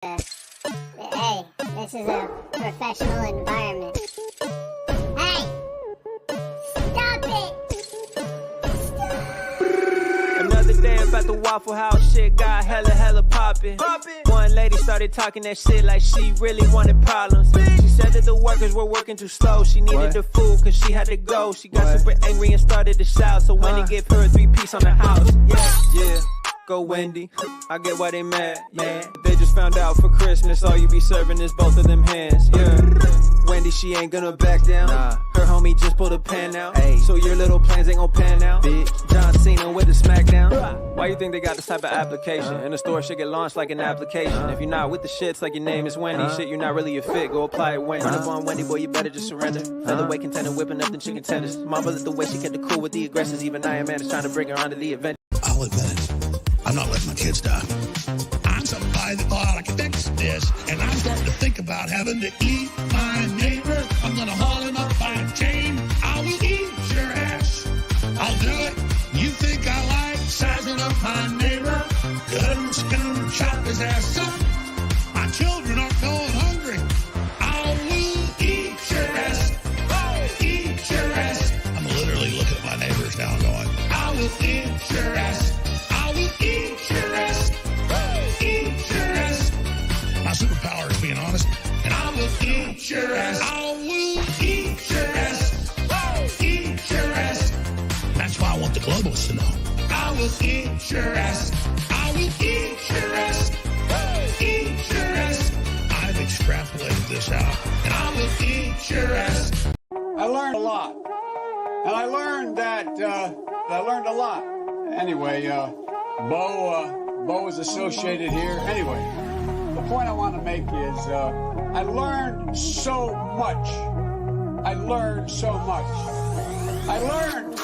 Hey, this is a professional environment. Hey! Stop it! Stop! Another day about the Waffle House shit got hella poppin'. One lady started talking that shit like she really wanted problems. She said that the workers were working too slow. She needed the food cause she had to go. She got super angry and started to shout. So Wendy gave her a 3-piece on the house. Yeah. Go Wendy, I get why they mad, man. They just found out for Christmas all you be serving is both of them hands, yeah. Wendy, she ain't gonna back down. Her homie just pulled a pan out. So your little plans ain't gon' pan out. John Cena with the smackdown. Why you think they got this type of application? And the store should get launched like an application. If you're not with the shits like your name is Wendy, shit, you're not really a fit, go apply it Wendy. Run up on Wendy, boy, you better just surrender. Featherweight contender whipping up the chicken tenders. Mama lit the way she kept it cool with the aggressors. Even Iron Man is trying to bring her onto the event. I'll admit it. I'm not letting my kids die. I'm somebody that thought I could fix this, and I'm starting to think about having to eat my neighbor. I'm gonna haul him up by a chain. I will eat your ass. I'll do it. You think I like sizing up my neighbor? Good, I'm just gonna chop his ass up. My children aren't going hungry. I will eat your ass. Oh, eat your ass. I'm literally looking at my neighbors now and going, I will eat your ass. Eat your ass. Eat your ass. My superpower is being honest, and I will eat your ass. I will eat your ass. Eat your ass. That's why I want the globalists to know. I will eat your ass. I will eat your ass. Eat your ass. I've extrapolated this out, and I will eat your ass. I learned a lot, and I learned that I learned a lot. Anyway, Bo is associated here. Anyway, the point I want to make is I learned so much. I learned so much. I learned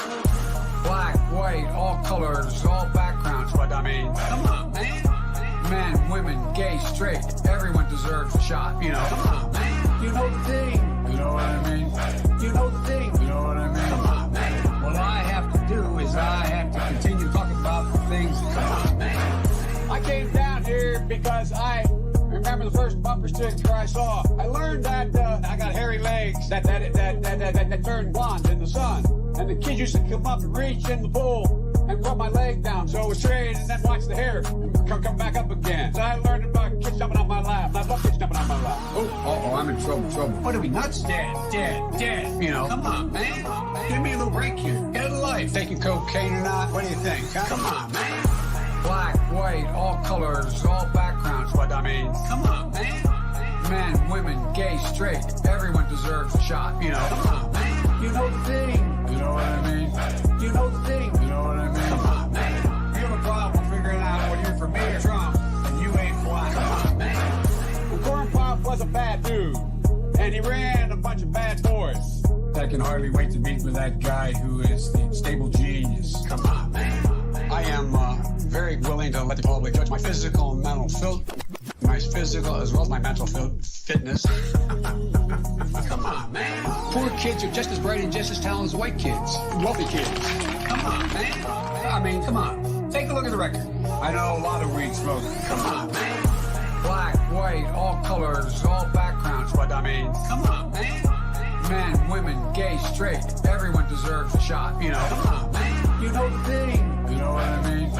black, white, all colors, all backgrounds. But I mean, come on, man. Men, women, gay, straight, everyone deserves a shot. You know, come on, man. You know the thing. You know what I mean? You know the thing. You know what I mean? Come on, man. What I have to do is I have to continue talking about the things that come on, man. I came down here because I remember the first bumper sticker I saw. I learned that I got hairy legs that turn blonde in the sun. And the kids used to come up and reach in the pool and rub my leg down so it was straight and then watch the hair come back up again. So I learned about kids jumping on my lap. I love kids jumping on my lap. Oh, I'm in trouble. What are we nuts? Dead. You know, come on, man. Give me a little break here. Get a life. Taking cocaine or not? What do you think? Huh? Come on, man. Black, white, all colors, all backgrounds. But I mean, come on, man. Men, women, gay, straight, everyone deserves a shot. You know, come on, man. You know the thing. You know what I mean? You know the thing. You know what I mean? Come on, man. You have a problem figuring out whether you're for me or Trump, and you ain't black. Come on, man. The Corn Pop was a bad dude, and he ran a bunch of bad boys. I can hardly wait to meet with that guy who is the stable genius. Come on, man. I am very willing to let the public judge my physical and mental my physical as well as my mental fitness. Come on, man. Poor kids are just as bright and just as talented as white kids. Wealthy kids. Come on, man. I mean, come on. Take a look at the record. I know a lot of weed smokers. Come on, man. Black, white, all colors, all backgrounds. But I mean, come on, man. Men, women, gay, straight, everyone deserves a shot. You know, come on, man. You know the thing. You know what I mean?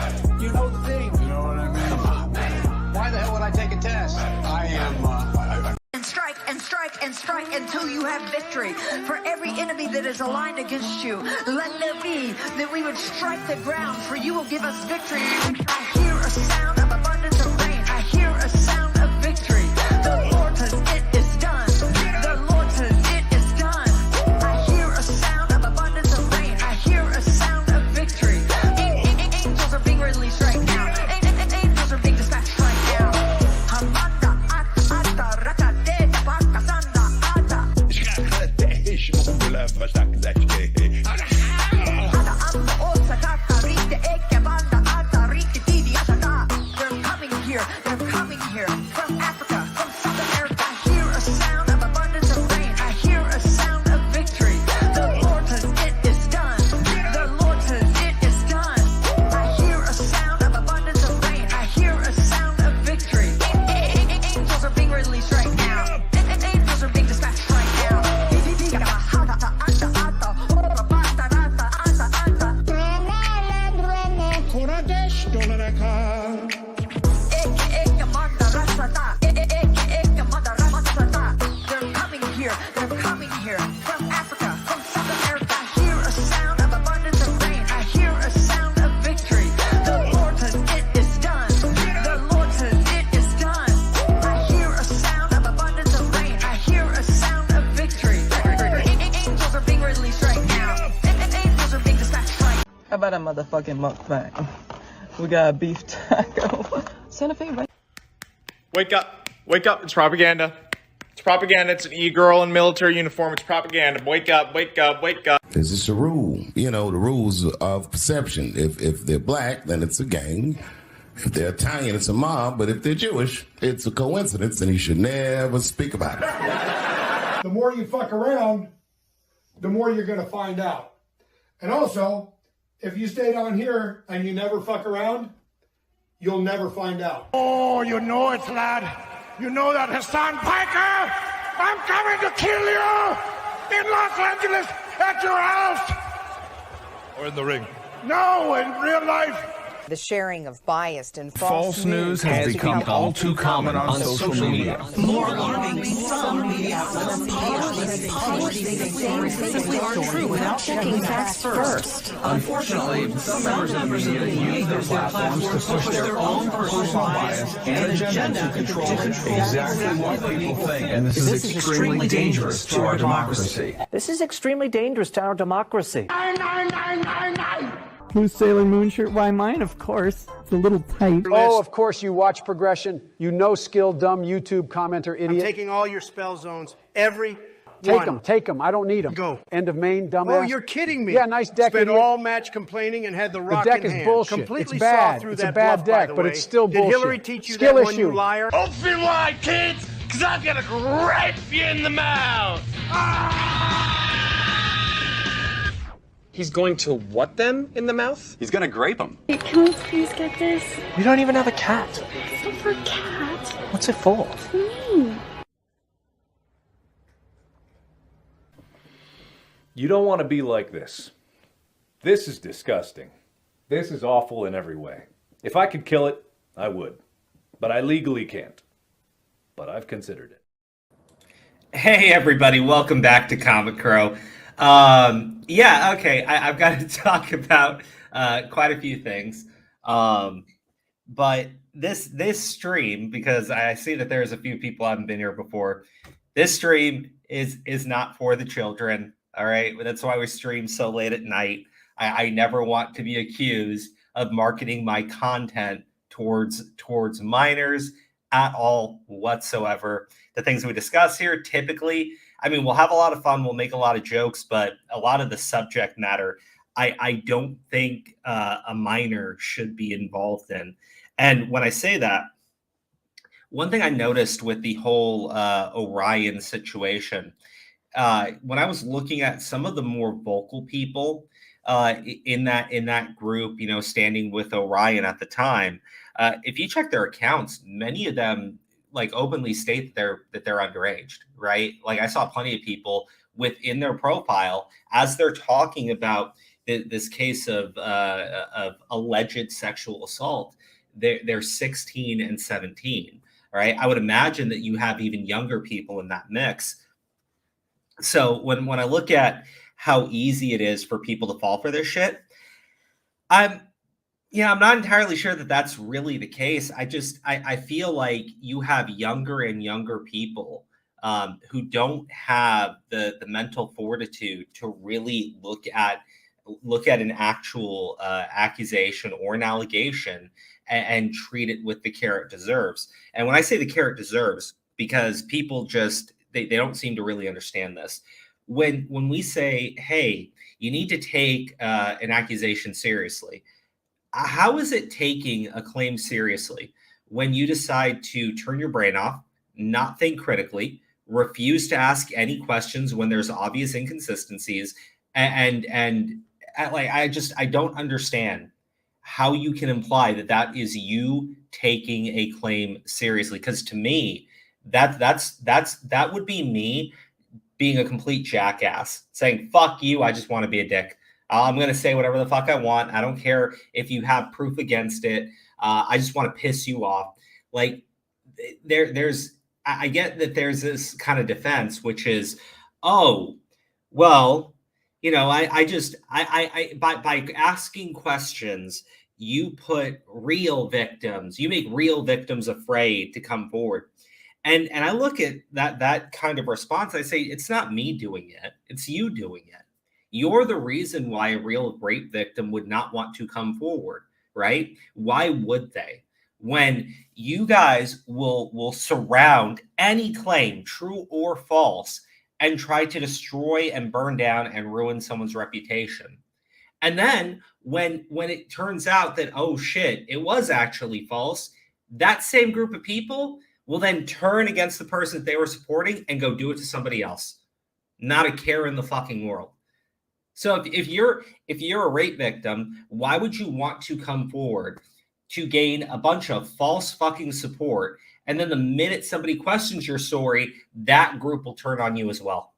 You know the thing. You know what I mean? Come on, man. Why the hell would I take a test? I am, And strike and strike and strike until you have victory. For every enemy that is aligned against you, let there be that we would strike the ground, for you will give us victory. I hear a sound of abundance of rain. I hear a sound of victory. The Lord says it is done. The Lord says it is done. I hear a sound of abundance of rain. I hear a sound of victory. Angels are being released right now. Angels are being dispatched right now. about a motherfucking mukbang? We got a beef taco. Santa Fe, right? Wake up. Wake up. It's propaganda. It's propaganda. It's an e-girl in military uniform. It's propaganda. Wake up. Wake up. Wake up. This is a rule. You know, the rules of perception. If they're black, then it's a gang. If they're Italian, it's a mob. But if they're Jewish, it's a coincidence, and you should never speak about it. The more you fuck around, the more you're going to find out. And also, if you stay down here and you never fuck around, you'll never find out. Oh, you know it, lad. You know that, Hassan Piker. I'm coming to kill you in Los Angeles at your house. Or in the ring. No, in real life. The sharing of biased and false news has become all too common on social media. More alarming, some media outlets simply aren't true without checking facts first. Unfortunately, some members of the media use their platforms to push their own personal bias and agenda to control exactly what people think. And this is extremely dangerous to our democracy. This is extremely dangerous to our democracy. Whose Sailor Moon shirt? Why, mine, of course. It's a little tight. Oh, of course you watch Progression. You know skill, dumb YouTube commenter, idiot. I'm taking all your spell zones. Every Take them. I don't need them. Go. End of main, dumbass. Oh, you're kidding me. Yeah, nice deck. Spent idiot. all match complaining and had the rock deck in is hand. bullshit. Completely It's bad. saw through It's that a bad bluff, deck, by the but way. it's still Did bullshit. Hillary teach you Skill that one, issue. you liar? Open wide, kids, because I'm going to grape you in the mouth. He's going to what them in the mouth? He's gonna grape him. Can we please get this? You don't even have a cat. It's not for a cat. What's it for? For me. You don't want to be like this. This is disgusting. This is awful in every way. If I could kill it, I would. But I legally can't. But I've considered it. Hey everybody, welcome back to Comic Crow. I've got to talk about quite a few things. But this stream, because I see that there's a few people who haven't been here before, this stream is not for the children. All right, that's why we stream so late at night. I never want to be accused of marketing my content towards minors at all whatsoever. The things we discuss here typically, I mean, we'll have a lot of fun, we'll make a lot of jokes, but a lot of the subject matter, I don't think a minor should be involved in. And when I say that, one thing I noticed with the whole Orion situation, when I was looking at some of the more vocal people in that group, you know, standing with Orion at the time, if you check their accounts, many of them like openly state that they're underage, right? Like I saw plenty of people within their profile as they're talking about this case of alleged sexual assault. They're 16 and 17, right? I would imagine that you have even younger people in that mix. So when I look at how easy it is for people to fall for this shit, I'm not entirely sure that that's really the case. I feel like you have younger and younger people who don't have the mental fortitude to really look at an actual accusation or an allegation and treat it with the care it deserves. And when I say the care it deserves, because people just they don't seem to really understand this. When we say, hey, you need to take an accusation seriously, how is it taking a claim seriously when you decide to turn your brain off, not think critically, refuse to ask any questions when there's obvious inconsistencies, and I don't understand how you can imply that is you taking a claim seriously? Because to me, that would be me being a complete jackass, saying, fuck you, I just want to be a dick. I'm going to say whatever the fuck I want. I don't care if you have proof against it. I just want to piss you off. Like I get that there's this kind of defense, which is, oh, well, you know, by asking questions, you put real victims, you make real victims afraid to come forward. And I look at that kind of response, I say, it's not me doing it, it's you doing it. You're the reason why a real rape victim would not want to come forward, right? Why would they? When you guys will surround any claim, true or false, and try to destroy and burn down and ruin someone's reputation. And then when it turns out that, oh shit, it was actually false, that same group of people will then turn against the person that they were supporting and go do it to somebody else. Not a care in the fucking world. So if you're a rape victim, why would you want to come forward to gain a bunch of false fucking support? And then the minute somebody questions your story, that group will turn on you as well.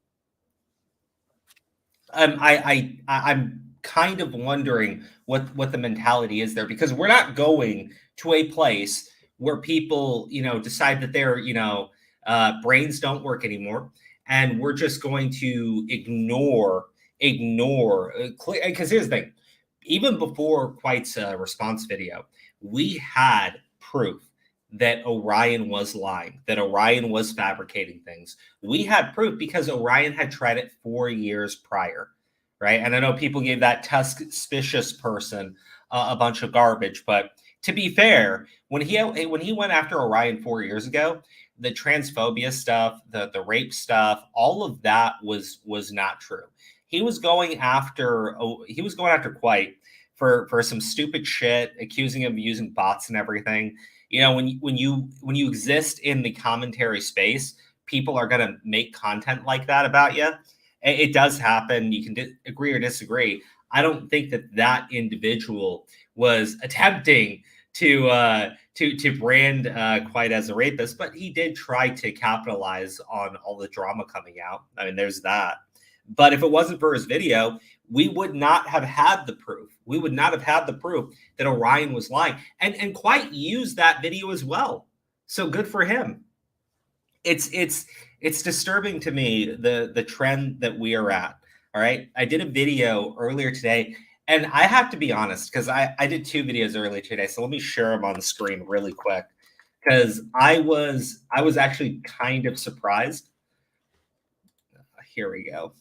I'm kind of wondering what the mentality is there, because we're not going to a place where people, decide that their, brains don't work anymore. And we're just going to ignore, because here's the thing, even before Quite's response video, we had proof that Orion was lying, that Orion was fabricating things. We had proof because Orion had tried it 4 years prior, right? And I know people gave that suspicious person a bunch of garbage, but to be fair, when he went after Orion 4 years ago, the transphobia stuff, the rape stuff, all of that was not true. He was going after Quite for some stupid shit, accusing him of using bots and everything. When you exist in the commentary space, people are going to make content like that about you. It does happen. You can agree or disagree. I don't think that individual was attempting to brand Quite as a rapist, but he did try to capitalize on all the drama coming out. I mean, there's that. But if it wasn't for his video, we would not have had the proof. We would not have had the proof that Orion was lying. And Quite used that video as well. So good for him. It's disturbing to me, the trend that we are at. All right. I did a video earlier today, and I have to be honest, because I did 2 videos earlier today. So let me share them on the screen really quick, because I was actually kind of surprised. Here we go.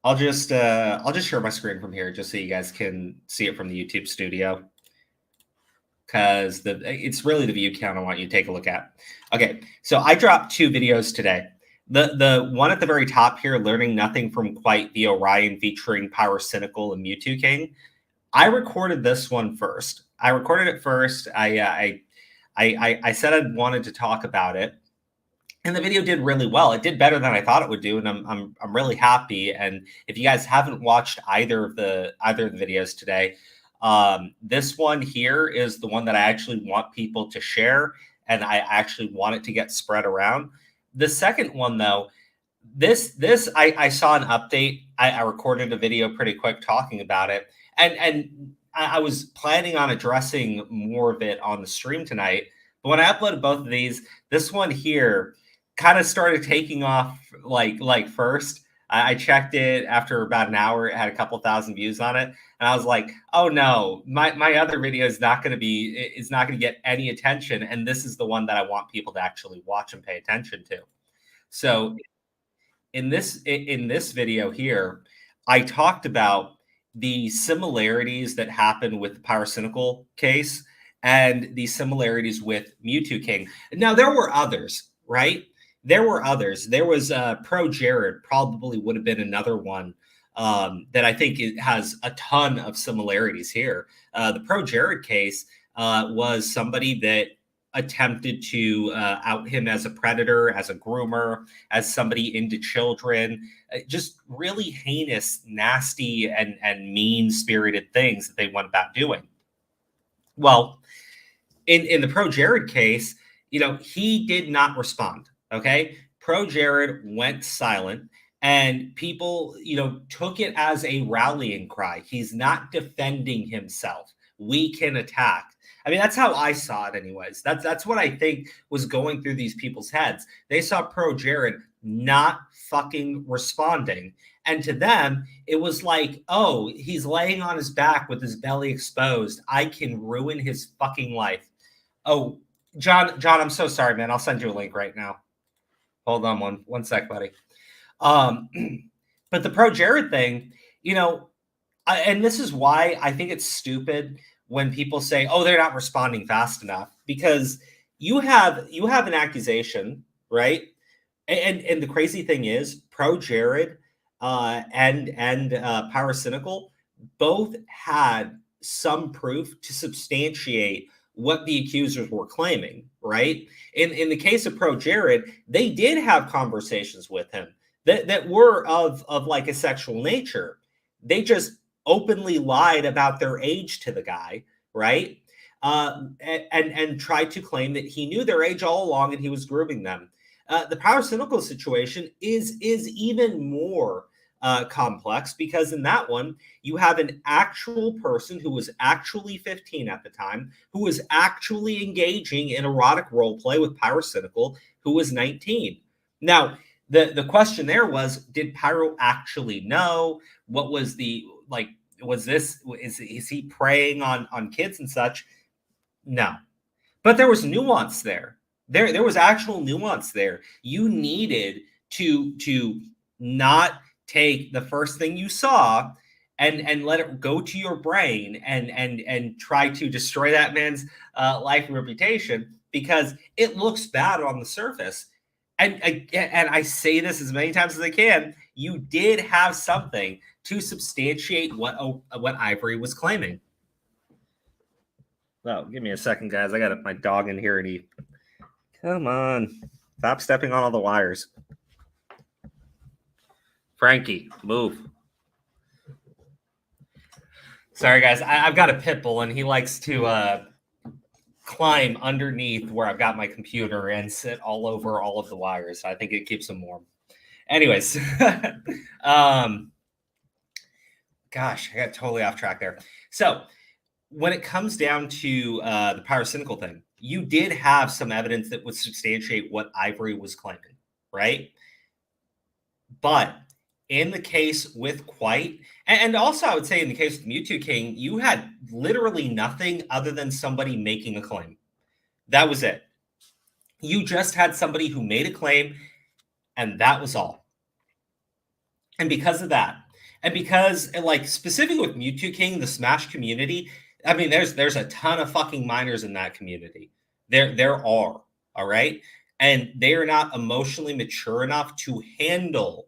I'll just share my screen from here just so you guys can see it from the YouTube studio, because it's really the view count I want you to take a look at. Okay, so I dropped 2 videos today. The one at the very top here, Learning Nothing from Quite, the Orion featuring Pyrocynical and Mewtwo King. I recorded this one first. I recorded it first. I said I wanted to talk about it, and the video did really well. It did better than I thought it would do, and I'm really happy. And if you guys haven't watched either of the videos today, this one here is the one that I actually want people to share, and I actually want it to get spread around. The second one, though, I saw an update. I recorded a video pretty quick talking about it, and I was planning on addressing more of it on the stream tonight. But when I uploaded both of these, this one here kind of started taking off like first. I checked it after about an hour. It had a couple thousand views on it, and I was like, "Oh no, my other video is not going to get any attention, and this is the one that I want people to actually watch and pay attention to." So, in this video here, I talked about the similarities that happened with the Pyrocynical case and the similarities with Mewtwo King. Now, there were others, right? There were others. There was Pro Jared, probably would have been another one that I think it has a ton of similarities here. The Pro Jared case was somebody that attempted to out him as a predator, as a groomer, as somebody into children, just really heinous, nasty, and mean-spirited things that they went about doing. Well, in the Pro Jared case, he did not respond. Okay, Pro Jared went silent, and people, took it as a rallying cry. He's not defending himself. We can attack. I mean, that's how I saw it anyways. That's what I think was going through these people's heads. They saw Pro Jared not fucking responding. And to them, it was like, oh, he's laying on his back with his belly exposed. I can ruin his fucking life. Oh, John, I'm so sorry, man. I'll send you a link right now. Hold on one sec, buddy. But the pro Jared thing, you know, and this is why I think it's stupid when people say, "Oh, they're not responding fast enough," because you have an accusation, right? And the crazy thing is, pro Jared and Pyrocynical both had some proof to substantiate what the accusers were claiming, right? In the case of pro Jared, they did have conversations with him that were of like a sexual nature. They just openly lied about their age to the guy, right? And tried to claim that he knew their age all along and he was grooming them. The Pyrocynical situation is even more complex, because in that one, you have an actual person who was actually 15 at the time, who was actually engaging in erotic role play with Pyrocynical, who was 19. Now, the question there was, did Pyro actually know? What was the, like, is he preying on kids and such? No. But there was nuance there. There was actual nuance there. You needed to not take the first thing you saw and let it go to your brain and try to destroy that man's life and reputation, because it looks bad on the surface. And I say this as many times as I can, you did have something to substantiate what Ivory was claiming. Well, give me a second, guys. I got my dog in here, and he... Come on. Stop stepping on all the wires. Frankie, move. Sorry, guys. I've got a pit bull, and he likes to climb underneath where I've got my computer and sit all over all of the wires. So I think it keeps him warm. Anyways. Gosh, I got totally off track there. So when it comes down to the Pyrocynical thing, you did have some evidence that would substantiate what Ivory was claiming, right? But in the case with Quite, and also I would say in the case with Mewtwo King, you had literally nothing other than somebody making a claim. That was it. You just had somebody who made a claim, and that was all. And because of that, and because, like, specifically with Mewtwo King, the Smash community, I mean, there's a ton of fucking minors in that community. There are, all right? And they are not emotionally mature enough to handle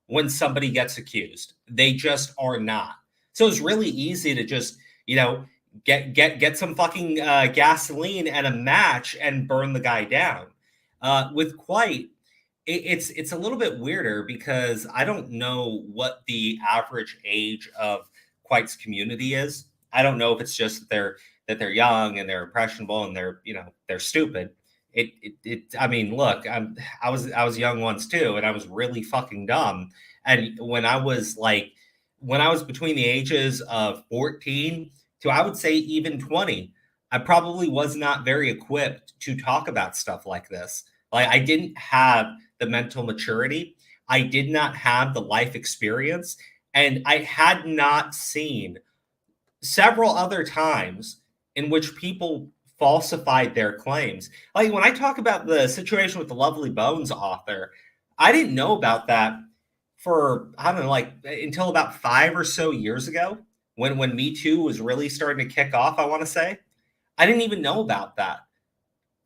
when somebody gets accused. They just are not. So it's really easy to just, you know, get some fucking gasoline and a match and burn the guy down. With Quite, it's a little bit weirder, because I don't know what the average age of Quite's community is. I don't know if it's just that they're young and they're impressionable and they're stupid. I mean, look, I was young once too, and I was really fucking dumb. And when I was between the ages of 14 to, I would say, even 20, I probably was not very equipped to talk about stuff like this. Like, I didn't have the mental maturity. I did not have the life experience, and I had not seen several other times in which people falsified their claims. Like, when I talk about the situation with the Lovely Bones author, I didn't know about that for, I don't know, like, until about 5 or so years ago, when Me Too was really starting to kick off, I want to say. I didn't even know about that.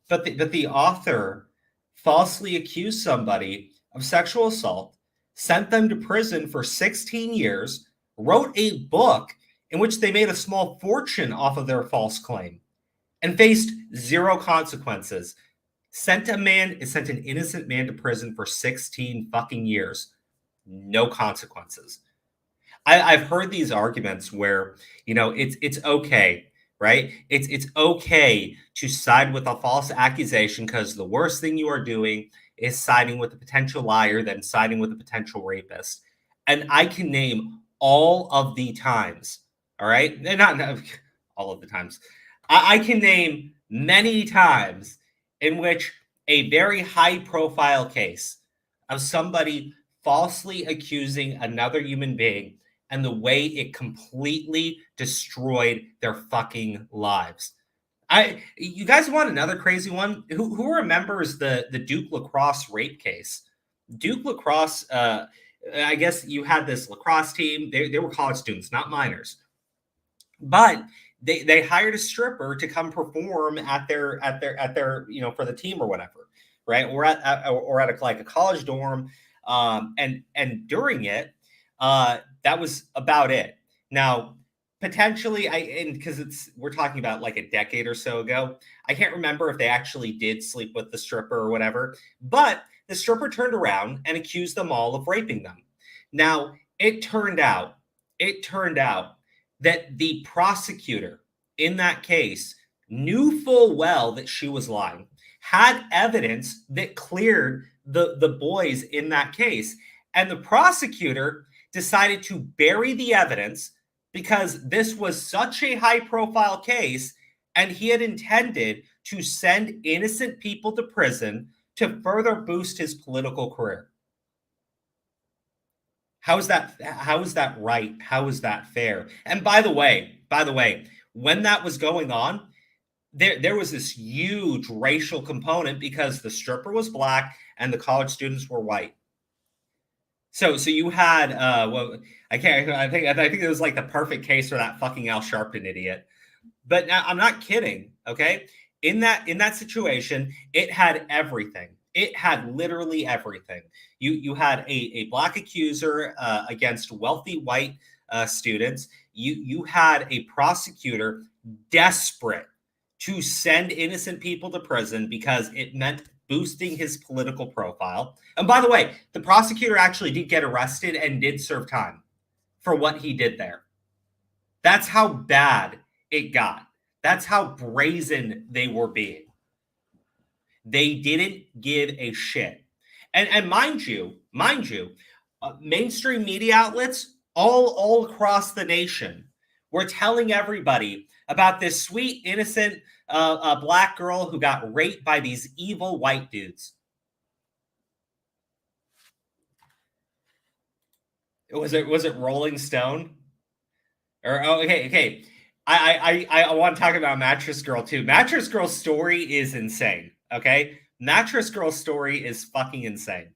But the author falsely accused somebody of sexual assault, sent them to prison for 16 years, wrote a book in which they made a small fortune off of their false claim, and faced zero consequences. Sent an innocent man to prison for 16 fucking years. No consequences. I've heard these arguments where, you know, it's okay, right? It's okay to side with a false accusation, because the worst thing you are doing is siding with a potential liar than siding with a potential rapist. And I can name all of the times, all right? Not all of the times. I can name many times in which a very high-profile case of somebody falsely accusing another human being, and the way it completely destroyed their fucking lives. You guys want another crazy one? Who remembers the Duke Lacrosse rape case? Duke Lacrosse I guess you had this lacrosse team. They were college students, not minors, but they hired a stripper to come perform at their for the team or whatever, right? Or at like a college dorm, and during it, that was about it. Now, potentially, because we're talking about like a decade or so ago. I can't remember if they actually did sleep with the stripper or whatever, but the stripper turned around and accused them all of raping them. Now, it turned out that the prosecutor in that case knew full well that she was lying, had evidence that cleared the boys in that case, and the prosecutor decided to bury the evidence because this was such a high-profile case, and he had intended to send innocent people to prison to further boost his political career. How is that right? How is that fair? And by the way, when that was going on, there was this huge racial component because the stripper was black and the college students were white. So you had I think it was like the perfect case for that fucking Al Sharpton idiot. But now, I'm not kidding, okay? In that situation, it had everything. It had literally everything. You had a black accuser against wealthy white students. You had a prosecutor desperate to send innocent people to prison because it meant boosting his political profile. And by the way, the prosecutor actually did get arrested and did serve time for what he did there. That's how bad it got. That's how brazen they were being. They didn't give a shit. And mind you, mainstream media outlets all across the nation were telling everybody about this sweet, innocent black girl who got raped by these evil white dudes. Was it Rolling Stone? Or okay. I want to talk about Mattress Girl too. Mattress Girl's story is insane. Okay, Mattress Girl's story is fucking insane.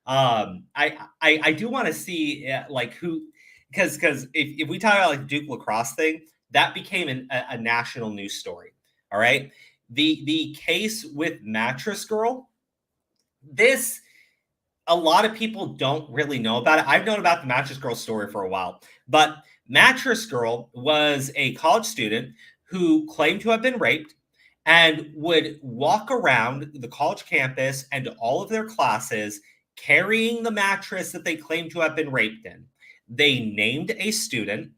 I do want to see like who, because if we talk about like Duke lacrosse thing, that became a national news story. All right, the case with Mattress Girl, this a lot of people don't really know about it. I've known about the Mattress Girl story for a while, but Mattress Girl was a college student who claimed to have been raped and would walk around the college campus and all of their classes carrying the mattress that they claimed to have been raped in. They named a student.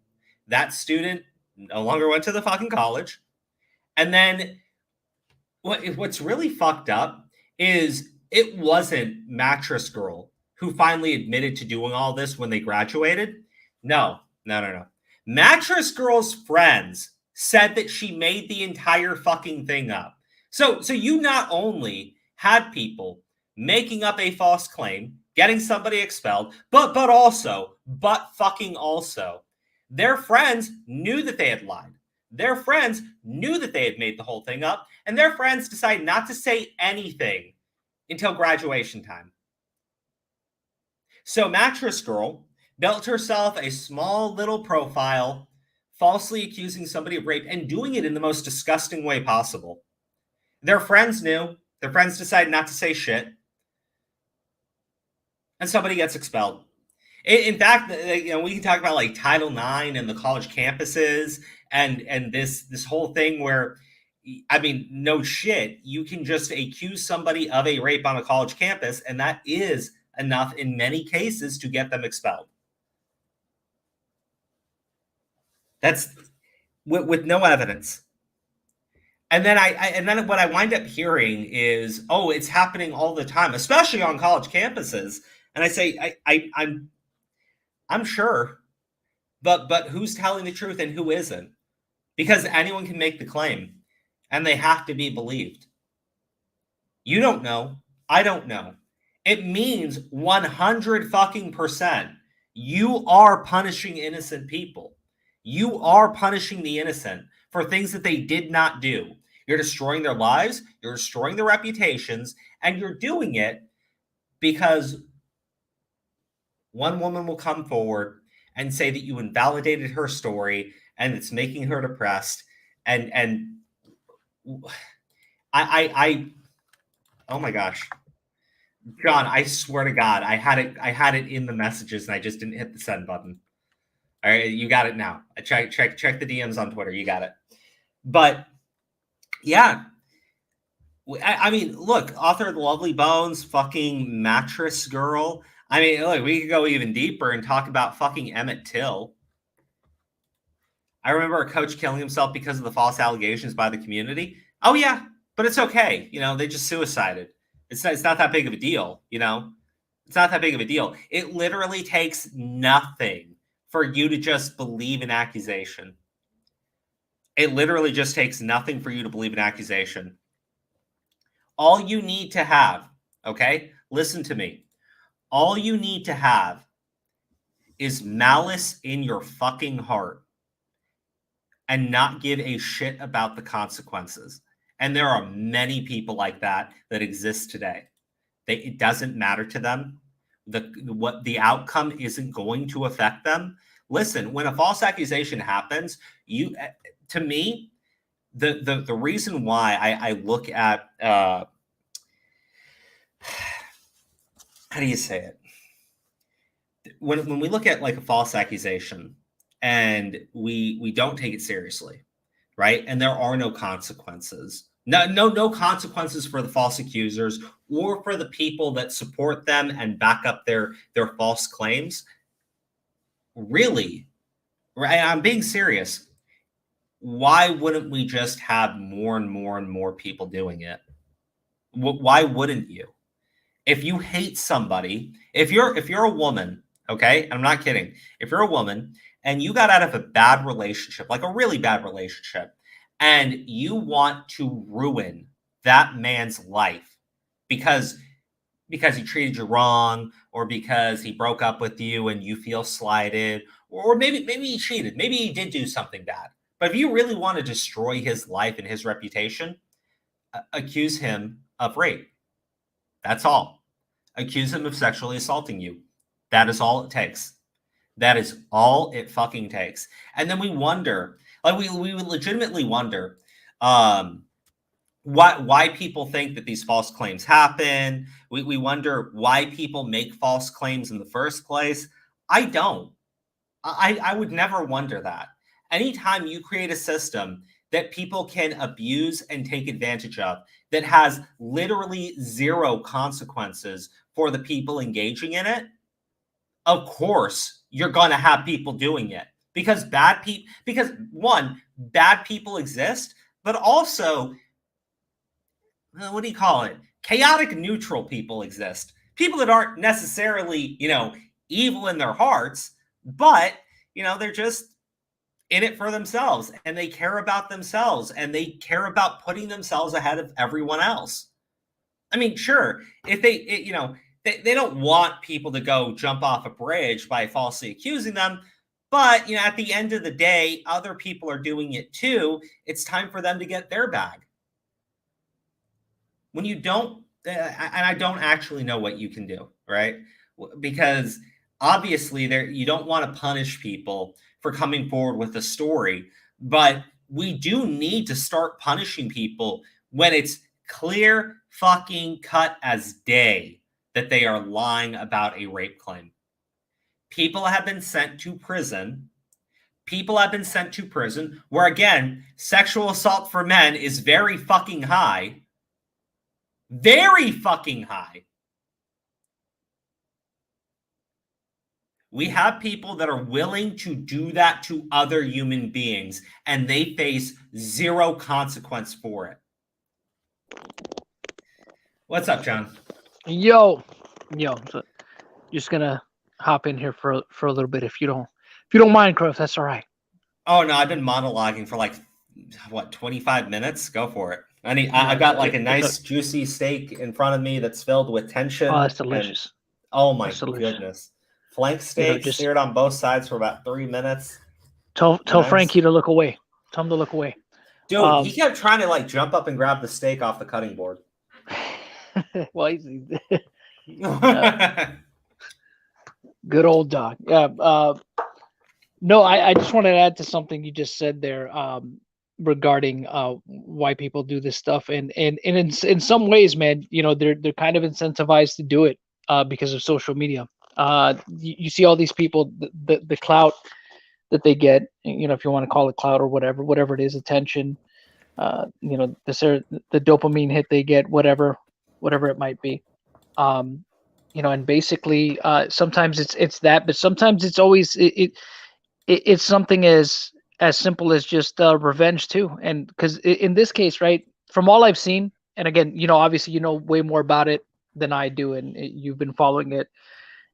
That student no longer went to the fucking college. And then what's really fucked up is it wasn't Mattress Girl who finally admitted to doing all this when they graduated. No. Mattress Girl's friends said that she made the entire fucking thing up. So you not only had people making up a false claim, getting somebody expelled, but fucking also, their friends knew that they had lied. Their friends knew that they had made the whole thing up, and their friends decided not to say anything until graduation time. So Mattress Girl built herself a small little profile, falsely accusing somebody of rape and doing it in the most disgusting way possible. Their friends knew. Their friends decided not to say shit. And somebody gets expelled. In fact, we can talk about like Title IX and the college campuses and this whole thing where, I mean, no shit, you can just accuse somebody of a rape on a college campus, and that is enough in many cases to get them expelled. That's with no evidence. And then what I wind up hearing is, oh, it's happening all the time, especially on college campuses. And I say, I'm sure, but who's telling the truth and who isn't? Because anyone can make the claim, and they have to be believed. You don't know. I don't know. It means 100% you are punishing innocent people. You are punishing the innocent for things that they did not do. You're destroying their lives, you're destroying their reputations, and you're doing it because One woman will come forward and say that you invalidated her story and it's making her depressed. And I oh my gosh, John, I swear to God, I had it in the messages and I just didn't hit the send button. All right, you got it now. Check the DMs on Twitter. You got it. But yeah, I mean, look, author of The Lovely Bones, fucking Mattress Girl. I mean, look, we could go even deeper and talk about fucking Emmett Till. I remember a coach killing himself because of the false allegations by the community. Oh yeah, but it's okay. You know, they just suicided. It's not that big of a deal. You know, it's not that big of a deal. It literally takes nothing for you to just believe an accusation. It literally just takes nothing for you to believe an accusation. All you need to have, okay? Listen to me. All you need to have is malice in your fucking heart and not give a shit about the consequences. And there are many people like that exist today. It doesn't matter to them. What the outcome isn't going to affect them. Listen, when a false accusation happens, to me, the reason why I look at how do you say it? When we look at like a false accusation and we don't take it seriously, right? And there are no consequences. No consequences for the false accusers or for the people that support them and back up their false claims. Really, right? I'm being serious. Why wouldn't we just have more and more and more people doing it? Why wouldn't you? If you hate somebody, if you're a woman, okay, I'm not kidding. If you're a woman and you got out of a bad relationship, like a really bad relationship, and you want to ruin that man's life because he treated you wrong, or because he broke up with you and you feel slighted, or maybe he cheated, maybe he did do something bad. But if you really want to destroy his life and his reputation, accuse him of rape. That's all. Accuse him of sexually assaulting you. That is all it takes. That is all it fucking takes. And then we wonder, like we legitimately wonder why people think that these false claims happen. We wonder why people make false claims in the first place. I don't. I would never wonder that. Anytime you create a system that people can abuse and take advantage of, that has literally zero consequences for the people engaging in it, of course you're going to have people doing it because bad people exist, but also, what do you call it? Chaotic neutral people exist. People that aren't necessarily, evil in their hearts, but, they're just in it for themselves, and they care about themselves, and they care about putting themselves ahead of everyone else. I mean, sure, if they don't want people to go jump off a bridge by falsely accusing them, but at the end of the day, other people are doing it too. It's time for them to get their bag. When you don't, and I don't actually know what you can do, right? Because obviously you don't want to punish people for coming forward with a story, but we do need to start punishing people when it's clear fucking cut as day that they are lying about a rape claim. People have been sent to prison. People have been sent to prison where, again, sexual assault for men is very fucking high. Very fucking high. We have people that are willing to do that to other human beings, and they face zero consequence for it. What's up, John? Yo, so just gonna hop in here for a little bit if you don't mind, Crow, if that's all right. Oh no, I've been monologuing for 25 minutes. Go for it. I've got a nice juicy steak in front of me that's filled with tension. Oh, that's delicious. Oh my goodness. Flank steak, seared on both sides for about 3 minutes. Tell Frankie to look away. Tell him to look away. Dude, he kept trying to jump up and grab the steak off the cutting board. Well, Good old dog. Yeah. No, I just wanted to add to something you just said there regarding why people do this stuff, and in some ways, man, you know, they're kind of incentivized to do it because of social media. You see all these people, the clout that they get, you know, if you want to call it clout or whatever it is, attention, you know, the dopamine hit they get, whatever it might be. You know, and basically, sometimes it's that, but sometimes it's always it's something as simple as just revenge too. And because in this case, right, from all I've seen, and again, you know, obviously you know way more about it than I do, and you've been following it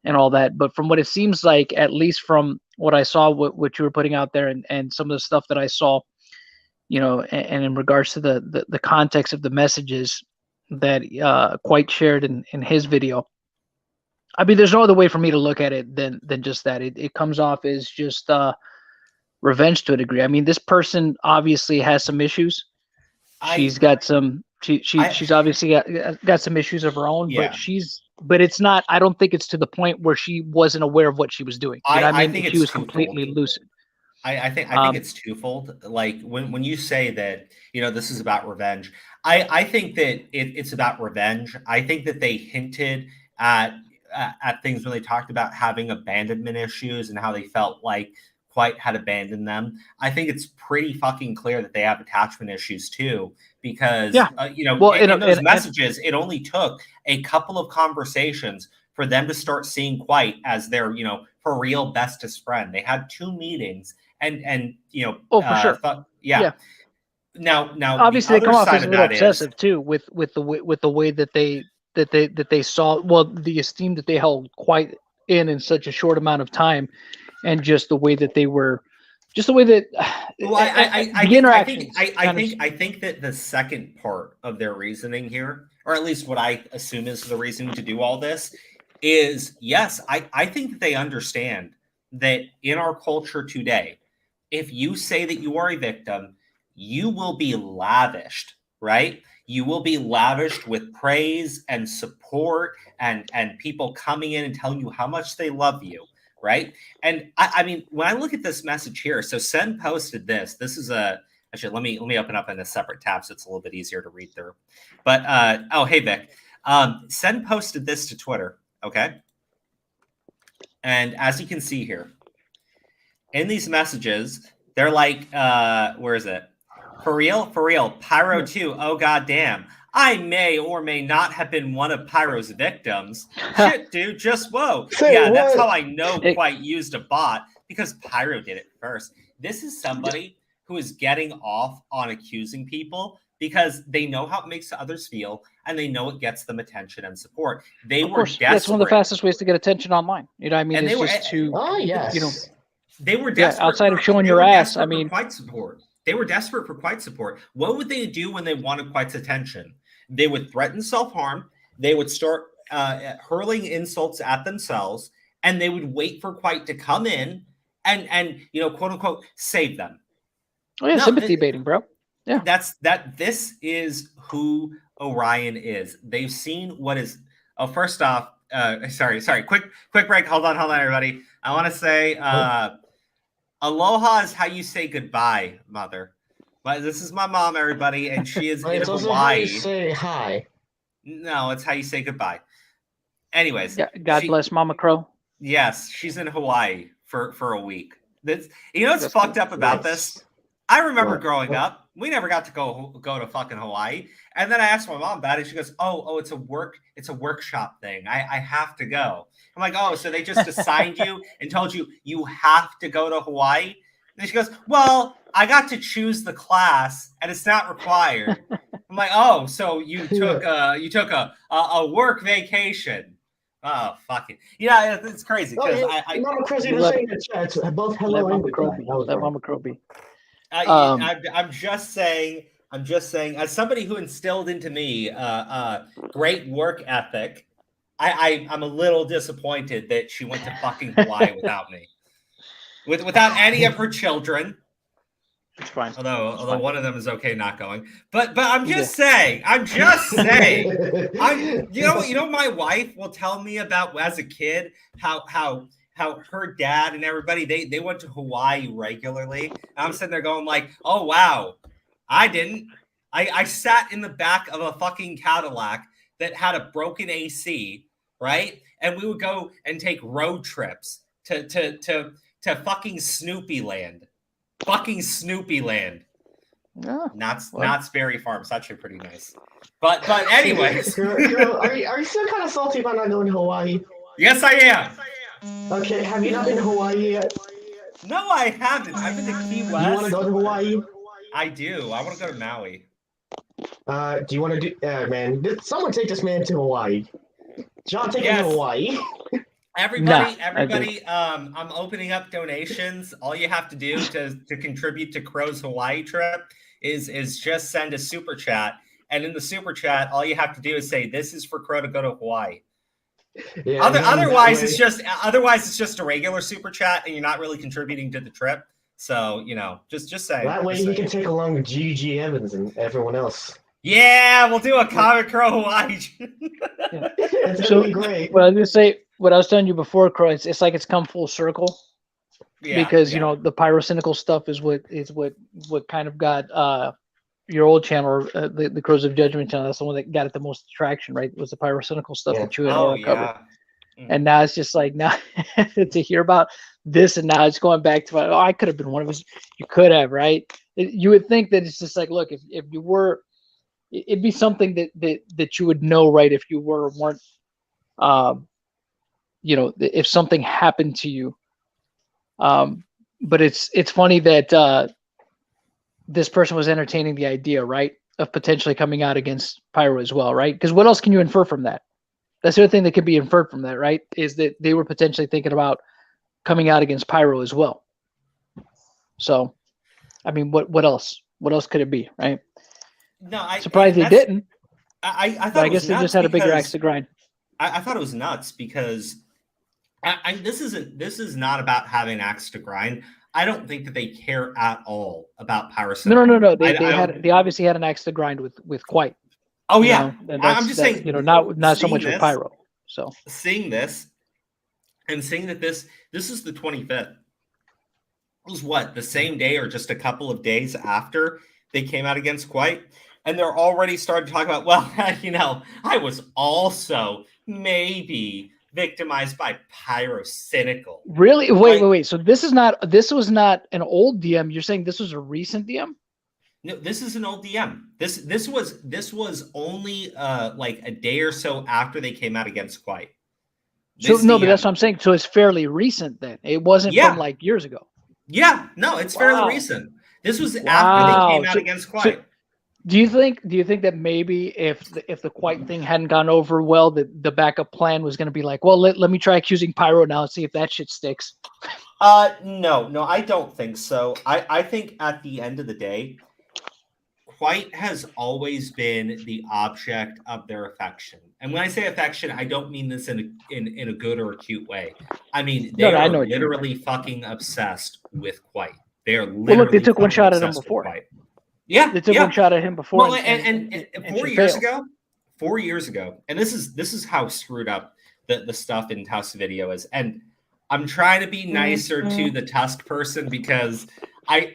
and all that, but from what it seems like, at least from what I saw, what you were putting out there, and some of the stuff that I saw, you know, and in regards to the context of the messages that Quite shared in his video, I mean, there's no other way for me to look at it than just that. It comes off as just revenge to a degree. I mean, this person obviously has some issues. She's got some. She's obviously got some issues of her own. Yeah. But it's not. I don't think it's to the point where she wasn't aware of what she was doing. You know what I mean, think she it's was twofold. completely lucid. I think it's twofold. Like when you say that, you know, this is about revenge, I think that it's about revenge. I think that they hinted at things when they talked about having abandonment issues and how they felt like Quite had abandoned them. I think it's pretty fucking clear that they have attachment issues too, because you know, well, in those messages, it only took a couple of conversations for them to start seeing Quite as their, you know, for real bestest friend. They had 2 meetings, and you know, for sure, yeah. Now, obviously the they come off side as a of little that obsessive too, with the way that they saw, well, the esteem that they held Quite in such a short amount of time, and just the way that they were, just the way that I think that the second part of their reasoning here, or at least what I assume is the reasoning to do all this, is yes, I think that they understand that in our culture today, if you say that you are a victim, you will be lavished, right? You will be lavished with praise and support and people coming in and telling you how much they love you, right? And I mean, when I look at this message here, so Sen posted this. This is actually, let me open up in a separate tab so it's a little bit easier to read through. But oh, hey Vic, Sen posted this to Twitter, okay? And as you can see here, in these messages, they're like, where is it? For real, Pyro 2, oh goddamn. I may or may not have been one of Pyro's victims. Shit, dude, just whoa. That's how I know Quite used a bot, because Pyro did it first. This is somebody who is getting off on accusing people because they know how it makes others feel, and they know it gets them attention and support. They were desperate. That's one of the fastest ways to get attention online. You know what I mean? And it's just to, you know, they were desperate. Outside of showing your ass, I mean, Quite support. They were desperate for Quite support. What would they do when they wanted Quite's attention? They would threaten self-harm. They would start hurling insults at themselves, and they would wait for Quite to come in and you know, quote unquote, save them. Oh yeah, sympathy baiting, bro. Yeah, this is who Orion is. They've seen what is. Oh, first off, sorry. Quick break. Hold on, everybody. I want to say, aloha is how you say goodbye, mother. This is my mom, everybody, and she is in Hawaii. How you say hi. No, it's how you say goodbye. Anyways, God bless Mama Crow. Yes, she's in Hawaii for a week. You know what's fucked up about this? I remember growing up, we never got to go to fucking Hawaii. And then I asked my mom about it. She goes, oh, it's a workshop thing. I have to go. I'm like, oh, so they just assigned you and told you have to go to Hawaii? And she goes, well, I got to choose the class and it's not required. I'm like, oh, so you took a work vacation. Oh, fuck it. Yeah, it's crazy. Mama Crow's even saying it's both hello and goodbye. Mama Crowby. I'm just saying, as somebody who instilled into me great work ethic, I'm a little disappointed that she went to fucking Hawaii without me, without any of her children. It's fine. Although one of them is okay not going, but I'm just saying. You know, my wife will tell me about as a kid how how her dad and everybody, they went to Hawaii regularly. And I'm sitting there going like, oh, wow, I didn't. I sat in the back of a fucking Cadillac that had a broken AC, right? And we would go and take road trips to fucking Snoopy Land. Fucking Snoopy Land. Oh, Not Sperry Farm. It's actually pretty nice. But anyways. Girl, are you still kind of salty about not going to Hawaii? Yes, I am. Okay, have you not been to Hawaii yet? No, I haven't. I've been to Key West. You want to go to Hawaii? I do. I want to go to Maui. Do you want to do... man, someone take this man to Hawaii. John, take him to Hawaii. Everybody, I'm opening up donations. All you have to do to contribute to Crow's Hawaii trip is just send a super chat. And in the super chat, all you have to do is say, this is for Crow to go to Hawaii. Yeah, otherwise it's just a regular super chat and you're not really contributing to the trip. So, just say that way he can take along GG Evans and everyone else. Yeah, we'll do a Comic Crow Hawaii. It's gonna be great. Well, I was gonna say what I was telling you before, Crow. It's like it's come full circle. Yeah, because the Pyrocynical stuff is what kind of got your old channel, the Crows of Judgment channel. That's the one that got it the most traction, right? Was the Pyrocynical stuff that you had covered. And now it's just like now to hear about this, and now it's going back to I could have been one of us. You could have, right? You would think that it's just like, look, if you were, it'd be something that you would know, right? If you weren't, if something happened to you. But it's funny that this person was entertaining the idea, right, of potentially coming out against Pyro as well, right? Because what else can you infer from that? That's the other thing that could be inferred from that, right? Is that they were potentially thinking about coming out against Pyro as well. So, I mean, what else? What else could it be, right? No, I'm surprised they didn't. I thought I guess they just had a bigger axe to grind. I thought it was nuts because this is not about having axe to grind. I don't think that they care at all about Pyrocynical. No. They obviously had an axe to grind with Quite. Oh yeah, I'm just saying, not so much with Pyro. So seeing this and seeing that this is the 25th. It was what, the same day or just a couple of days after they came out against Quite, and they're already starting to talk about, well, I was also maybe victimized by Pyrocynical. Really? Wait. So this was not an old DM. You're saying this was a recent DM? No, this is an old DM. This was only like a day or so after they came out against Quite. But that's what I'm saying. So it's fairly recent then. It wasn't from like years ago. Yeah, no, it's fairly recent. This was after they came out against Quite. So do you think that maybe if the Quite thing hadn't gone over well, the backup plan was going to be like, well, let me try accusing Pyro now and see if that shit sticks? No, I don't think so. I think at the end of the day, Quite has always been the object of their affection. And when I say affection, I don't mean this in a good or a cute way. I mean, they are literally fucking obsessed with Quite. They are literally look, they took one shot at him before. Yeah, they took one shot at him before. Well, and 4 years ago, and this is how screwed up the stuff in Tusk video is. And I'm trying to be nicer to the Tusk person because I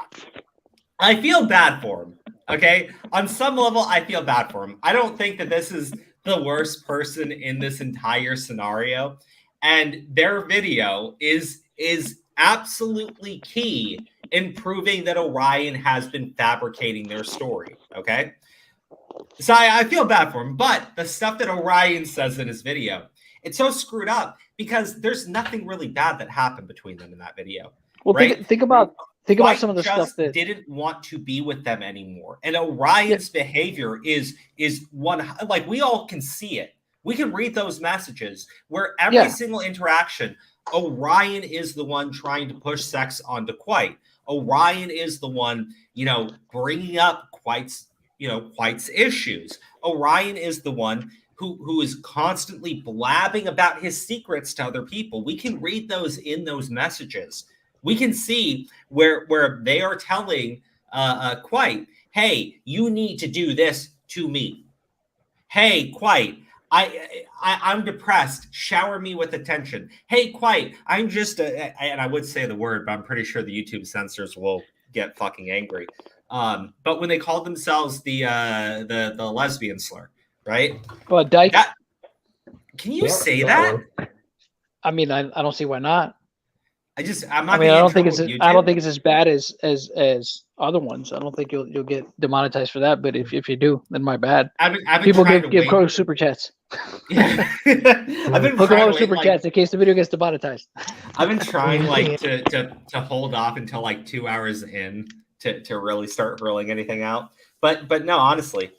feel bad for him. Okay, on some level, I feel bad for him. I don't think that this is the worst person in this entire scenario, and their video is absolutely key in proving that Orion has been fabricating their story. Okay, so I feel bad for him, but the stuff that Orion says in his video, it's so screwed up because there's nothing really bad that happened between them in that video. Well, right? think about some of the stuff that didn't want to be with them anymore. And Orion's behavior is one, like, we all can see it. We can read those messages where every single interaction, Orion is the one trying to push sex onto Quite. Orion is the one, bringing up Quite's issues. Orion is the one who is constantly blabbing about his secrets to other people. We can read those in those messages. We can see where they are telling Quite, hey, you need to do this to me. Hey, Quite, I'm depressed. Shower me with attention. Hey, quiet. I'm just and I would say the word, but I'm pretty sure the YouTube censors will get fucking angry. But when they called themselves the lesbian slur, right? Dyke. Can you say that? I mean, I don't see why not. I'm not. I mean, I don't think it's as bad as other ones. I don't think you'll get demonetized for that. But if you do, then my bad. I've been People trying to give wait. Crow super chats. Yeah. I've been Hook them trying up to super wait, chats in case the video gets demonetized. I've been trying to hold off until like 2 hours in to really start rolling anything out. But no, honestly,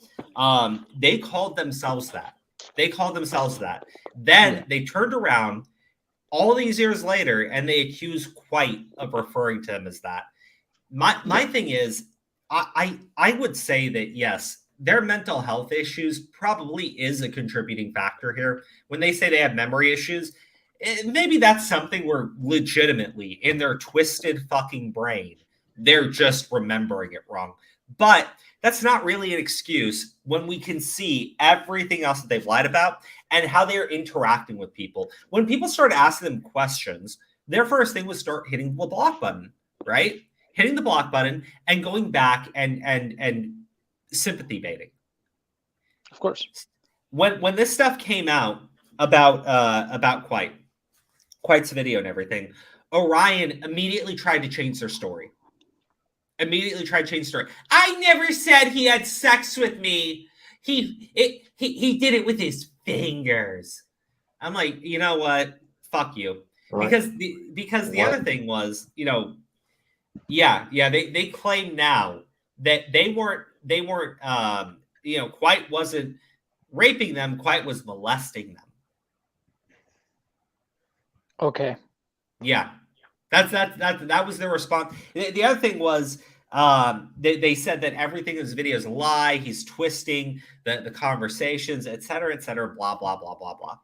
they called themselves that. Then they turned around all these years later and they accused Quite of referring to him as that. My thing is, I would say that yes, their mental health issues probably is a contributing factor here. When they say they have memory issues, maybe that's something where legitimately in their twisted fucking brain, they're just remembering it wrong. But that's not really an excuse when we can see everything else that they've lied about and how they're interacting with people. When people start asking them questions, their first thing was start hitting the block button, right? Hitting the block button and going back and sympathy baiting. Of course. When this stuff came out about Quite's video and everything, Orion immediately tried to change their story. I never said he had sex with me. He did it with his fingers. I'm like, you know what? Fuck you. Right. Because the other thing was, they claim now that they weren't Quite wasn't raping them, Quite was molesting them. Okay. Yeah. That was their response. The other thing was they said that everything in his video is a lie. He's twisting the conversations, et cetera, blah, blah, blah, blah, blah.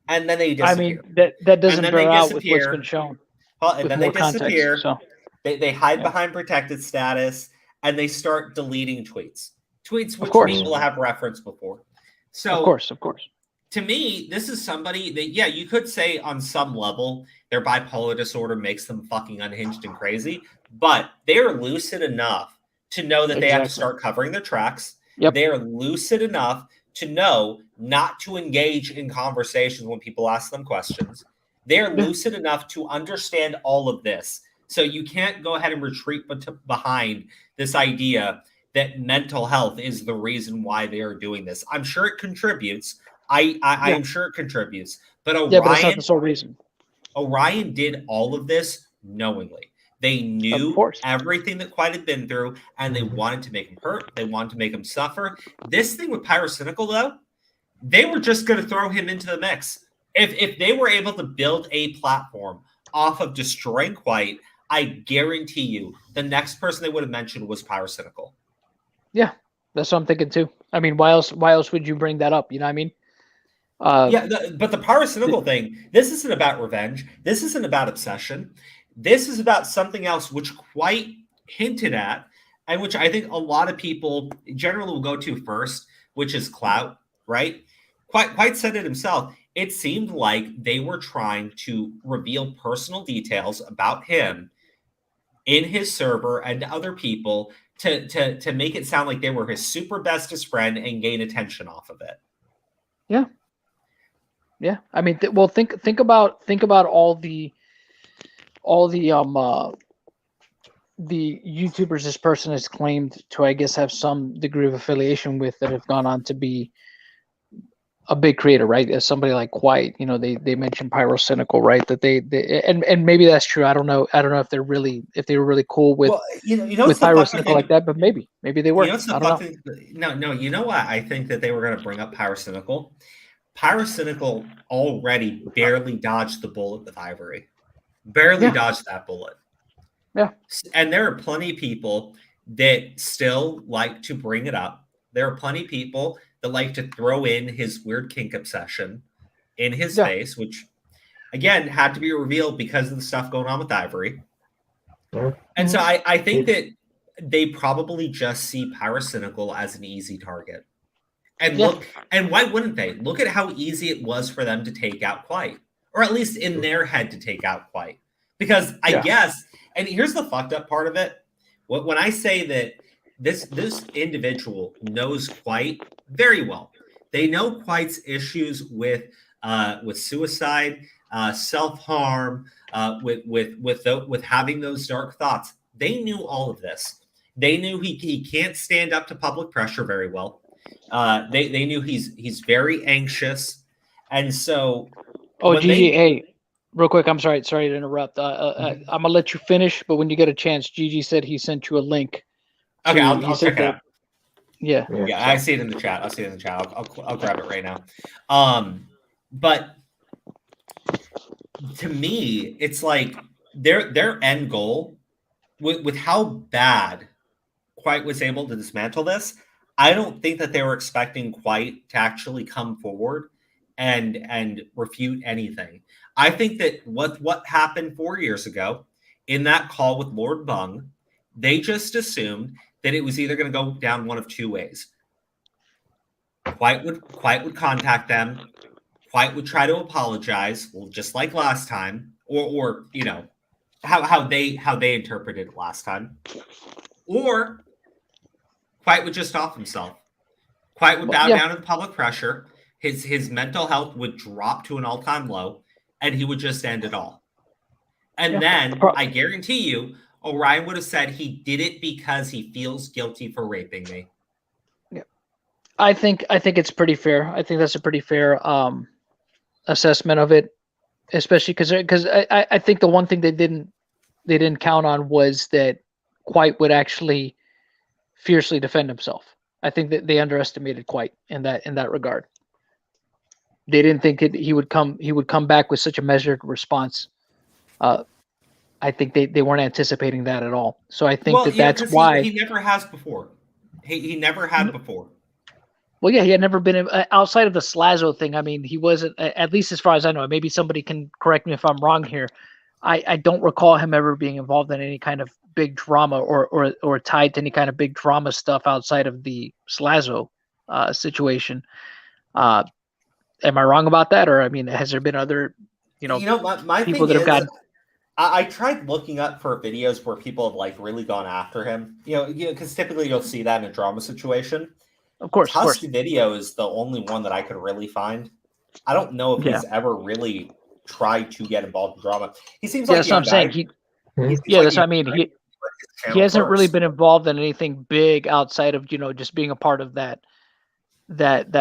And then they disappear. I mean, that doesn't bear out with what's been shown. Well, and then they disappear. Context, so. They hide behind protected status, and they start deleting tweets which people have referenced before. So of course. To me, this is somebody that, yeah, you could say on some level their bipolar disorder makes them fucking unhinged and crazy, but they're lucid enough to know that they have to start covering their tracks. Yep. They're lucid enough to know not to engage in conversations when people ask them questions. They're lucid enough to understand all of this. So you can't go ahead and retreat behind this idea that mental health is the reason why they are doing this. I'm sure it contributes. I am sure it contributes. But Orion, but it's not the sole reason. Orion did all of this knowingly. They knew everything that Quite had been through, and they wanted to make him hurt. They wanted to make him suffer. This thing with Pyrocynical, though, they were just going to throw him into the mix. If they were able to build a platform off of destroying Quite, I guarantee you the next person they would have mentioned was Pyrocynical. Yeah, that's what I'm thinking too. I mean, why else would you bring that up? You know what I mean? But the Pyrocynical thing, this isn't about revenge. This isn't about obsession. This is about something else, which Quite hinted at, and which I think a lot of people generally will go to first, which is clout, right? Quite said it himself. It seemed like they were trying to reveal personal details about him in his server and to other people to make it sound like they were his super bestest friend and gain attention off of it. Yeah. Yeah. I mean, think about all the YouTubers this person has claimed to, I guess, have some degree of affiliation with that have gone on to be a big creator, right? As somebody like Quite, they mentioned Pyrocynical, right? That they and maybe that's true. I don't know if they were really cool with with Pyrocynical like that, but maybe they were. I don't know. No. You know what? I think that they were going to bring up Pyrocynical. Pyrocynical already barely dodged the bullet with Ivory. Barely dodged that bullet. Yeah. And there are plenty of people that still like to bring it up. There are plenty of people that like to throw in his weird kink obsession in his face, which, again, had to be revealed because of the stuff going on with Ivory. And so I think that they probably just see Pyrocynical as an easy target. And look, and why wouldn't they? Look at how easy it was for them to take out Quiet, or at least in their head to take out Quiet. Because I guess, and here's the fucked up part of it. When I say that this individual knows Quiet very well, they know Quiet's issues with suicide, self-harm, with having those dark thoughts. They knew all of this. They knew he can't stand up to public pressure very well. They knew he's very anxious, and so. Oh, Gigi, hey, real quick, I'm sorry to interrupt. I'm gonna let you finish, but when you get a chance, Gigi said he sent you a link. Okay, I'll check it out. Yeah, I see it in the chat. I'll grab it right now. But to me, it's like their end goal with how bad Quiet was able to dismantle this. I don't think that they were expecting Quiet to actually come forward and refute anything. I think that what happened 4 years ago in that call with Lord Bung, they just assumed that it was either going to go down one of two ways. Quiet would contact them. Quiet would try to apologize, well, just like last time, or you know how they interpreted it last time, or Quiet would just off himself. Quiet would bow down to the public pressure. His mental health would drop to an all-time low, and he would just end it all. And then I guarantee you, Orion would have said he did it because he feels guilty for raping me. Yeah, I think it's pretty fair. I think that's a pretty fair assessment of it, especially because I think the one thing they didn't count on was that Quiet would actually fiercely defend himself. I think that they underestimated Quiet in that regard. They didn't think he would come back with such a measured response. I think they weren't anticipating that at all. So I think that's why he never has before. He never had before. Well, yeah, he had never been outside of the Slazo thing. I mean, he wasn't, at least as far as I know. Maybe somebody can correct me if I'm wrong here. I don't recall him ever being involved in any kind of big drama or tied to any kind of big drama stuff outside of the Slazo situation. Am I wrong about that? Or, I mean, has there been other, my people thing that have gotten... I tried looking up for videos where people have like really gone after him, because typically you'll see that in a drama situation. Of course, Tusk's video is the only one that I could really find. I don't know if he's ever really tried to get involved in drama. He seems like that's what I'm saying. That's what I mean. He hasn't really been involved in anything big outside of just being a part of that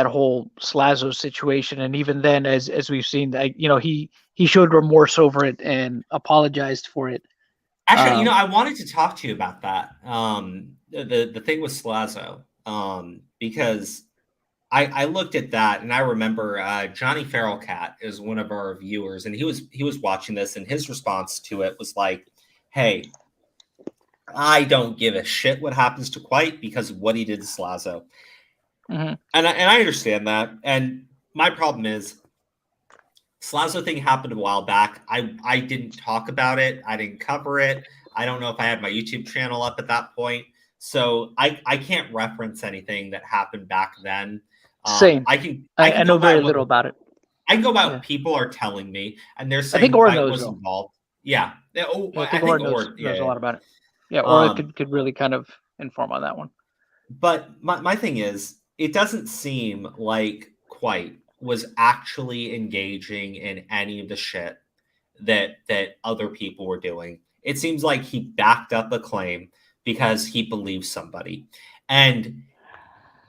whole Slazo situation. And even then, as we've seen, he showed remorse over it and apologized for it. Actually, I wanted to talk to you about that. The thing with Slazo, because I looked at that and I remember Johnny Feral Cat is one of our viewers, and he was watching this, and his response to it was like, "Hey, I don't give a shit what happens to Quiet because of what he did to Slazo." Mm-hmm. And I understand that. And my problem is Slazo thing happened a while back. I didn't talk about it. I didn't cover it. I don't know if I had my YouTube channel up at that point. So I can't reference anything that happened back then. Same. I know very little about it. I can go by what people are telling me, and they're saying I think Orion was involved. Yeah. I think Orion knows a lot about it. Yeah, Orion could really kind of inform on that one. But my thing is, it doesn't seem like Quiet was actually engaging in any of the shit that other people were doing. It seems like he backed up a claim because he believes somebody. And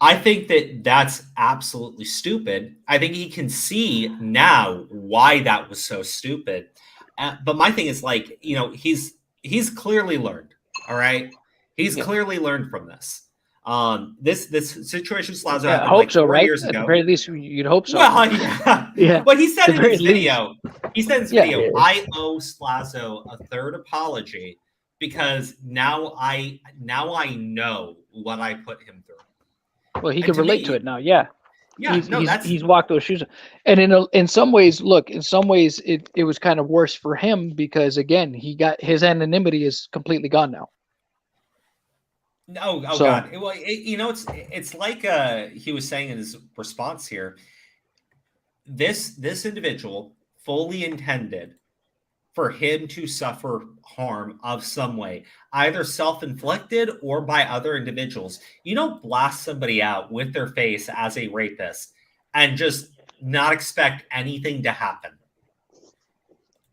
I think that that's absolutely stupid. I think he can see now why that was so stupid. But my thing is like, he's clearly learned. All right. He's clearly learned from this. This situation Slazo happened hope so, 4 right? years ago. At the very least, you'd hope so. Well, yeah. Yeah. But he said in his least. video, I owe Slazo a third apology because now I know what I put him through. Well, he can relate to it now. Yeah. Yeah, he's walked those shoes. And in some ways, it was kind of worse for him because again, he got his anonymity is completely gone now. No, oh So- God. Well, it's like he was saying in his response here. This individual fully intended for him to suffer harm of some way, either self-inflicted or by other individuals. You don't blast somebody out with their face as a rapist and just not expect anything to happen.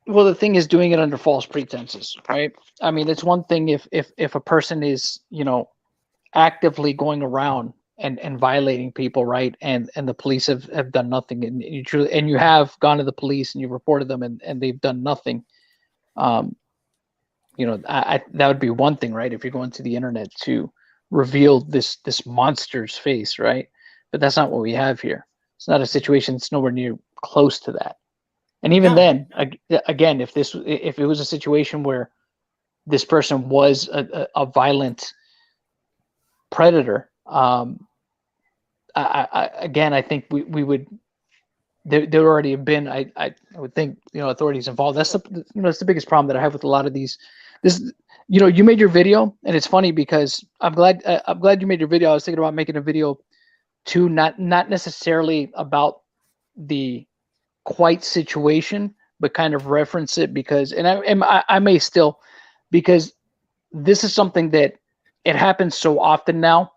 Well, the thing is doing it under false pretenses, right? I mean, it's one thing if a person is, actively going around and violating people, right? And the police have done nothing, and you have gone to the police and you reported them, and they've done nothing. I that would be one thing, right? If you're going to the internet to reveal this monster's face, right? But that's not what we have here. It's not a situation. It's nowhere near close to that. And even then, again, if it was a situation where this person was a violent predator, I think we would. There already have been. I would think authorities involved. That's that's the biggest problem that I have with a lot of these. You made your video, and it's funny because I'm glad you made your video. I was thinking about making a video too, not necessarily about the quite situation, but kind of reference it because, and I may still, because this is something that it happens so often now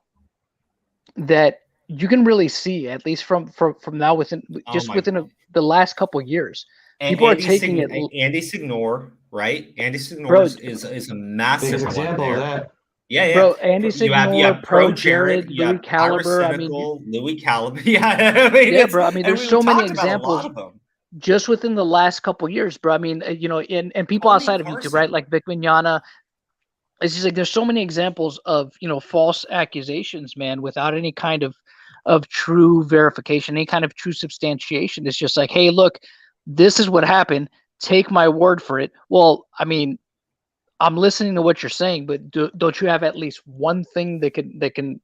that you can really see, at least from now within the last couple of years, people are taking it. Andy Signor, right? Andy Signor Bro, is a massive Big example one of there. that. Yeah, Bro, Andy you have Signor, Pro Jared, Jared, you Louis have Caliber. I mean, Pyrocynical, Louis Caliber. Yeah, I mean, yeah, bro. I mean, there's so many talked about a examples lot of them. just within the last couple of years, bro. I mean, and people Tony outside of YouTube, Carson. right? Like Vic Mignogna. It's just like there's so many examples of false accusations, man, without any kind of true verification, any kind of true substantiation. It's just like, hey, look, this is what happened. Take my word for it. Well, I mean, I'm listening to what you're saying, but don't you have at least one thing that can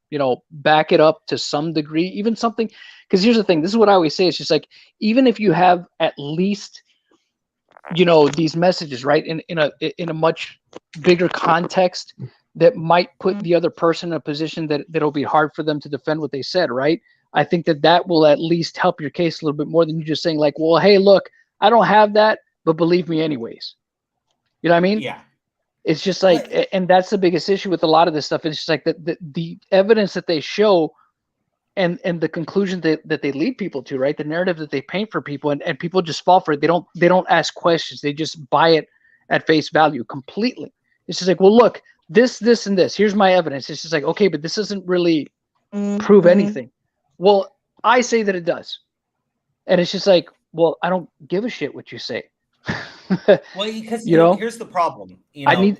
back it up to some degree, even something? Because here's the thing. This is what I always say. It's just like, even if you have at least these messages, right, in a much bigger context that might put the other person in a position that'll be hard for them to defend what they said, right? I think that will at least help your case a little bit more than you just saying like, well, hey, look, I don't have that, but believe me anyways. You know what I mean? Yeah. It's just like, and that's the biggest issue with a lot of this stuff. It's just like the evidence that they show and the conclusion that they lead people to, right? The narrative that they paint for people, and people just fall for it. They don't ask questions. They just buy it at face value completely. It's just like, well, look, this, and this. Here's my evidence. It's just like, okay, but this doesn't really prove anything. Well, I say that it does. And it's just like, well, I don't give a shit what you say. Well, because here's the problem. I need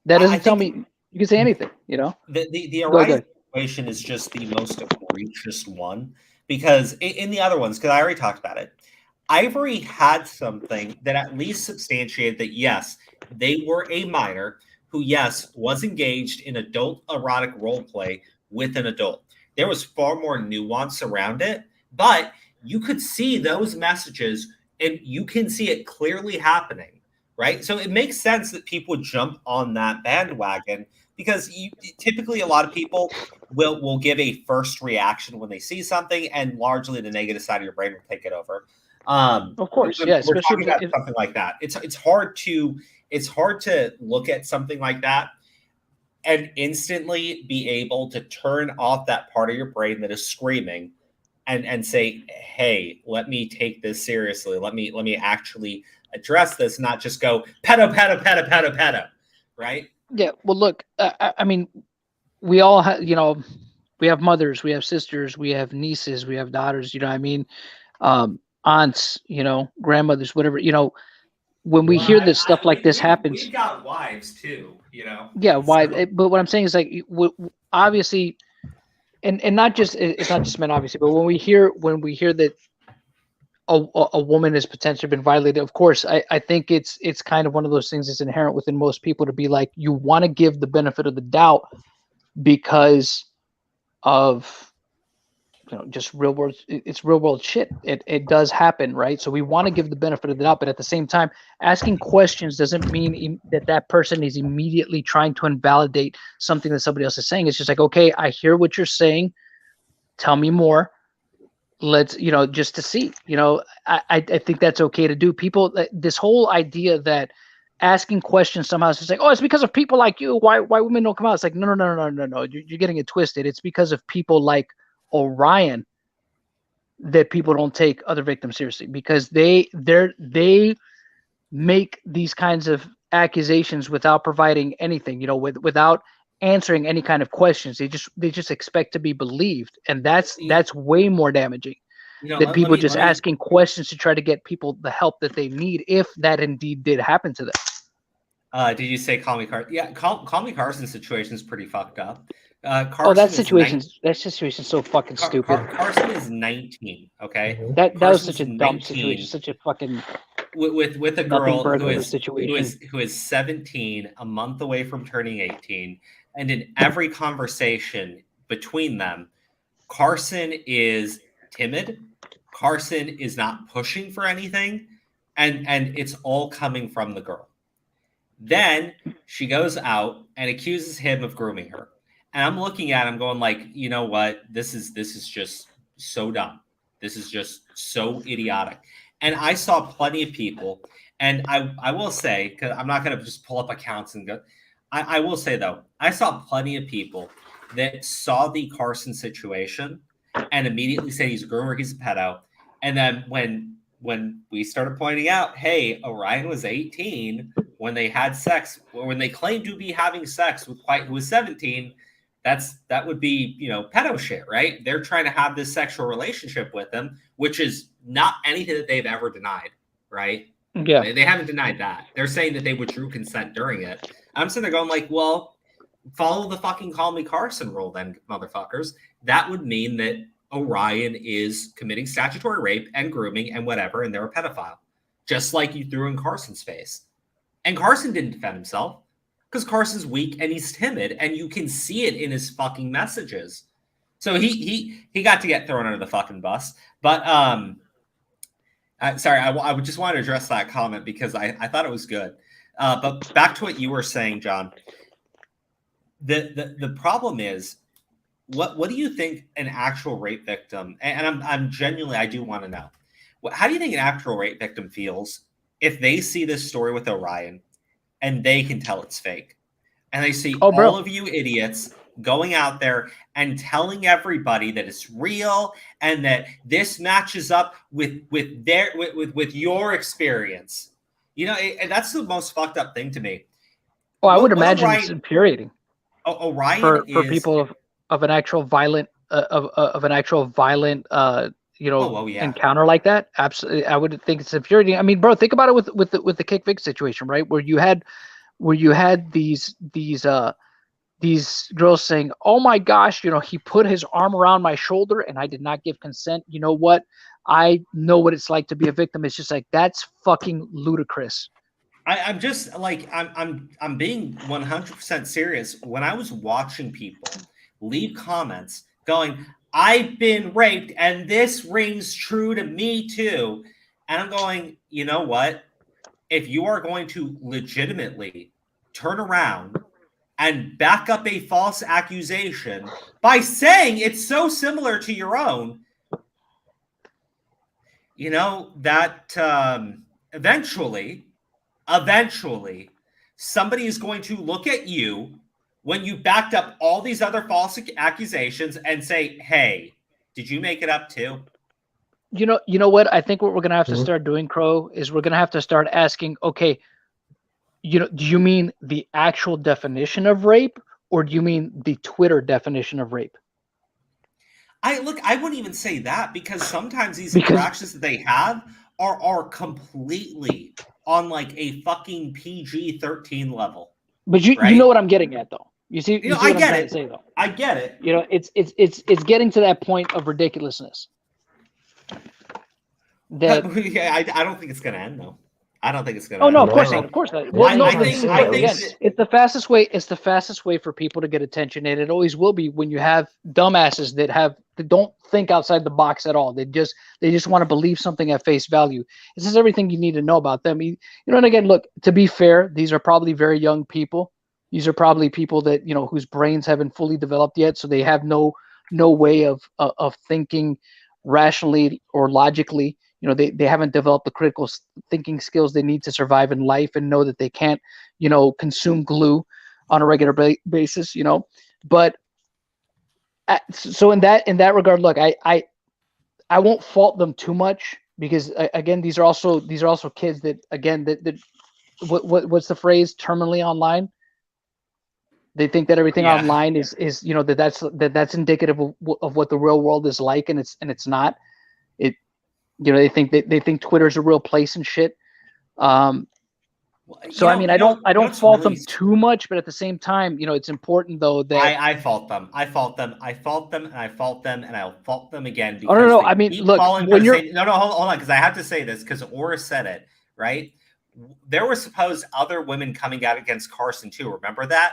that doesn't tell me you can say anything. The Orion situation is just the most egregious one because in the other ones, because I already talked about it, Ivory had something that at least substantiated that yes, they were a minor who yes was engaged in adult erotic role play with an adult. There was far more nuance around it, but you could see those messages. And you can see it clearly happening, right? So it makes sense that people jump on that bandwagon because typically a lot of people will give a first reaction when they see something, and largely the negative side of your brain will take it over. Of course, yeah. We're talking about something like that. It's hard to look at something like that and instantly be able to turn off that part of your brain that is screaming. And say, hey, let me take this seriously. Let me actually address this, not just go pedo, right? Yeah. Well, look, I mean, we all have, we have mothers, we have sisters, we have nieces, we have daughters. You know what I mean? Aunts, grandmothers, whatever. When we hear that stuff like this happens, we've got wives too. Yeah, why? But what I'm saying is like, obviously. And not just it's not just men, obviously, but when we hear that a woman has potentially been violated, of course, I think it's kind of one of those things that's inherent within most people to be like, you want to give the benefit of the doubt because of just real world. It's real world shit. It does happen, right? So we want to give the benefit of the doubt, but at the same time, asking questions doesn't mean that person is immediately trying to invalidate something that somebody else is saying. It's just like, okay, I hear what you're saying. Tell me more. Let's, just to see, I think that's okay to do. People, this whole idea that asking questions somehow is just like, oh, it's because of people like you. Why women don't come out? It's like, no. You're getting it twisted. It's because of people like Orion that people don't take other victims seriously, because they make these kinds of accusations without providing anything, without answering any kind of questions. They just expect to be believed, and that's way more damaging than people just asking questions to try to get people the help that they need, if that indeed did happen to them. Did you say Call Me Carson? Yeah, Call Me Carson's situation is pretty fucked up. That situation's so fucking stupid. Carson is 19. Okay, that was such a dumb situation, such a fucking with a girl who is 17, a month away from turning 18, and in every conversation between them, Carson is timid. Carson is not pushing for anything, and it's all coming from the girl. Then she goes out and accuses him of grooming her. And I'm looking at him going like, you know what? This is just so dumb. This is just so idiotic. And I saw plenty of people, and I will say, because I'm not going to just pull up accounts and go, I will say, though, I saw plenty of people that saw the Carson situation and immediately said he's a groomer, he's a pedo. And then when we started pointing out, hey, Orion was 18 when they had sex, or when they claimed to be having sex with White, who was 17, that would be, pedo shit, right? They're trying to have this sexual relationship with him, which is not anything that they've ever denied, right? Yeah. They haven't denied that. They're saying that they withdrew consent during it. I'm sitting there going like, well, follow the fucking Call Me Carson rule then, motherfuckers. That would mean that Orion is committing statutory rape and grooming and whatever, and they're a pedophile. Just like you threw in Carson's face. And Carson didn't defend himself because Carson's weak and he's timid, and you can see it in his fucking messages. So he got to get thrown under the fucking bus. But sorry, I just wanted to address that comment because I thought it was good. But back to what you were saying, John. The problem is, what do you think an actual rape victim, and I'm genuinely, I do want to know, how do you think an actual rape victim feels if they see this story with Orion and they can tell it's fake, and they see all of you idiots going out there and telling everybody that it's real and that this matches up with your experience? And that's the most fucked up thing to me. Well, I would imagine it's infuriating. Orion for people of an actual violent encounter like that. Absolutely, I would think it's infuriating. I mean, bro, think about it with the Kick Vic situation, right? Where you had these girls saying, "Oh my gosh, he put his arm around my shoulder and I did not give consent. You know what? I know what it's like to be a victim." It's just like, that's fucking ludicrous. I'm just like, I'm being 100% serious. When I was watching people leave comments going, "I've been raped and this rings true to me too," and I'm going, you know what? If you are going to legitimately turn around and back up a false accusation by saying it's so similar to your own, that eventually somebody is going to look at you when you backed up all these other false accusations and say, "Hey, did you make it up too?" You know what? I think what we're gonna have to start doing, Crow, is we're gonna have to start asking, okay, do you mean the actual definition of rape, or do you mean the Twitter definition of rape? I wouldn't even say that, because sometimes these interactions that they have are completely on like a fucking PG-13 level. But you know what I'm getting at, though. You see what I'm trying to say, though. I get it. It's getting to that point of ridiculousness. I don't think it's going to end, though. I don't think it's gonna. Oh no, of happen. course not. Of course not. Well, no, I think again, it's the fastest way. It's the fastest way for people to get attention, and it always will be when you have dumbasses that don't think outside the box at all. They just want to believe something at face value. This is everything you need to know about them. You know, and again, look, to be fair, these are probably very young people. These are probably people that whose brains haven't fully developed yet, so they have no way of thinking rationally or logically. They haven't developed the critical thinking skills they need to survive in life and know that they can't, consume glue on a regular basis, But so in that regard, look, I won't fault them too much because again, these are also kids that again that what's the phrase, terminally online. They think that everything online is that's indicative of what the real world is like, and it's not. They think Twitter's a real place and shit. So I mean, I don't fault them too much, but at the same time, it's important though that I fault them. I fault them. I fault them, and I fault them, and I'll fault them again. Because no. I mean, look, when you're hold on, because I have to say this because Aura said it right. There were supposed other women coming out against Carson too. Remember that?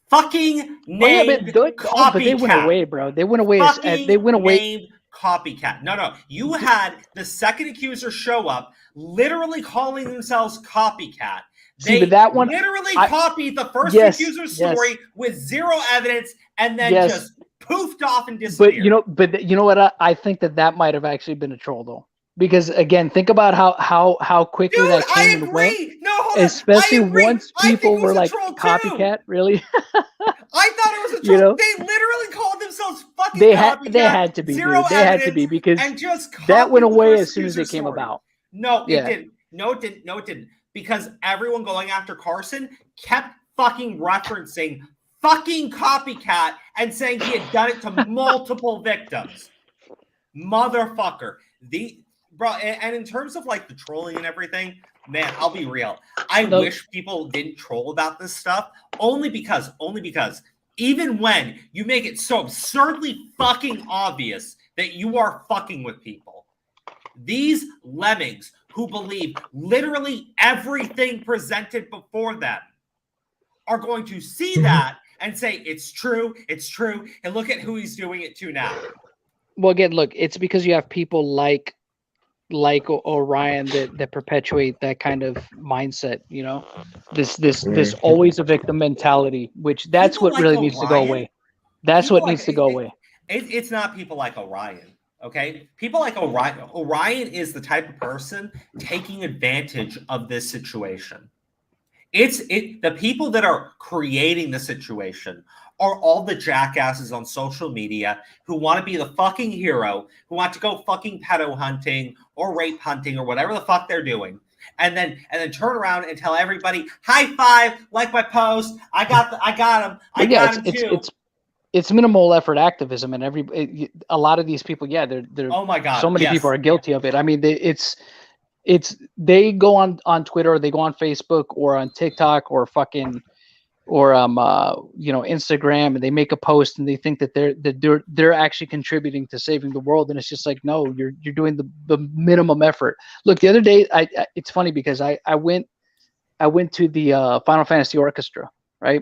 Fucking named copycat. But they went away, bro. They went away. They went away. Named copycat. No. You had the second accuser show up, literally calling themselves copycat. They literally copied the first accuser's story with zero evidence, and then just poofed off and disappeared. But you know what? I think that might have actually been a troll though. Because again, think about how quickly that came and went. No, hold on. Especially once people were like copycat, really. I thought it was a troll. They literally called themselves fucking copycat. They had to be, dude. They had to be because that went away as soon as it came about. No, it didn't. No, it didn't. Because everyone going after Carson kept fucking referencing fucking copycat and saying he had done it to multiple victims. Motherfucker. Bro, and in terms of like the trolling and everything, man, I'll be real. I wish people didn't troll about this stuff only because even when you make it so absurdly fucking obvious that you are fucking with people, these lemmings who believe literally everything presented before them are going to see that and say, it's true, and look at who he's doing it to now. Well, again, look, it's because you have people like Orion that perpetuate that kind of mindset, this always a victim mentality, which that's people what really needs to go away. That's what needs to go away. It's not people like Orion, okay? People like Orion. Orion is the type of person taking advantage of this situation. The people that are creating the situation are all the jackasses on social media who want to be the fucking hero, who want to go fucking pedo hunting or rape hunting or whatever the fuck they're doing, and then turn around and tell everybody, high five, like my post, I got him too. It's minimal effort activism, and a lot of these people, they're oh my god, so many people are guilty of it. I mean, they go on Twitter, or they go on Facebook or on TikTok or Instagram, and they make a post and they think that they're actually contributing to saving the world, and it's just like, no, you're doing the minimum effort. Look, the other day, it's funny because I went to the Final Fantasy Orchestra, right?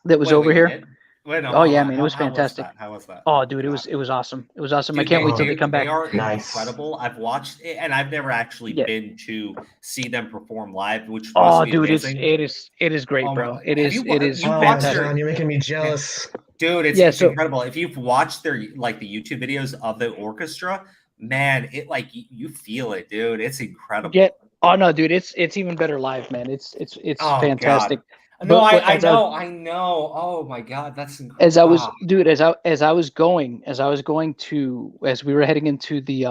That was over here. It was fantastic. How was that? Oh, dude, it was awesome. It was awesome. Dude, I can't wait till they come back. They are incredible. I've watched it, and I've never actually been to see them perform live, which dude, it is great, bro. It is fantastic. You're making me jealous. Dude, it's incredible. If you've watched their the YouTube videos of the orchestra, man, it you feel it, dude. It's incredible. Yeah. Oh no, dude, it's even better live, man. It's fantastic. God. No, I know. Oh my god, that's incredible. As we were heading into the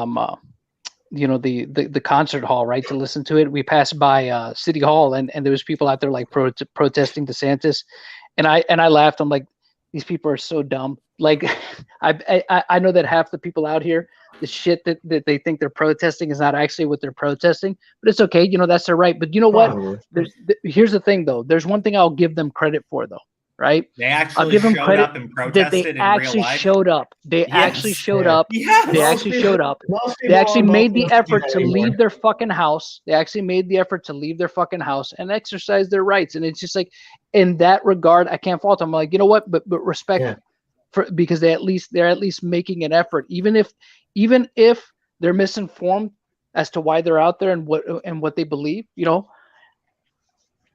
the concert hall, right, to listen to it, we passed by City Hall, and there was people out there like protesting DeSantis, and I laughed. I'm like, these people are so dumb. Like, I know that half the people out here, the shit that they think they're protesting is not actually what they're protesting, but it's okay. That's their right. But you know what? Here's the thing, though. There's one thing I'll give them credit for, though, right? They actually I'll give them showed credit up and that protested they in real actually life. showed up. They actually showed up. Yes. They actually showed up. They actually made the effort to leave their fucking house. They actually made the effort to leave their fucking house and exercise their rights. And it's just like, in that regard, I can't fault them. I'm like, you know what? But respect for, because they're at least making an effort, even if they're misinformed as to why they're out there and what they believe. You know,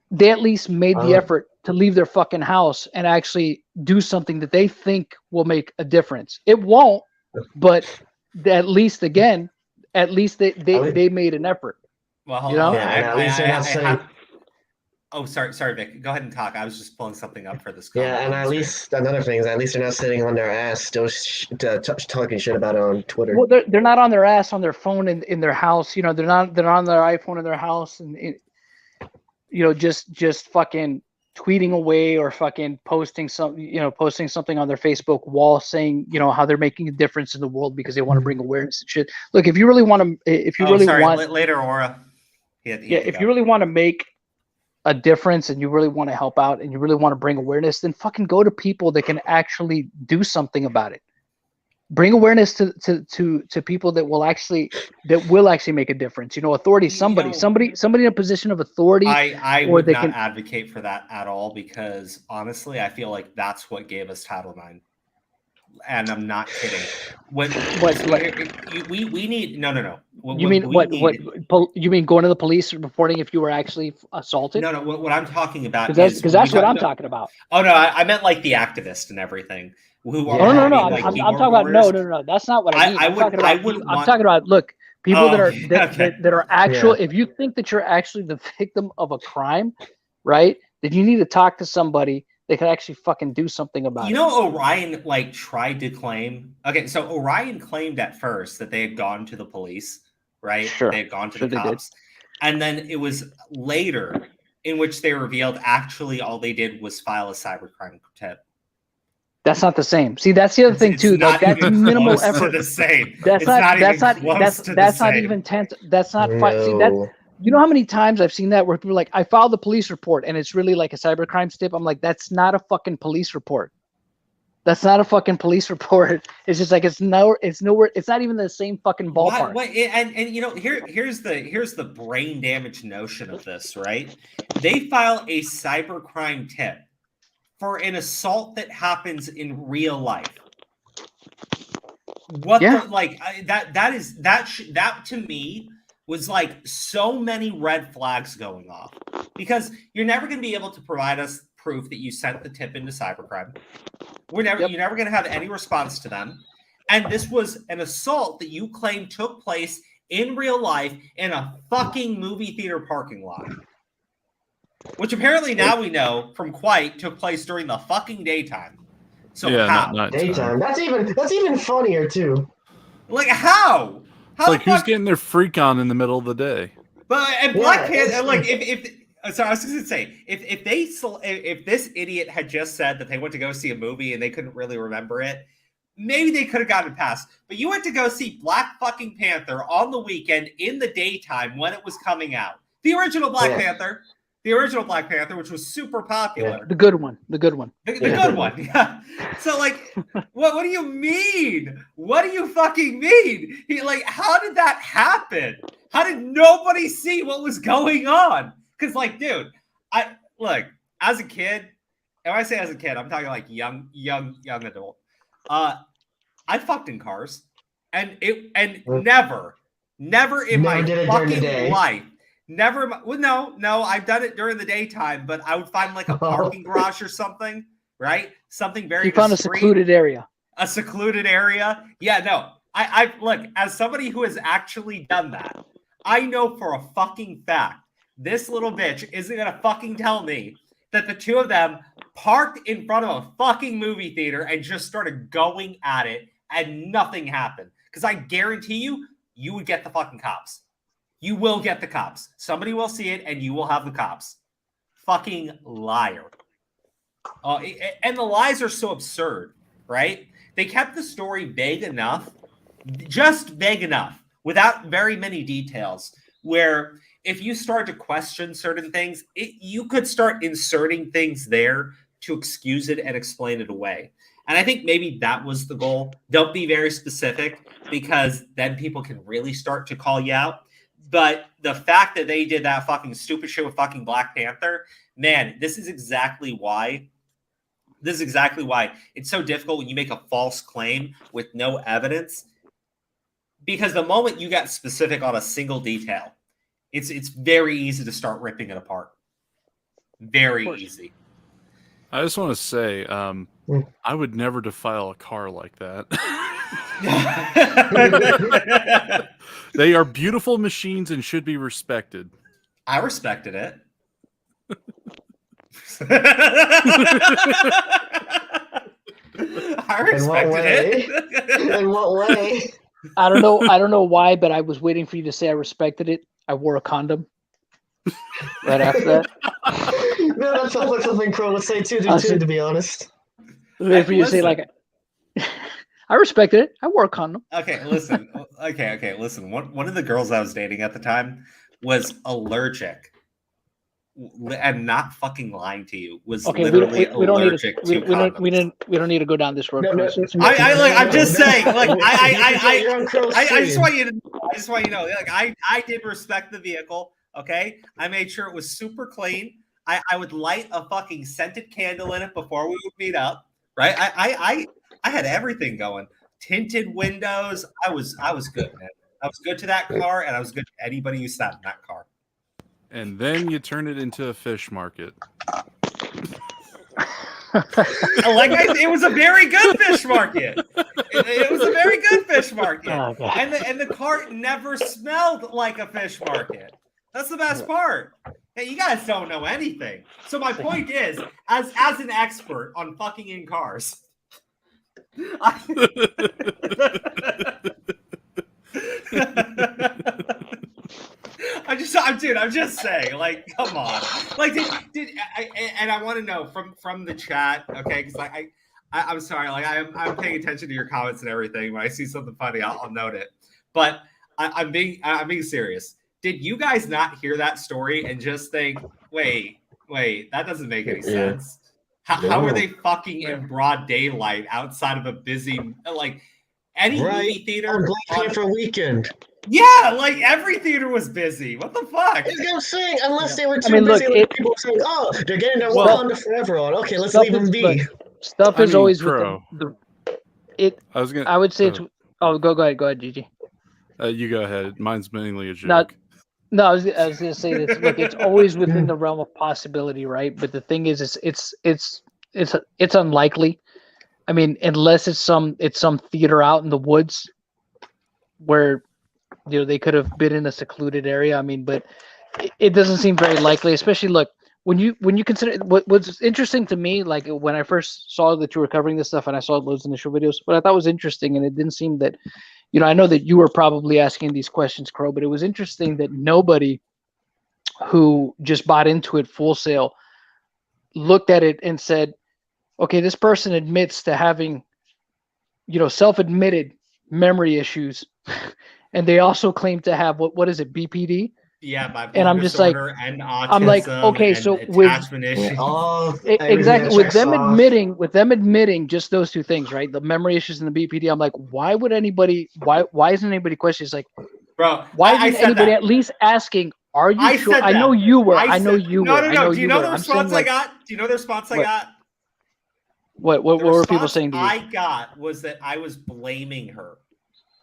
they at least made the effort to leave their fucking house and actually do something that they think will make a difference. It won't, but at least they made an effort. Well, hold you know? on. Yeah, and at least they're not saying. Oh, sorry, Vic. Go ahead and talk. I was just pulling something up for this. Yeah, and at least another thing is at least they're not sitting on their ass still talking shit about it on Twitter. Well, they're not on their ass on their phone in their house. You know, they're on their iPhone in their house and you know, just fucking tweeting away or fucking posting something on their Facebook wall saying, you know, how they're making a difference in the world because they want to bring awareness and shit. Look, if you really want to, later, Aura. If you really want to make a difference and you really want to help out and you really want to bring awareness, then fucking go to people that can actually do something about it. Bring awareness to people that will actually make a difference. You know, authority, somebody in a position of authority. I would not advocate for that at all because honestly, I feel like that's what gave us Title IX. And I'm not kidding. We need no. You mean going to the police and reporting if you were actually assaulted? No. What I'm talking about because that's what I'm talking about. Oh no, I meant like the activist and everything. No. I'm talking about no. That's not what I mean. I'm talking about look, people that are actual. If you think that you're actually the victim of a crime, right? Then you need to talk to somebody that can actually fucking do something about it. You know, Orion tried to claim. Okay, so Orion claimed at first that they had gone to the police, right? Sure. They had gone to the cops, and then it was later in which they revealed actually all they did was file a cybercrime tip. That's not the same. See, that's the other thing too. That's minimal effort. The same. That's not even tense. That's not fine. See, that's. You know how many times I've seen that where people are like, I filed the police report and it's really like a cybercrime tip. I'm like, that's not a fucking police report. That's not a fucking police report. It's just like it's nowhere. It's not even the same fucking ballpark. And you know, here's the brain damage notion of this, right? They file a cybercrime tip for an assault that happens in real life. That to me was like so many red flags going off because you're never going to be able to provide us proof that you sent the tip into cybercrime. You're never going to have any response to them. And this was an assault that you claim took place in real life in a fucking movie theater parking lot. Which apparently now we know from Quite took place during the fucking daytime. So how? Not daytime. That's even funnier too. Like how? It's like who's getting their freak on in the middle of the day? But and Black Panther, like if sorry, I was just gonna say if this idiot had just said that they went to go see a movie and they couldn't really remember it, maybe they could have gotten past. But you went to go see Black fucking Panther on the weekend in the daytime when it was coming out. The original Black Panther. The original Black Panther, which was super popular. The good one. The good one. The good one. Yeah. So like, what do you mean? What do you fucking mean? How did that happen? How did nobody see what was going on? Because like, dude, as a kid, and when I say as a kid, I'm talking like young adult. I fucked in cars, and never in my fucking life. Never. Well, no. I've done it during the daytime, but I would find like a parking garage or something, right? Something very. You found discreet, a secluded area. A secluded area. Yeah, no. I look, as somebody who has actually done that, I know for a fucking fact this little bitch isn't gonna fucking tell me that the two of them parked in front of a fucking movie theater and just started going at it and nothing happened. Because I guarantee you would get the fucking cops. You will get the cops. Somebody will see it, and you will have the cops. Fucking liar. And the lies are so absurd, right? They kept the story vague enough, just vague enough, without very many details, where if you start to question certain things, you could start inserting things there to excuse it and explain it away. And I think maybe that was the goal. Don't be very specific, because then people can really start to call you out. But the fact that they did that fucking stupid shit with fucking Black Panther, man, this is exactly why it's so difficult when you make a false claim with no evidence. Because the moment you get specific on a single detail, it's very easy to start ripping it apart. Very easy. I just want to say, I would never defile a car like that. They are beautiful machines and should be respected. I respected it. I respected it. In what way? I don't know why, but I was waiting for you to say I respected it. I wore a condom right after that. No, that sounds like something Crow would say too, to be honest. Waiting for you to say like, I respected it. I wore a condom. Okay, listen. Okay, listen. One of the girls I was dating at the time was allergic. I'm not fucking lying to you. Was literally allergic to condoms. We don't need to go down this road. I'm just saying. Like I just want you to know. Like I did respect the vehicle. Okay, I made sure it was super clean. I would light a fucking scented candle in it before we would meet up. Right. I had everything going. Tinted windows. I was good, man. I was good to that car, and I was good to anybody who sat in that car. And then you turn it into a fish market. It was a very good fish market. It was a very good fish market. Oh, and the cart never smelled like a fish market. That's the best part. Hey, you guys don't know anything. So my point is, as an expert on fucking in cars, I'm just saying, like, come on, like, and I want to know from the chat, okay? Because I'm sorry, like, I'm paying attention to your comments and everything. When I see something funny, I'll note it. But I'm being serious. Did you guys not hear that story and just think, wait, that doesn't make any sense? How are they fucking in broad daylight outside of a busy, like, any movie theater? On Black Panther weekend. Yeah, like every theater was busy. What the fuck? That's what I'm saying. Unless they were too busy, like people saying, "Oh, they're getting their Wakanda Forever on." Okay, let's leave them be. Stuff is always with I would say it's. Oh, go ahead, Gigi. You go ahead. Mine's mainly a joke. No, I was gonna say that. Look, it's always within the realm of possibility, right? But the thing is, it's unlikely. I mean, unless it's some theater out in the woods where they could have been in a secluded area. I mean, but it doesn't seem very likely. Especially, look, when you consider what's interesting to me, like when I first saw that you were covering this stuff and I saw those initial videos, what I thought was interesting, and it didn't seem that. I know that you were probably asking these questions, Crow, but it was interesting that nobody who just bought into it full sale looked at it and said, okay, this person admits to having, self-admitted memory issues. And they also claim to have, what is it, BPD? Yeah, bipolar and I'm just like, and autism, I'm like, okay, so with exactly with them admitting just those two things, right? The memory issues and the BPD. I'm like, why would anybody? Why isn't anybody questioning? It's like, bro, why isn't anybody at least asking? Are you sure? I know you were. I know you were. No. Do you know the response I got? Do you know the response I got? What were people saying to you? I got was that I was blaming her,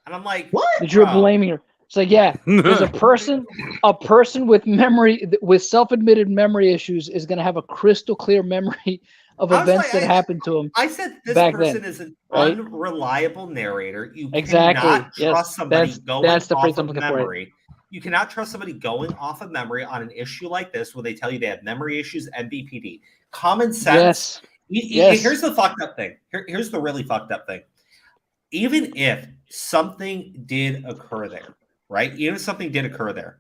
and I'm like, what? That you were blaming her. It's like, yeah, there's a person with self-admitted memory issues is going to have a crystal clear memory of events that happened to him. I said this person is an unreliable narrator. You cannot trust somebody going off of memory. You cannot trust somebody going off of memory on an issue like this where they tell you they have memory issues and BPD. Common sense. Yes. Here's the fucked up thing. Here's the really fucked up thing. Even if something did occur there, right? Even if something did occur there,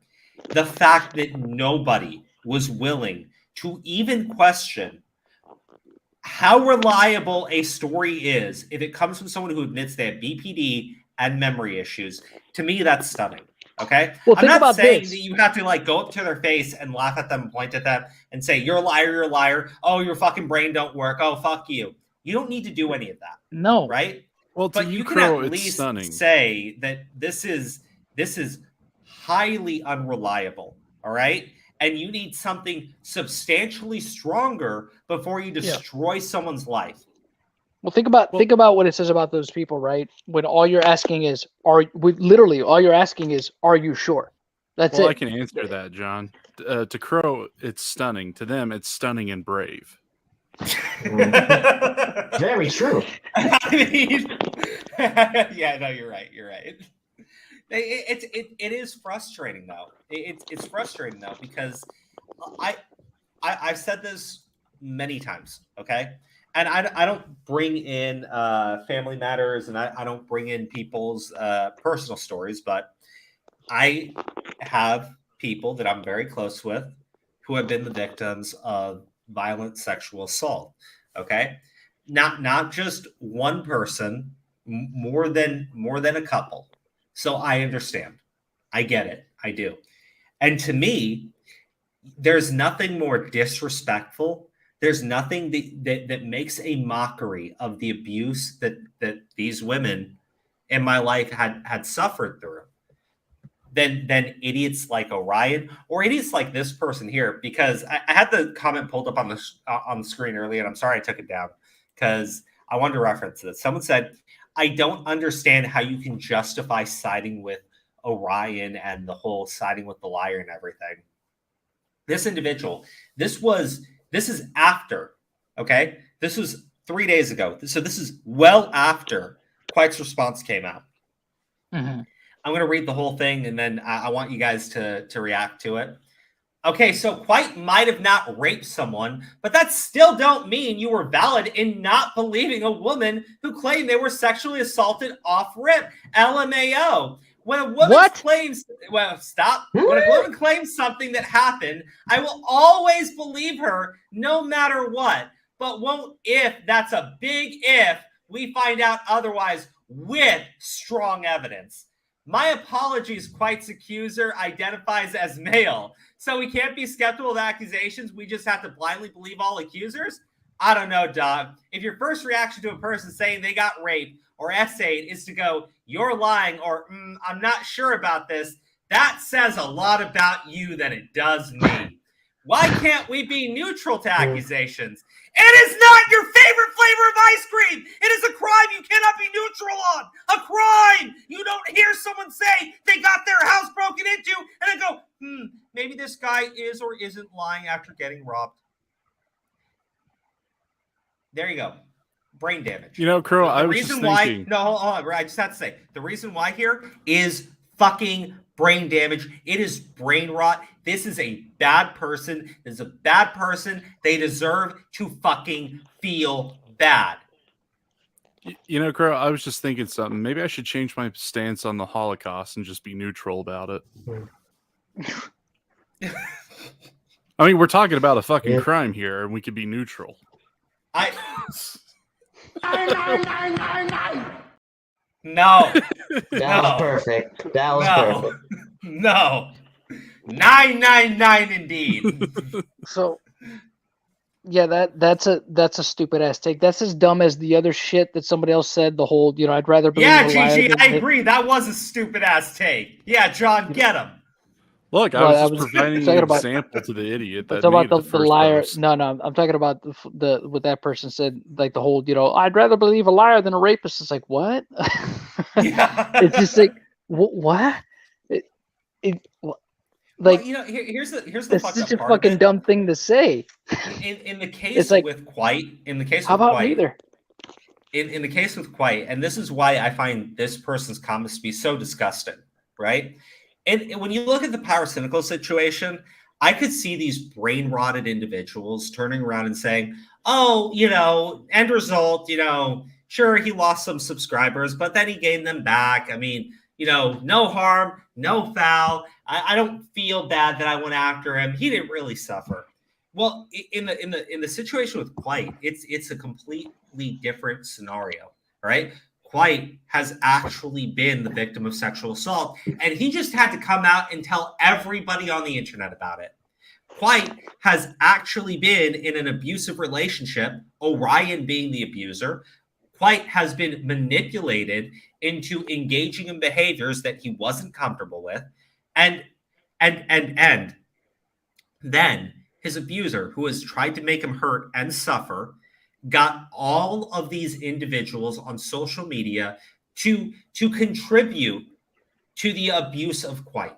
the fact that nobody was willing to even question how reliable a story is if it comes from someone who admits they have BPD and memory issues, to me, that's stunning. Okay. Well, I'm think not about saying this. that you have to like go up to their face and laugh at them, point at them, and say, "You're a liar, you're a liar. Oh, your fucking brain don't work. Oh, fuck you." You don't need to do any of that. No. Right? Well, to But you, you can Crow, at it's least stunning. say that this is highly unreliable. All right. And you need something substantially stronger before you destroy someone's life. Well, think about what it says about those people, right? When all you're asking is, all you're asking is, are you sure? That's Well, it. I can answer that, John. To Crow, it's stunning. To them, it's stunning and brave. Very true. I mean, yeah, no, you're right. You're right. It is frustrating though. It's frustrating though because I've said this many times. Okay, and I don't bring in family matters and I don't bring in people's personal stories, but I have people that I'm very close with who have been the victims of violent sexual assault. Okay, not just one person, more than a couple. So I understand. I get it. I do. And to me, there's nothing more disrespectful. There's nothing that makes a mockery of the abuse that these women in my life had suffered through than idiots like Orion or idiots like this person here. Because I had the comment pulled up on the screen earlier, and I'm sorry I took it down because I wanted to reference this. Someone said, "I don't understand how you can justify siding with Orion and the whole siding with the liar and everything." This individual, this is after, okay? This was 3 days ago. So this is well after Quite's response came out. Mm-hmm. I'm going to read the whole thing, and then I want you guys to react to it. Okay, so Quite might have not raped someone, but that still don't mean you were valid in not believing a woman who claimed they were sexually assaulted off rip. LMAO. When a woman claims, well, stop. When a woman claims something that happened, I will always believe her no matter what. But won't if that's a big if we find out otherwise with strong evidence. My apologies, Quite's accuser identifies as male. So we can't be skeptical of accusations. We just have to blindly believe all accusers? I don't know, dog. If your first reaction to a person saying they got raped or essayed is to go, "You're lying," or "I'm not sure about this," that says a lot about you than it does me. Why can't we be neutral to accusations? It is not your favorite flavor of ice cream. It is a crime you cannot be neutral on. A crime. You don't hear someone say they got their house broken into and then go, maybe this guy is or isn't lying after getting robbed. There you go. Brain damage. You know, Crow, I was reason just why, thinking. No, hold on. I just have to say, the reason why here is fucking brain damage. It is brain rot. This is a bad person. This is a bad person. They deserve to fucking feel bad. You know, Crow, I was just thinking something. Maybe I should change my stance on the Holocaust and just be neutral about it. I mean, we're talking about a fucking crime here, and we could be neutral. No. That was perfect. That was perfect. No. 999 indeed. So, yeah, that's a stupid ass take. That's as dumb as the other shit that somebody else said. The whole, I'd rather believe Yeah, a liar GG, than I agree. That was a stupid ass take. Yeah, John, get him. Look, I was just providing an example to the idiot that made about the the first liar. post. No, I'm talking about the what that person said. Like the whole, I'd rather believe a liar than a rapist. It's like what? Yeah. It's just like what? Like, well, here's the that's fucked such up a part of fucking it. dumb thing to say. In the case It's like, with Quite, in the case how with about Quite, neither? In the case with Quite, and this is why I find this person's comments to be so disgusting, right? And when you look at the Pyrocynical situation, I could see these brain rotted individuals turning around and saying, "Oh, end result, sure, he lost some subscribers, but then he gained them back. I mean, no harm, no foul. I don't feel bad that I went after him. He didn't really suffer." Well, in the situation with Quite, it's a completely different scenario, right? Quite has actually been the victim of sexual assault, and he just had to come out and tell everybody on the internet about it. Quite has actually been in an abusive relationship, Orion being the abuser. Quite has been manipulated into engaging in behaviors that he wasn't comfortable with, and then his abuser, who has tried to make him hurt and suffer, got all of these individuals on social media to contribute to the abuse of Quite.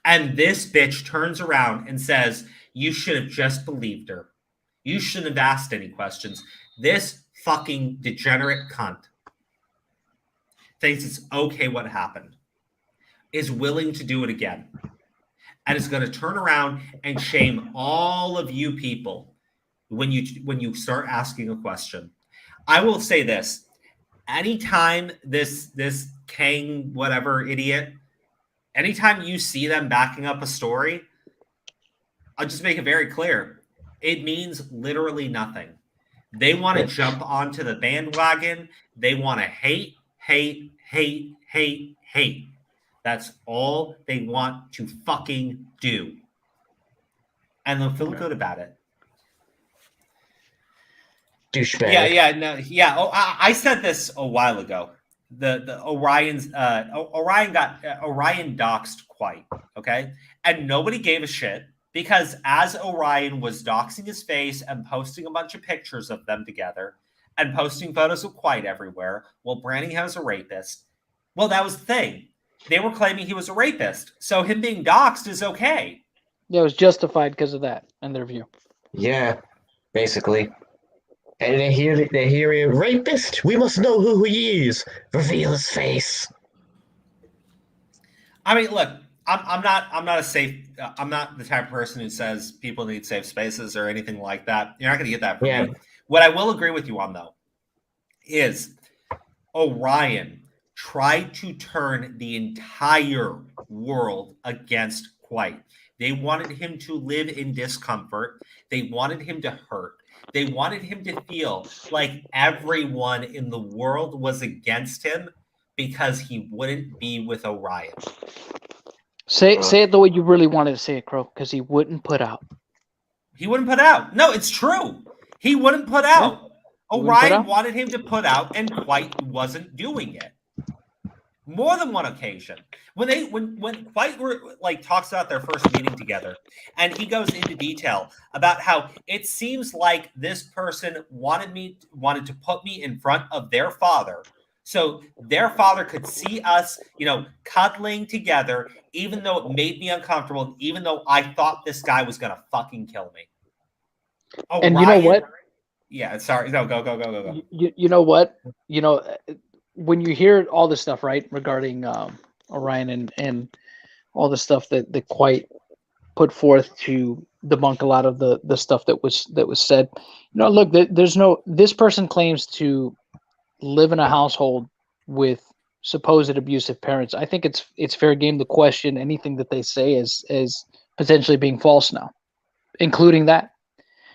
And this bitch turns around and says, you should have just believed her. You shouldn't have asked any questions. This fucking degenerate cunt thinks it's okay what happened, is willing to do it again, and is going to turn around and shame all of you people when you start asking a question. I will say this: anytime this Kang whatever idiot, anytime you see them backing up a story, I'll just make it very clear. It means literally nothing. They want to jump onto the bandwagon. They want to hate. That's all they want to fucking do. And they'll feel good about it. Douchebag. Oh, I said this a while ago. The Orion doxed Quite, okay, and nobody gave a shit because as Orion was doxing his face and posting a bunch of pictures of them together and posting photos of Quite everywhere, well, branding him as a rapist. Well, that was the thing. They were claiming he was a rapist, so him being doxed is okay. Yeah, it was justified because of that in their view. Yeah, basically. And they hear a rapist. We must know who he is. Reveal his face. I mean, look, I'm not the type of person who says people need safe spaces or anything like that. You're not going to get that from me. What I will agree with you on, though, is Orion tried to turn the entire world against Quite. They wanted him to live in discomfort. They wanted him to hurt. They wanted him to feel like everyone in the world was against him because he wouldn't be with Orion. Say it the way you really wanted to say it, Crow, because he wouldn't put out. He wouldn't put out. No, it's true. He wouldn't put out. Yeah. Orion wanted him to put out, and Quite wasn't doing it. More than one occasion. When Quite talks about their first meeting together, and he goes into detail about how it seems like this person wanted to put me in front of their father, so their father could see us, cuddling together, even though it made me uncomfortable, and even though I thought this guy was gonna fucking kill me. Oh, and Ryan, you know what? Yeah, sorry. No, go. You know what? When you hear all this stuff, right, regarding Orion and all the stuff that Quite put forth to debunk a lot of the stuff that was said. Look, this person claims to live in a household with supposed abusive parents. I think it's fair game to question anything that they say as potentially being false now, including that.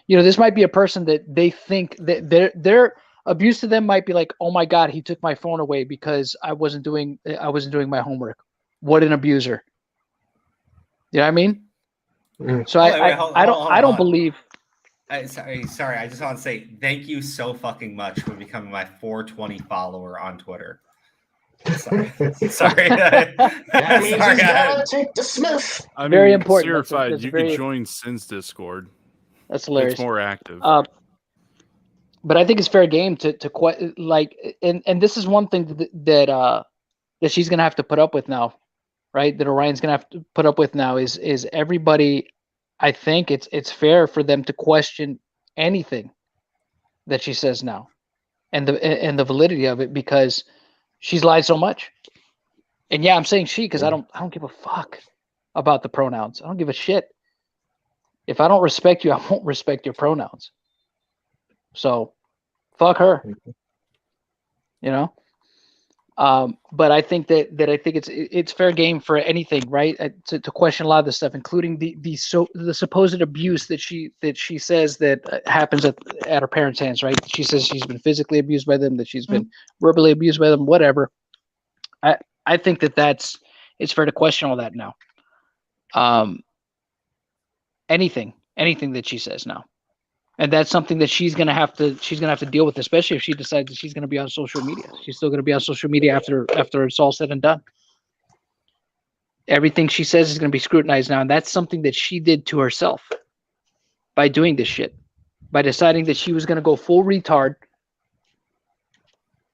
This might be a person that they think that their abuse to them might be like, oh my God, he took my phone away because I wasn't doing my homework. What an abuser. You know what I mean? So I don't believe. Sorry. I just want to say thank you so fucking much for becoming my 420 follower on Twitter. Sorry. That means he's gotta take the Smith. I mean, very important. Certified, you could join Sin's Discord. That's hilarious. It's more active. But I think it's fair game to and this is one thing that she's gonna have to put up with now, right? That Orion's gonna have to put up with now is everybody. I think it's fair for them to question anything that she says now, and the validity of it, because she's lied so much. And yeah, I'm saying she because I don't give a fuck about the pronouns. I don't give a shit. If I don't respect you, I won't respect your pronouns. So, fuck her. But I think that I think it's fair game for anything, right? To question a lot of this stuff, including the supposed abuse that she says that happens at her parents' hands, right? She says she's been physically abused by them, that she's been verbally abused by them, whatever. I think it's fair to question all that now. Anything that she says now. And that's something that she's gonna have to deal with, especially if she decides that she's gonna be on social media. She's still gonna be on social media after it's all said and done. Everything she says is gonna be scrutinized now, and that's something that she did to herself by doing this shit, by deciding that she was gonna go full retard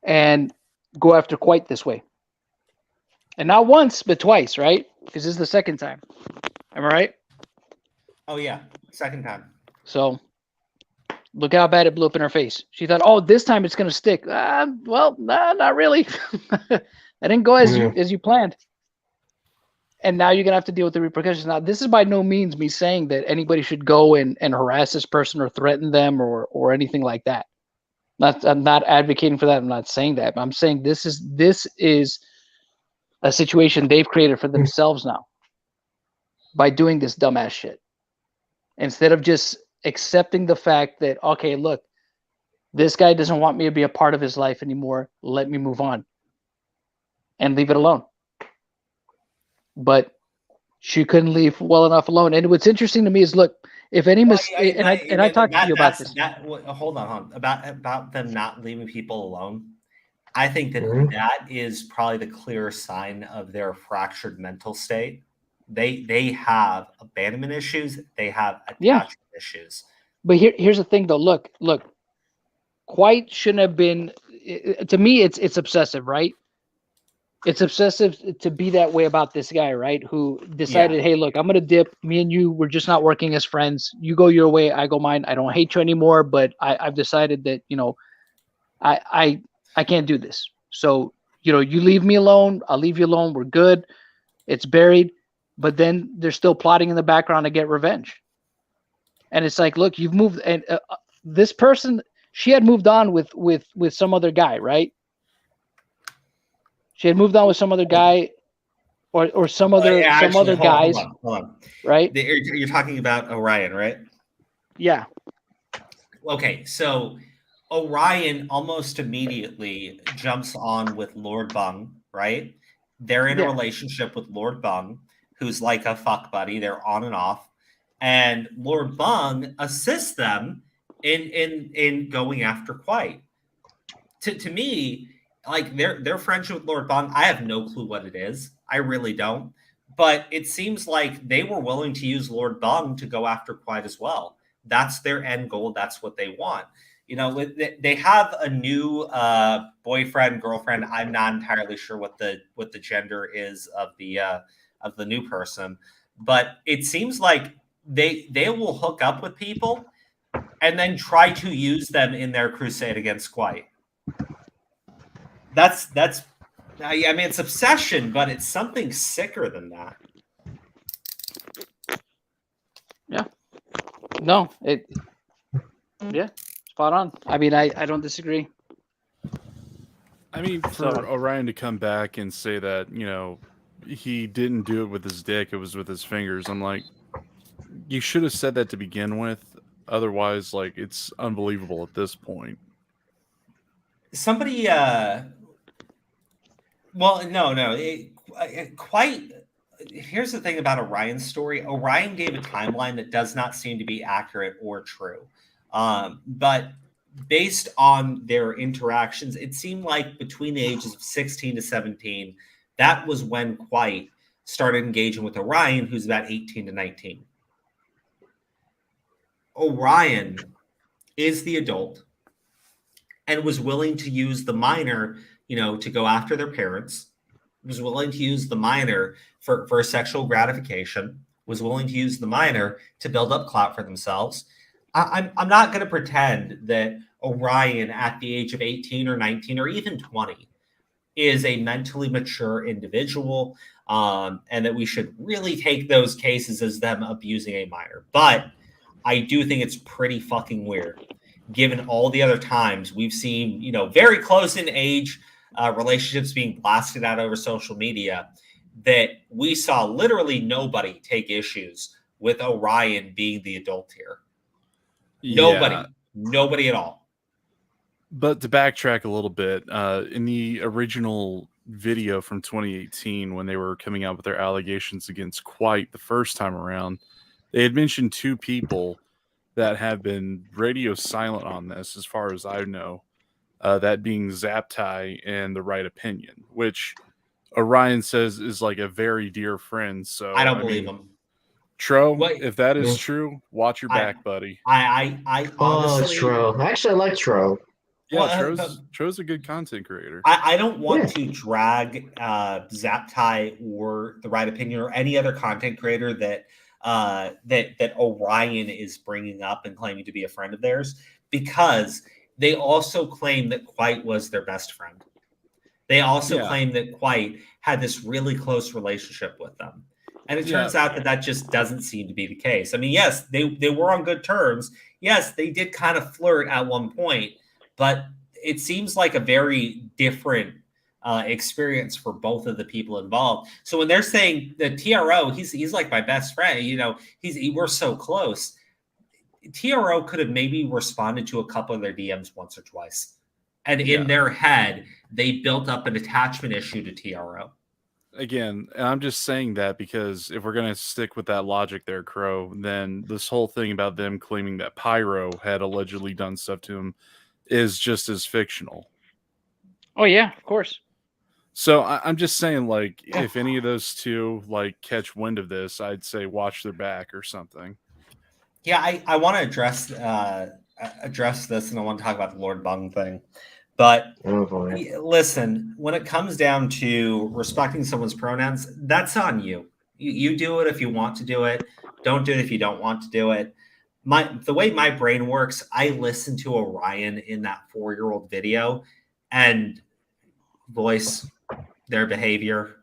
and go after Quite this way. And not once, but twice, right? Because this is the second time. Am I right? Oh yeah, second time. So. Look how bad it blew up in her face. She thought, "Oh, this time it's going to stick." Well, nah, not really. That didn't go as you planned. And now you're going to have to deal with the repercussions. Now, this is by no means me saying that anybody should go and harass this person or threaten them or anything like that. I'm not advocating for that. I'm not saying that. But I'm saying this is a situation they've created for themselves now by doing this dumbass shit. Instead of just accepting the fact that, okay, look, this guy doesn't want me to be a part of his life anymore. Let me move on and leave it alone. But she couldn't leave well enough alone. And what's interesting to me is, look, if any I talked to you about this. Hold on. About them not leaving people alone. I think that is probably the clear sign of their fractured mental state. They have abandonment issues. They have attachment issues. But here's the thing, though. Look. Quite shouldn't have been. To me, it's obsessive, right? It's obsessive to be that way about this guy, right? Who decided, hey, look, I'm gonna dip. Me and you, we're just not working as friends. You go your way, I go mine. I don't hate you anymore, but I've decided that I can't do this. So you leave me alone. I'll leave you alone. We're good. It's buried. But then they're still plotting in the background to get revenge. And it's like, look, you've moved, and this person, she had moved on with some other guy, right? She had moved on with some other guy, or some other guys. Hold on. Right? You're talking about Orion, right? Yeah. Okay, so Orion almost immediately jumps on with Lord Bung, right? They're in a relationship with Lord Bung, who's like a fuck buddy. They're on and off. And Lord Bung assists them in going after Quite. To me, like their friendship with Lord Bung, I have no clue what it is. I really don't. But it seems like they were willing to use Lord Bung to go after Quite as well. That's their end goal. That's what they want. They have a new boyfriend, girlfriend. I'm not entirely sure what the gender is of the new person, but it seems like they will hook up with people and then try to use them in their crusade against Quite. That's I mean, it's obsession, but it's something sicker than that. Yeah. No, spot on. I mean, I don't disagree. I mean, for Orion to come back and say that, he didn't do it with his dick, it was with his fingers. I'm like, you should have said that to begin with. Otherwise, like, it's unbelievable at this point. Somebody, Quite. Here's the thing about Orion's story. Orion gave a timeline that does not seem to be accurate or true. But based on their interactions, it seemed like between the ages of 16 to 17, that was when Quite started engaging with Orion, who's about 18 to 19. Orion is the adult and was willing to use the minor, to go after their parents, was willing to use the minor for sexual gratification, was willing to use the minor to build up clout for themselves. I'm not going to pretend that Orion at the age of 18 or 19 or even 20 is a mentally mature individual, and that we should really take those cases as them abusing a minor. But I do think it's pretty fucking weird, given all the other times we've seen, very close in age, relationships being blasted out over social media, that we saw literally nobody take issues with Orion being the adult here. Yeah. Nobody at all. But to backtrack a little bit, in the original video from 2018, when they were coming out with their allegations against Quite the first time around, they had mentioned 2 people that have been radio silent on this, as far as I know. That being Zaptai and The Right Opinion, which Orion says is like a very dear friend. So I don't believe him. Tro, Wait. if that is true, watch your back, buddy. I honestly, Tro. Actually, I like Tro. Yeah, Tro's a good content creator. I don't want to drag Zaptai or The Right Opinion or any other content creator that Orion is bringing up and claiming to be a friend of theirs, because they also claim that Quite was their best friend. They also claim that Quite had this really close relationship with them. And it turns out that just doesn't seem to be the case. I mean, yes, they were on good terms. Yes, they did kind of flirt at one point, but it seems like a very different experience for both of the people involved. So when they're saying the TRO, he's like my best friend, we're so close. TRO could have maybe responded to a couple of their DMs once or twice. And in their head, they built up an attachment issue to TRO. Again, and I'm just saying that because if we're going to stick with that logic there, Crow, then this whole thing about them claiming that Pyro had allegedly done stuff to him is just as fictional. Oh, yeah, of course. So I'm just saying, like, if any of those 2, like, catch wind of this, I'd say watch their back or something. Yeah, I want to address this, and I want to talk about the Lord Bung thing. But listen, when it comes down to respecting someone's pronouns, that's on you. You do it if you want to do it. Don't do it if you don't want to do it. The way my brain works, I listen to Orion in that 4-year-old video and voice their behavior.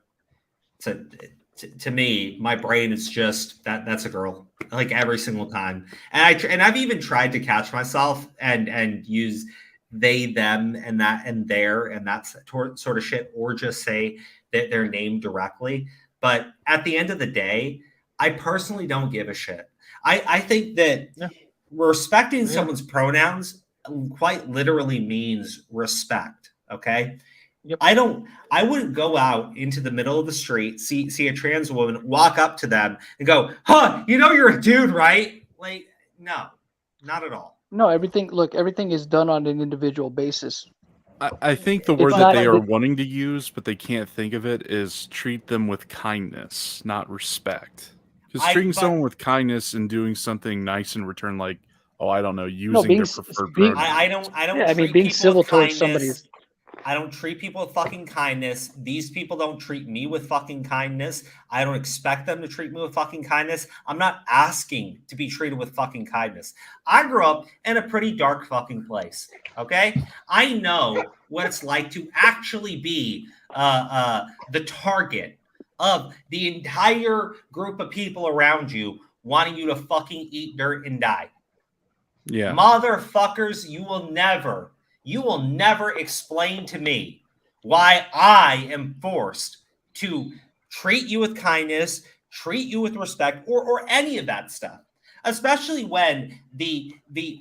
To me, my brain is just that's a girl, like every single time. And I've even tried to catch myself and use they, them, and that, and their, and that sort of shit, or just say that their name directly. But at the end of the day, I personally don't give a shit. I think that respecting someone's pronouns quite literally means respect. Okay. Yep. I wouldn't go out into the middle of the street, see a trans woman, walk up to them and go, huh, you're a dude, right? Like, no, not at all. No, everything is done on an individual basis. I think the word that they are wanting to use, but they can't think of it, is treat them with kindness, not respect. Because treating someone with kindness and doing something nice in return, like, I don't know, using their preferred pronouns. I don't. Yeah, being civil towards somebody. I don't treat people with fucking kindness. These people don't treat me with fucking kindness. I don't expect them to treat me with fucking kindness. I'm not asking to be treated with fucking kindness. I grew up in a pretty dark fucking place, okay? I know what it's like to actually be the target of the entire group of people around you wanting you to fucking eat dirt and die. Yeah. Motherfuckers, you will never explain to me why I am forced to treat you with kindness, treat you with respect, or any of that stuff. Especially when the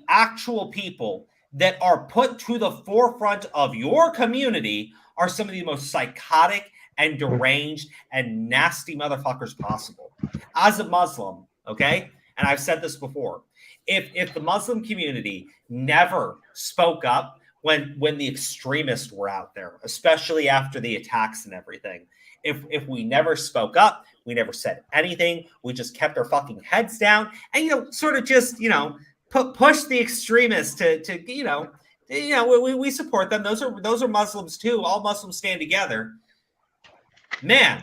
actual people that are put to the forefront of your community are some of the most psychotic and deranged and nasty motherfuckers possible. As a Muslim, okay, and I've said this before, if the Muslim community never spoke up when the extremists were out there, especially after the attacks and everything, if we never spoke up, we never said anything, we just kept our fucking heads down and sort of just push the extremists to we support them. Those are Muslims too. All Muslims stand together. Man,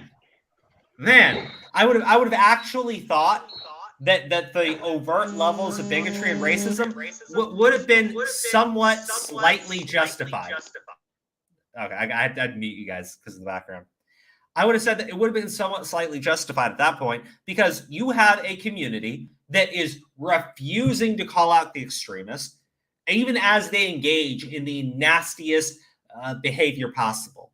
I would have actually thought that the overt levels of bigotry and racism would have been somewhat slightly justified. Okay, I had to mute you guys because of the background. I would have said that it would have been somewhat slightly justified at that point, because you have a community that is refusing to call out the extremists, even as they engage in the nastiest behavior possible.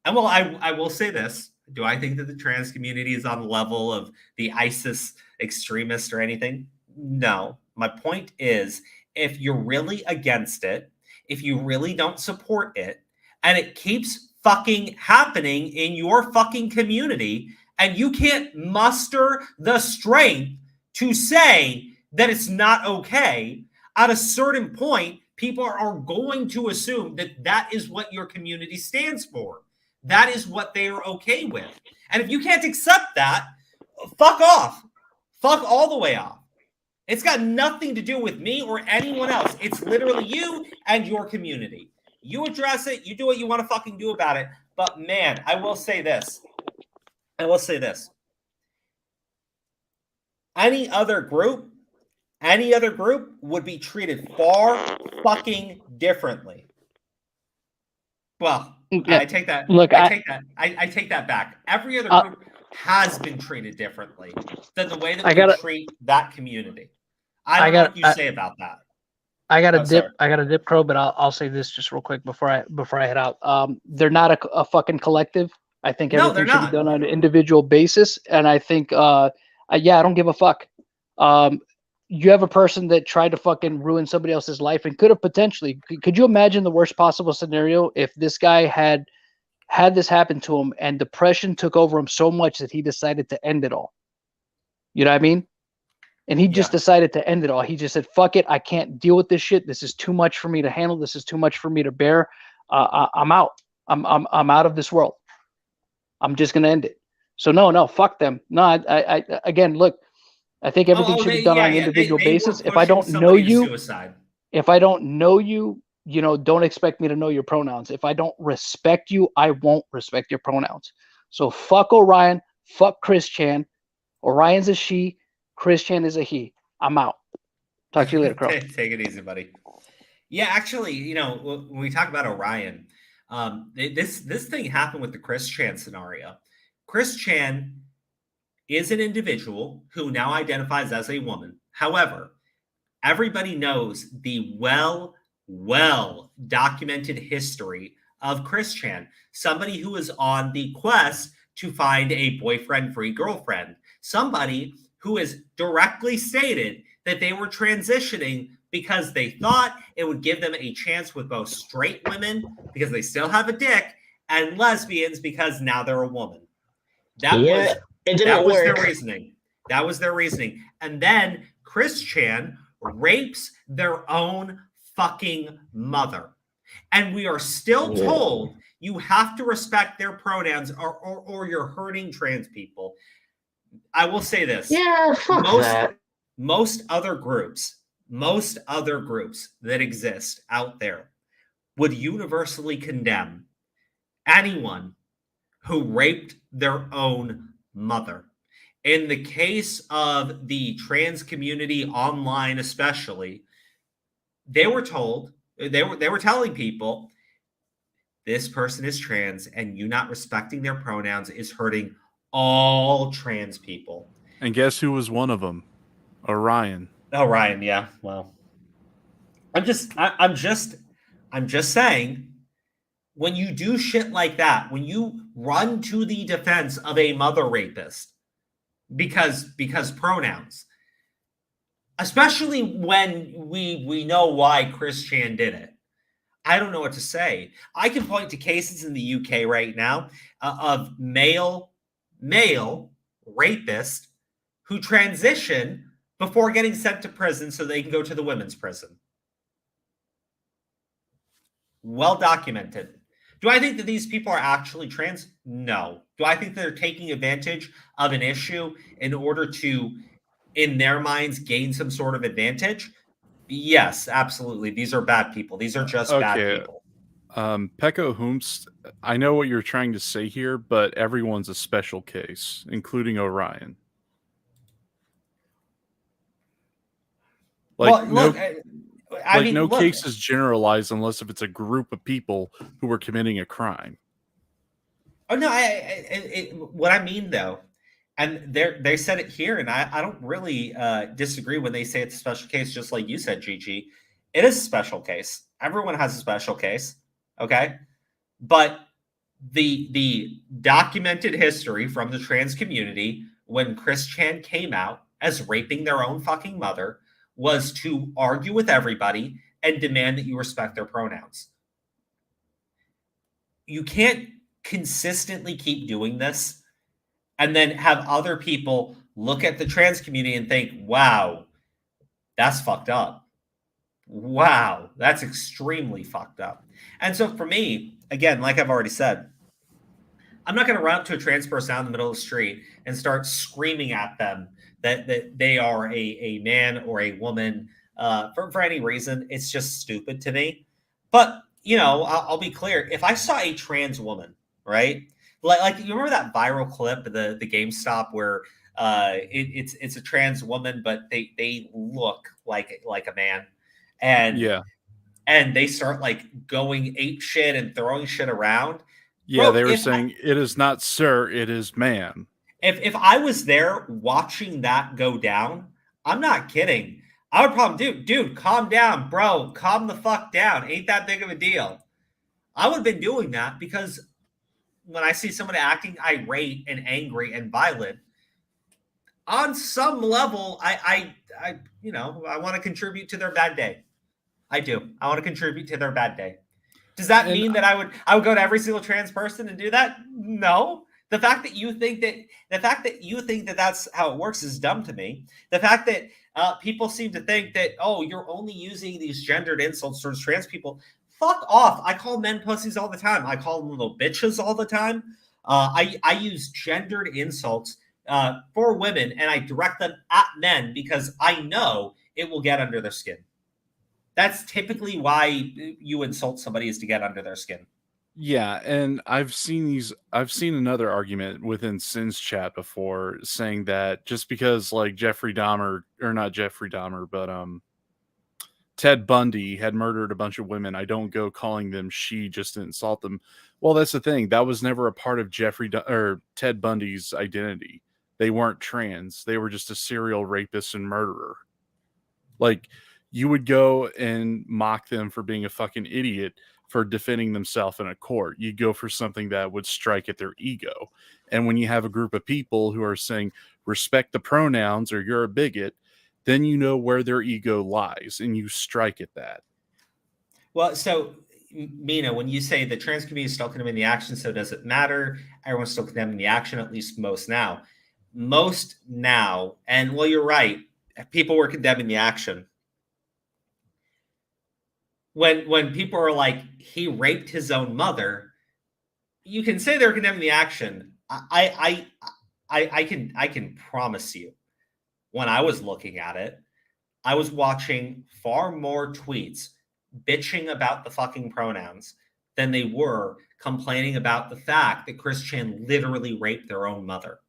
And well, I will say this. Do I think that the trans community is on the level of the ISIS extremist or anything? No. My point is, if you're really against it, if you really don't support it, and it keeps fucking happening in your fucking community, and you can't muster the strength to say that it's not okay, at a certain point, people are going to assume that that is what your community stands for. That is what they are okay with. And if you can't accept that, fuck off. Fuck all the way off. It's got nothing to do with me or anyone else. It's literally you and your community. You address it. You do what you want to fucking do about it. But man, I will say this. Any other group would be treated far fucking differently. Well, Yeah. I take that. Look, I take that back. Every other group has been treated differently than the way that we treat that community. I don't know what you say about that. I got a dip, Crow, but I'll say this just real quick before I head out. They're not a fucking collective. I think everything should be done on an individual basis, and I think I don't give a fuck. You have a person that tried to fucking ruin somebody else's life and could have potentially. Could you imagine the worst possible scenario if this guy had this happen to him and depression took over him so much that he decided to end it all? You know what I mean? And he just decided to end it all. He just said, "Fuck it, I can't deal with this shit. This is too much for me to handle. This is too much for me to bear. I'm out. I'm out of this world. I'm just gonna end it." So no, fuck them. No, I again, look. I think everything should be done on an individual basis. If I don't know you, don't expect me to know your pronouns. If I don't respect you, I won't respect your pronouns. So fuck Orion, fuck Chris Chan. Orion's a she, Chris Chan is a he. I'm out. Talk to you later, Crow. Take it easy, buddy. Yeah, actually, when we talk about Orion, this thing happened with the Chris Chan scenario. Chris Chan is an individual who now identifies as a woman. However, everybody knows the well documented history of Chris Chan, somebody who is on the quest to find a boyfriend-free girlfriend, somebody who has directly stated that they were transitioning because they thought it would give them a chance with both straight women because they still have a dick and lesbians because now they're a woman. That was their reasoning. That was their reasoning. And then Chris Chan rapes their own fucking mother. And we are still told you have to respect their pronouns or you're hurting trans people. I will say this. Yeah, fuck that. Most other groups that exist out there would universally condemn anyone who raped their own mother. In the case of the trans community online, especially, they were telling people this person is trans and you not respecting their pronouns is hurting all trans people. And guess who was one of them? Orion. Orion, yeah. Well, I'm just saying, when you do shit like that, when you run to the defense of a mother rapist because pronouns, especially when we know why Chris Chan did it, I don't know what to say. I can point to cases in the UK right now of male rapists who transition before getting sent to prison so they can go to the women's prison. Well documented. Do I think that these people are actually trans? No. Do I think they're taking advantage of an issue in order to, in their minds, gain some sort of advantage? Yes, absolutely. These are bad people. These are just bad people. Pecco Hoomst, I know what you're trying to say here, but everyone's a special case, including Orion. No case is generalized unless if it's a group of people who are committing a crime. Oh no, what I mean though, and they said it here, and I don't really disagree when they say it's a special case, just like you said, Gigi. It is a special case. Everyone has a special case. Okay. But the documented history from the trans community when Chris Chan came out as raping their own fucking mother was to argue with everybody and demand that you respect their pronouns. You can't consistently keep doing this and then have other people look at the trans community and think, wow, that's fucked up. Wow, that's extremely fucked up. And so for me, again, like I've already said, I'm not going to run up to a trans person out in the middle of the street and start screaming at them that they are a man or a woman for any reason. It's just stupid to me. But, you know, I'll be clear. If I saw a trans woman, right? Like you remember that viral clip of the GameStop where it's a trans woman, but they look like a man. And they start like going ape shit and throwing shit around. Yeah, they were saying it is not sir, it is ma'am. If I was there watching that go down, I'm not kidding. I would probably, dude, calm down, bro. Calm the fuck down. Ain't that big of a deal. I would have been doing that because when I see someone acting irate and angry and violent, on some level, I want to contribute to their bad day. I do. I want to contribute to their bad day. Does that mean that I would go to every single trans person and do that? No. The fact that you think that that's how it works is dumb to me. The fact that people seem to think that, oh, you're only using these gendered insults towards trans people. Fuck off. I call men pussies all the time. I call them little bitches all the time. I use gendered insults for women, and I direct them at men because I know it will get under their skin. That's typically why you insult somebody, is to get under their skin. Yeah, and I've seen another argument within Sin's chat before saying that just because like Jeffrey Dahmer, or not Jeffrey Dahmer, but Ted Bundy had murdered a bunch of women, I don't go calling them she just to insult them. Well, that's the thing. That was never a part of Ted Bundy's identity. They weren't trans. They were just a serial rapist and murderer. Like, you would go and mock them for being a fucking idiot for defending themselves in a court. You go for something that would strike at their ego. And when you have a group of people who are saying, respect the pronouns or you're a bigot, then you know where their ego lies and you strike at that. Well, so, Mina, when you say the trans community is still condemning the action, so does it matter? Everyone's still condemning the action, at least most now. Most now, and well, you're right, people were condemning the action. When people are like, he raped his own mother, you can say they're condemning the action. I can promise you, when I was looking at it, I was watching far more tweets bitching about the fucking pronouns than they were complaining about the fact that Chris Chan literally raped their own mother.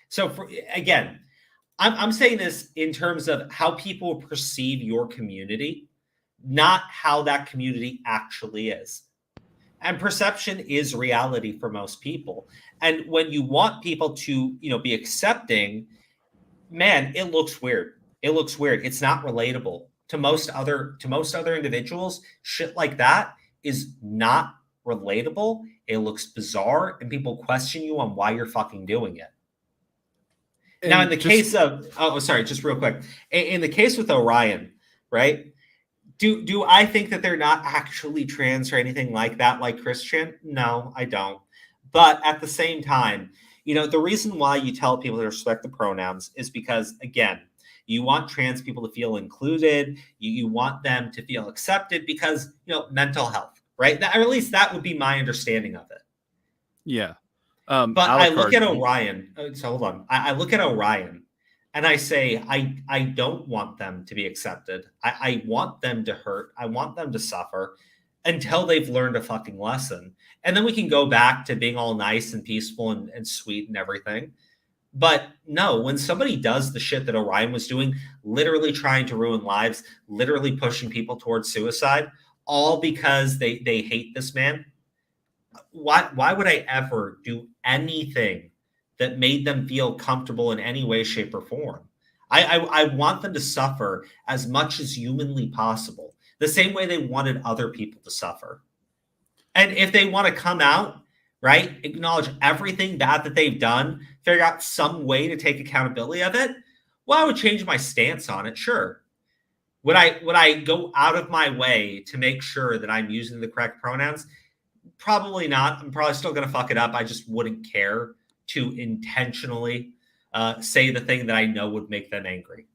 So again, I'm saying this in terms of how people perceive your community, not how that community actually is. And perception is reality for most people. And when you want people to, be accepting, man, it looks weird. It looks weird. It's not relatable to most other individuals. Shit like that is not relatable. It looks bizarre, and people question you on why you're fucking doing it. And now, in the case of, just real quick, in the case with Orion, right? Do I think that they're not actually trans or anything like that, like Chris Chan? No, I don't. But at the same time, the reason why you tell people to respect the pronouns is because, again, you want trans people to feel included. You want them to feel accepted because, mental health, right? Or at least that would be my understanding of it. Yeah. But I look at Orion. So hold on. I look at Orion and I say, I don't want them to be accepted. I want them to hurt. I want them to suffer until they've learned a fucking lesson. And then we can go back to being all nice and peaceful and sweet and everything. But no, when somebody does the shit that Orion was doing, literally trying to ruin lives, literally pushing people towards suicide, all because they hate this man, why would I ever do anything that made them feel comfortable in any way, shape, or form? I want them to suffer as much as humanly possible, the same way they wanted other people to suffer. And if they want to come out, right, acknowledge everything bad that they've done, figure out some way to take accountability of it, well, I would change my stance on it, sure. Would I go out of my way to make sure that I'm using the correct pronouns? Probably not. I'm probably still going to fuck it up. I just wouldn't care to intentionally say the thing that I know would make them angry.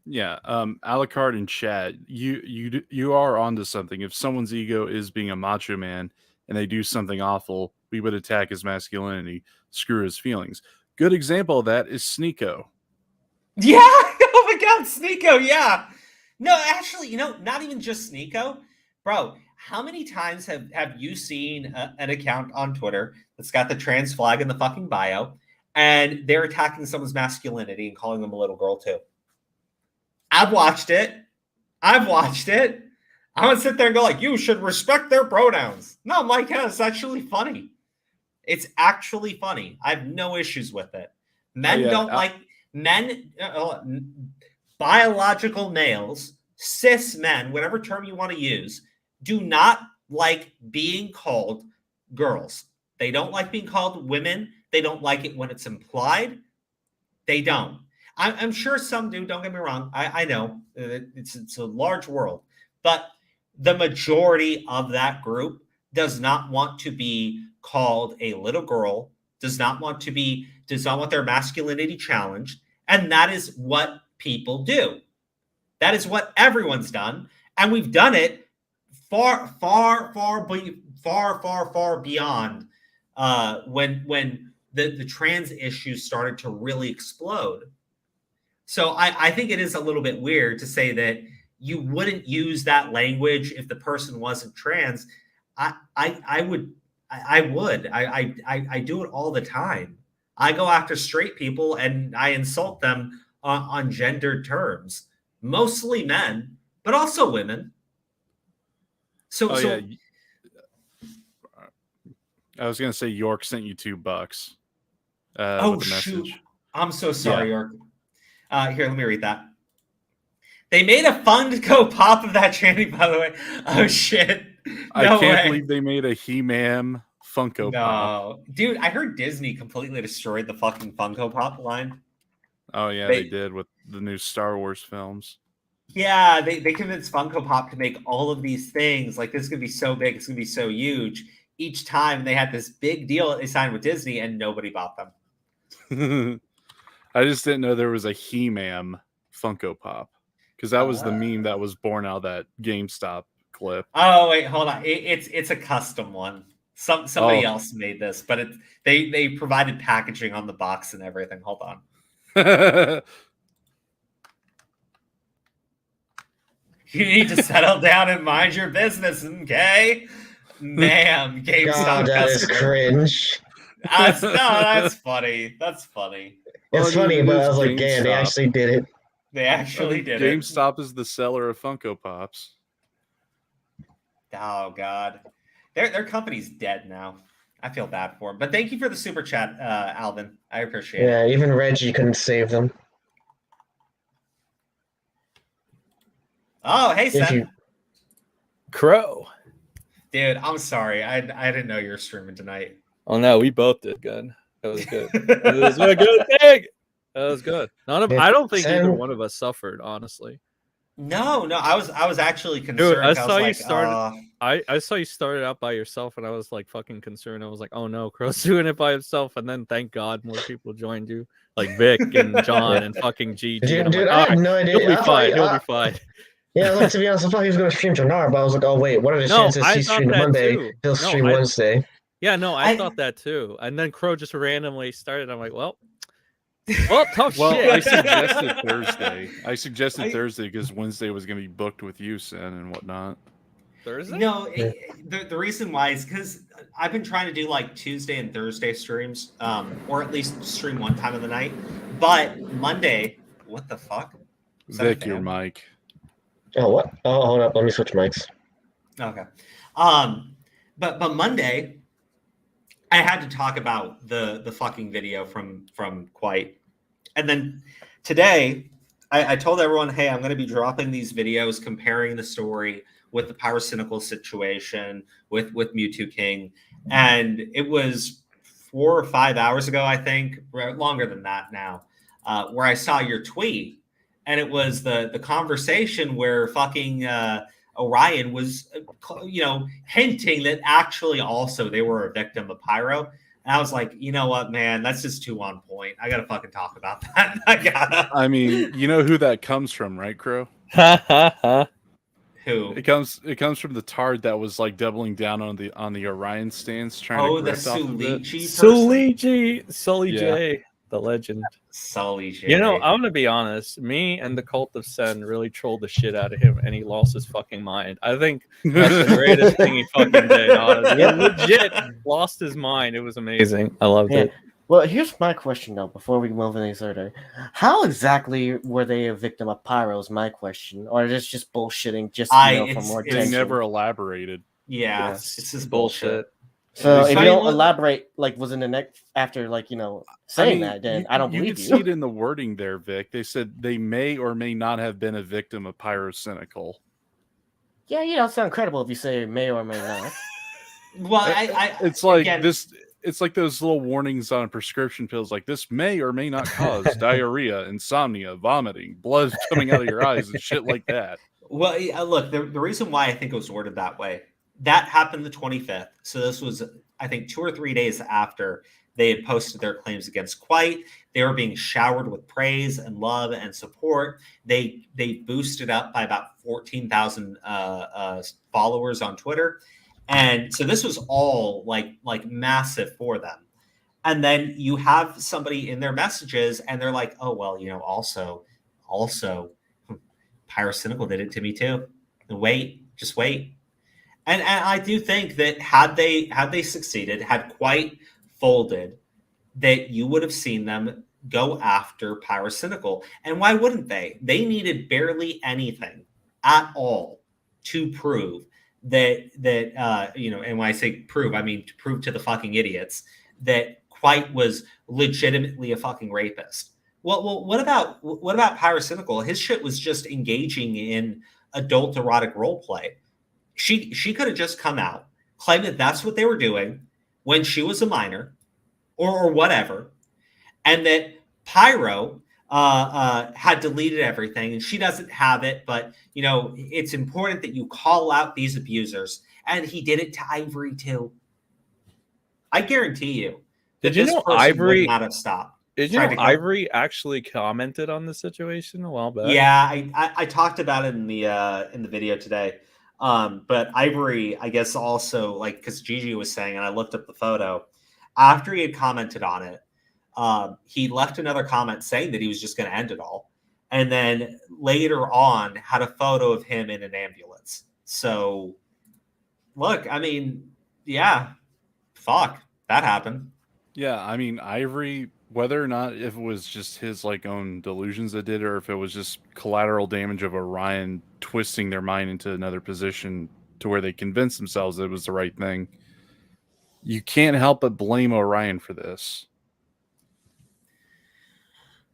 Yeah, Alucard in chat, you are onto something. If someone's ego is being a macho man and they do something awful, we would attack his masculinity, screw his feelings. Good example of that is Sneeko. Yeah, oh my god, Sneeko, yeah. No, actually, not even just Sneeko. Bro, how many times have you seen an account on Twitter that's got the trans flag in the fucking bio and they're attacking someone's masculinity and calling them a little girl too? I've watched it. I'm going to sit there and go like, you should respect their pronouns. No, I'm like, yeah, it's actually funny. It's actually funny. I have no issues with it. Men biological males, cis men, whatever term you want to use, do not like being called girls. They don't like being called women. They don't like it when it's implied. They don't. I'm sure some do. Don't get me wrong. I know it's a large world, but the majority of that group does not want to be called a little girl, does not want their masculinity challenged. And that is what people do. That is what everyone's done. And we've done it far beyond when the trans issues started to really explode. So I think it is a little bit weird to say that you wouldn't use that language if the person wasn't trans. I would. I do it all the time. I go after straight people and I insult them on gendered terms, mostly men, but also women. Yeah. I was gonna say York sent you $2. With the message. Shoot! I'm so sorry, Yeah. York. Here, let me read that. They made a Funko Pop of that chanting, by the way. Oh shit! I can't believe they made a He-Man Funko Pop. Dude, I heard Disney completely destroyed the fucking Funko Pop line. Oh yeah, they did with the new Star Wars films. Yeah, they convinced Funko Pop to make all of these things. Like, this is going to be so big. It's going to be so huge. Each time they had this big deal that they signed with Disney and nobody bought them. I just didn't know there was a He-Man Funko Pop. Because that was the meme that was born out of that GameStop clip. Oh, wait, hold on. It's a custom one. Somebody else made this, but they provided packaging on the box and everything. Hold on. You need to settle down and mind your business, okay? Ma'am, GameStop. God, that is cringe. That's funny. That's funny. It's funny, but I was like, damn, they actually did it. They actually did it. GameStop is the seller of Funko Pops. Oh, God. Their company's dead now. I feel bad for them. But thank you for the super chat, Alvin. I appreciate it. Yeah, even Reggie couldn't save them. Oh, hey, Seth. Crow. Dude, I'm sorry. I didn't know you were streaming tonight. Oh, no, we both did good. That was good. It was a good thing. That was good. I don't think either one of us suffered, honestly. No, I was actually concerned. Dude, I saw you started. I saw you started out by yourself, and I was like fucking concerned. I was like, oh no, Crow's doing it by himself, and then thank God more people joined you, like Vic and John and fucking GG. Dude, I had no idea. He'll be fine. He'll be fine. Yeah, like, to be honest, I thought he was going to stream tonight, but I was like, oh wait, what are the chances he streamed Monday? He'll stream Wednesday. Yeah, no, I thought that too. And then Crow just randomly started. I'm like, well, tough shit. I suggested Thursday because Wednesday was going to be booked with you, Sin, and whatnot. Thursday? No, the reason why is because I've been trying to do like Tuesday and Thursday streams, or at least stream one time of the night. But Monday, what the fuck? Vic, your mic. Oh, what? Oh, hold up. Let me switch mics. Okay. But Monday, I had to talk about the fucking video from Quite. And then today, I told everyone, hey, I'm going to be dropping these videos comparing the story with the Pyrocynical situation with Mewtwo King, and it was 4 or 5 hours ago, I think, longer than that now, where I saw your tweet, and it was the conversation where fucking Orion was, hinting that actually also they were a victim of Pyro. And I was like, you know what, man, that's just too on point. I gotta fucking talk about that. I mean, you know who that comes from, right, Crow? Who? It comes from the tard that was like doubling down on the Orion stance, trying to the grift off of it. Sully J, the legend. Sully J. You know, I'm gonna be honest. Me and the Cult of Sen really trolled the shit out of him, and he lost his fucking mind. I think that's the greatest thing he fucking did. Honestly. He legit lost his mind. It was amazing. I loved it. Well, here's my question though. Before we move any further, how exactly were they a victim of Pyro? Is my question, or is this just bullshitting? Just for more They attention? never elaborated. Yeah, it's just bullshit. So if you don't elaborate, like, was in the next after, saying that, then I don't believe you. You can see it in the wording there, Vic. They said they may or may not have been a victim of Pyrocynical. Yeah, you don't sound credible if you say may or may not. Well, it's like this. It's like those little warnings on prescription pills, like this may or may not cause diarrhea, insomnia, vomiting, blood coming out of your eyes, and shit like that. Well, look, the reason why I think it was worded that way, that happened the 25th. So this was, I think, 2 or 3 days after they had posted their claims against Quite. They were being showered with praise and love and support. They boosted up by about 14,000 followers on Twitter. And so this was all like massive for them. And then you have somebody in their messages and they're like, oh, well, also Pyrocynical did it to me too. Just wait. And I do think that had they succeeded, had Quite folded, that you would have seen them go after Pyrocynical. And why wouldn't they? They needed barely anything at all to prove that and when I say prove, I mean to prove to the fucking idiots that Quite was legitimately a fucking rapist. Well, what about Pyrocynical? His shit was just engaging in adult erotic role play. She could have just come out, claimed that that's what they were doing when she was a minor, or whatever, and that Pyro had deleted everything, and she doesn't have it. But it's important that you call out these abusers, and he did it to Ivory too. I guarantee you. Did you know Ivory would not have stopped? Did you know Ivory actually commented on the situation a while back? Yeah, I talked about it in the video today. But Ivory, I guess, also because Gigi was saying, and I looked up the photo after he had commented on it. He left another comment saying that he was just going to end it all. And then later on had a photo of him in an ambulance. So look, I mean, yeah, fuck, that happened. Yeah. I mean, Ivory, whether or not if it was just his own delusions that did, or if it was just collateral damage of Orion twisting their mind into another position to where they convinced themselves that it was the right thing. You can't help but blame Orion for this.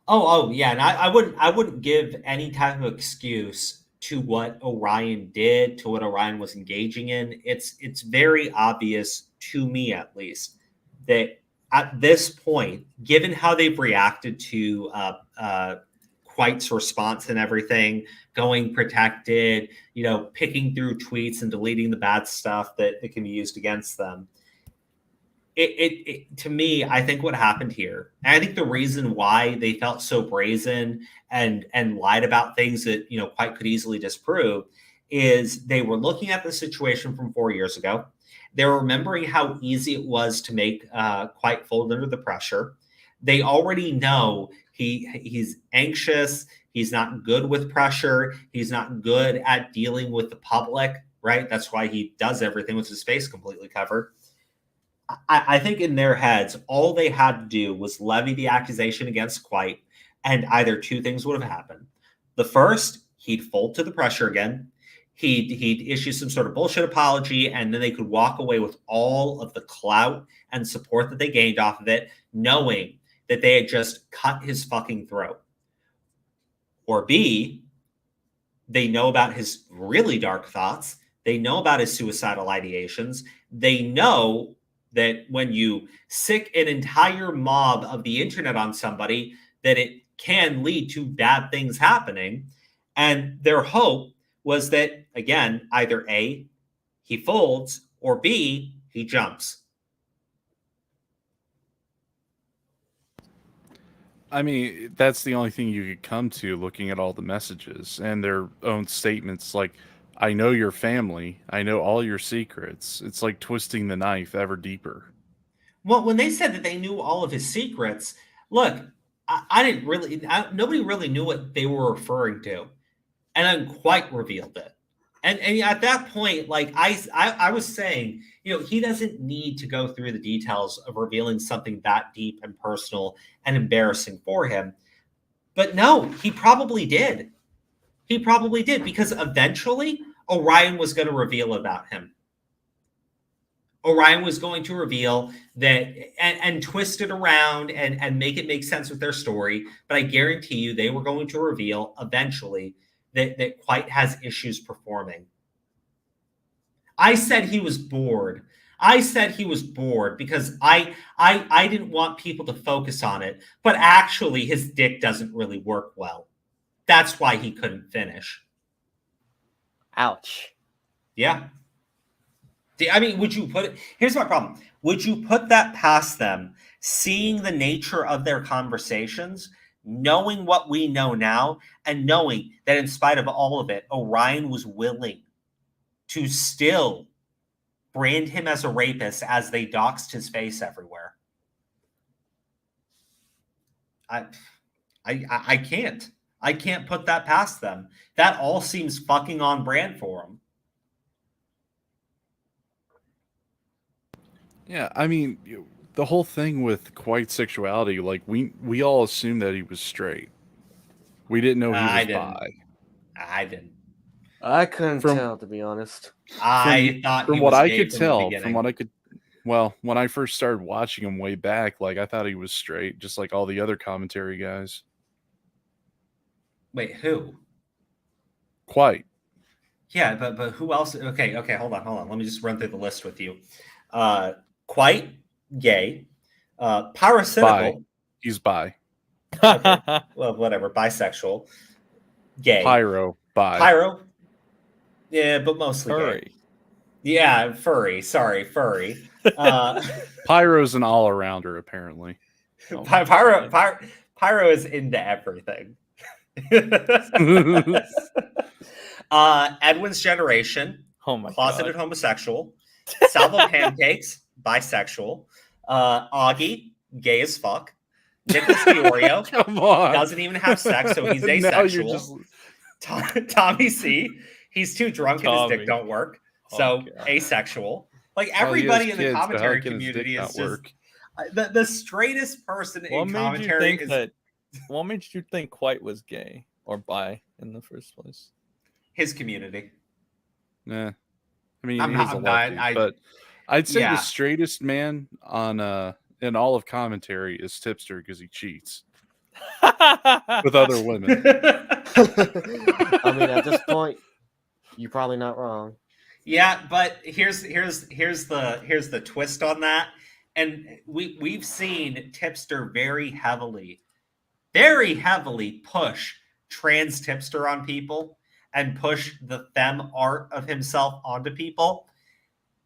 Oh yeah, and I wouldn't give any type of excuse to what Orion did, to what Orion was engaging in. It's very obvious to me, at least, that at this point, given how they've reacted to Quite's response and everything, going protected, picking through tweets and deleting the bad stuff that can be used against them. It to me, I think what happened here, and I think the reason why they felt so brazen and lied about things that Quite could easily disprove, is they were looking at the situation from 4 years ago. They were remembering how easy it was to make Quite fold under the pressure. They already know he's anxious. He's not good with pressure. He's not good at dealing with the public, right? That's why he does everything with his face completely covered. I think in their heads, all they had to do was levy the accusation against Quite, and either two things would have happened. The first, he'd fold to the pressure again. He'd issue some sort of bullshit apology, and then they could walk away with all of the clout and support that they gained off of it, knowing that they had just cut his fucking throat. Or B, they know about his really dark thoughts. They know about his suicidal ideations. They know that when you sick an entire mob of the internet on somebody, that it can lead to bad things happening. And their hope was that, again, either A, he folds, or B, he jumps. I mean, that's the only thing you could come to looking at all the messages and their own statements. Like, I know your family. I know all your secrets. It's like twisting the knife ever deeper. Well, when they said that they knew all of his secrets, look, I didn't really, nobody really knew what they were referring to. And then quite revealed it. And at that point, like I was saying, you know, he doesn't need to go through the details of revealing something that deep and personal and embarrassing for him. But no, he probably did. He probably did, because eventually Orion was going to reveal about him. Orion was going to reveal that and twist it around and make it make sense with their story. But I guarantee you they were going to reveal eventually that Quite has issues performing. I said he was bored. I said he was bored because I didn't want people to focus on it. But actually, his dick doesn't really work well. That's why he couldn't finish. Ouch. Yeah. I mean, would you put it? Here's my problem. Would you put that past them, seeing the nature of their conversations, knowing what we know now, and knowing that in spite of all of it, Orion was willing to still brand him as a rapist as they doxed his face everywhere? I can't. I can't put that past them. That all seems fucking on brand for them. Yeah, I mean, the whole thing with Quite sexuality, like we all assumed that he was straight. We didn't know he was bi. I didn't. I couldn't tell, to be honest. I thought from he what was I gay could from the tell, beginning. from what I could, well, when I first started watching him way back, like I thought he was straight, just like all the other commentary guys. Wait, who? Quite. Yeah, but who else? Okay, hold on. Let me just run through the list with you. Quite gay. Pyrocynical. Bi. He's bi. Okay. Well, whatever. Bisexual. Gay. Pyro. Bi. Pyro. Yeah, but mostly furry. Gay. Yeah, furry. Sorry, furry. Pyro's an all-arounder, apparently. Pyro is into everything. Edwin's generation. Oh my closeted God. Homosexual. Salvo Pancakes, bisexual. Augie, gay as fuck. Nicholas Fiorio Come on. doesn't even have sex, so he's Now you're asexual. Tommy C, he's too drunk and his dick don't work, so asexual. Like everybody in the commentary community is just the straightest person in commentary. What made you think Quite was gay or bi in the first place? His community. Nah. I mean, he's a lefty, but I'd say yeah. the straightest man on in all of commentary is Tipster because he cheats with other women. I mean, at this point, you're probably not wrong. Yeah, but here's the twist on that, and we've seen Tipster very heavily push trans Tipster on people and push the femme art of himself onto people.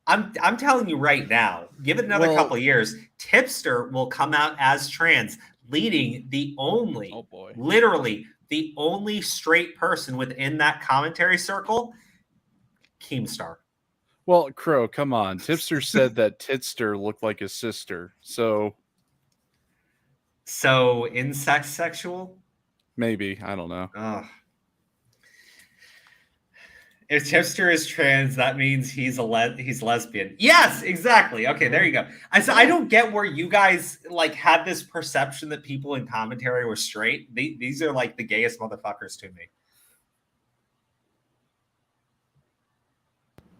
I'm telling you right now, give it another couple of years, Tipster will come out as trans, leading the only, literally the only straight person within that commentary circle, Keemstar. Well, Crow, come on. Tipster said that Titster looked like his sister, so incest sexual? Maybe, I don't know. If Tipster is trans, that means he's lesbian. Yes, exactly. Okay, there you go. I don't get where you guys like had this perception that people in commentary were straight. These are like the gayest motherfuckers to me.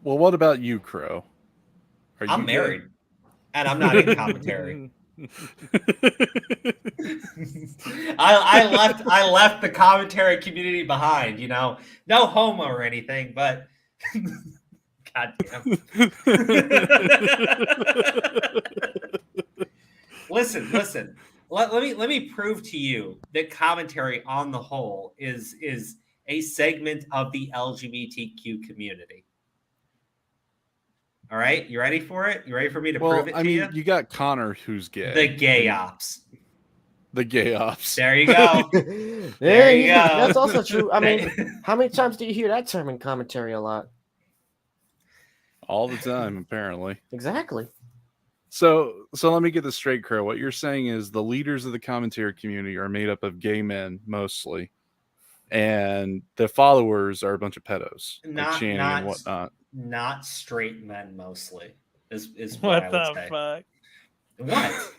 Well, what about you, Crow? I'm married, and I'm not in commentary. I left the commentary community behind, you know, no homo or anything, but Goddamn. Listen. Let me prove to you that commentary on the whole is a segment of the LGBTQ community. All right, you ready for it? You ready for me to prove it to you? You got Connor, who's gay. The gay ops. The gay ops. There you go. There you go. That's also true. I mean, how many times do you hear that term in commentary a lot? All the time, apparently. Exactly. So let me get this straight, Crow. What you're saying is the leaders of the commentary community are made up of gay men mostly, and the followers are a bunch of pedos, like Channing and whatnot. Not straight men mostly. Is What I would the say. fuck? What?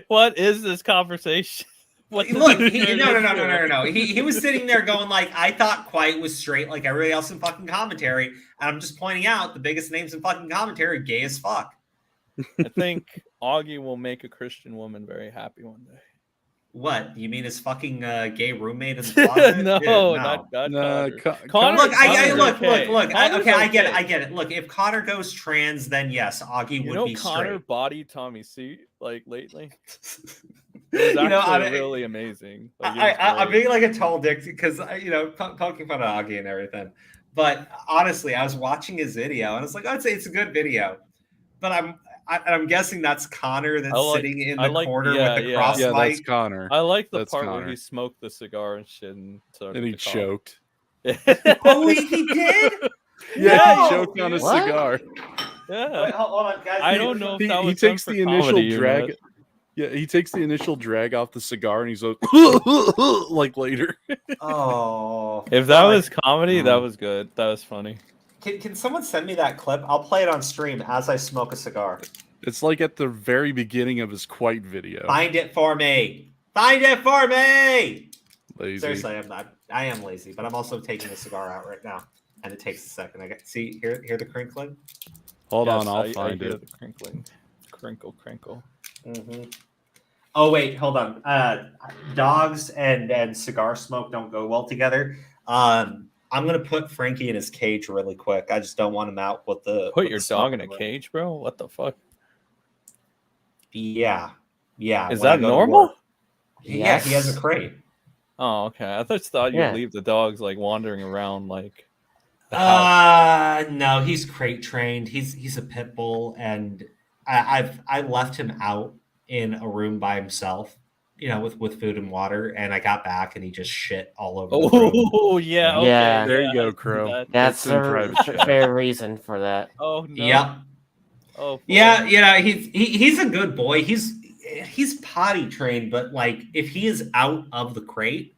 What is this conversation? Look, no. He was sitting there going like, I thought Quiet was straight like everybody else in fucking commentary, and I'm just pointing out the biggest names in fucking commentary gay as fuck. I think Augie will make a Christian woman very happy one day. What? You mean his fucking gay roommate in the closet? No, Dude, not No, Connor. Look, okay. look. Connor's I get it. Look, if Connor goes trans, then yes, Augie would be Connor straight. body Tommy C like lately. It was actually really amazing. Like, I'm being like a total dick because poking fun of Augie and everything. But honestly, I was watching his video and I was like, I'd say it's a good video. But I'm guessing that's Connor that's sitting in the corner with the cross mic. That's Connor. I like the That's part Connor. where he smoked the cigar and shit and he choked. Oh, he did? Yeah, he choked on a cigar. Yeah. Wait, hold on, guys. I don't know if that was he takes done the for initial comedy or drag. not. Yeah, he takes the initial drag off the cigar and he's like, like later. Oh. If that was comedy, that was good. That was funny. Can someone send me that clip? I'll play it on stream as I smoke a cigar. It's like at the very beginning of his Quite video. Find it for me. Find it for me. Lazy. Seriously, I'm not. I am lazy, but I'm also taking the cigar out right now, and it takes a second. Hear the crinkling. Hold on, I'll find it. The crinkling, crinkle. Mm-hmm. Oh wait, hold on. Dogs and cigar smoke don't go well together. I'm gonna put Frankie in his cage really quick. I just don't want him out with the. Put your dog in a cage, bro? What the fuck? Yeah. Is that normal? Yeah, he has a crate. Oh, okay. I thought you'd leave the dogs like wandering around like. No, he's crate trained. He's a pit bull, and I left him out in a room by himself, with food and water, and I got back and he just shit all over the room. Oh yeah, okay. Yeah. There you go, Crow. That's a fair reason for that. Oh no. Yep. Oh yeah. He's a good boy. He's potty trained, but like if he is out of the crate,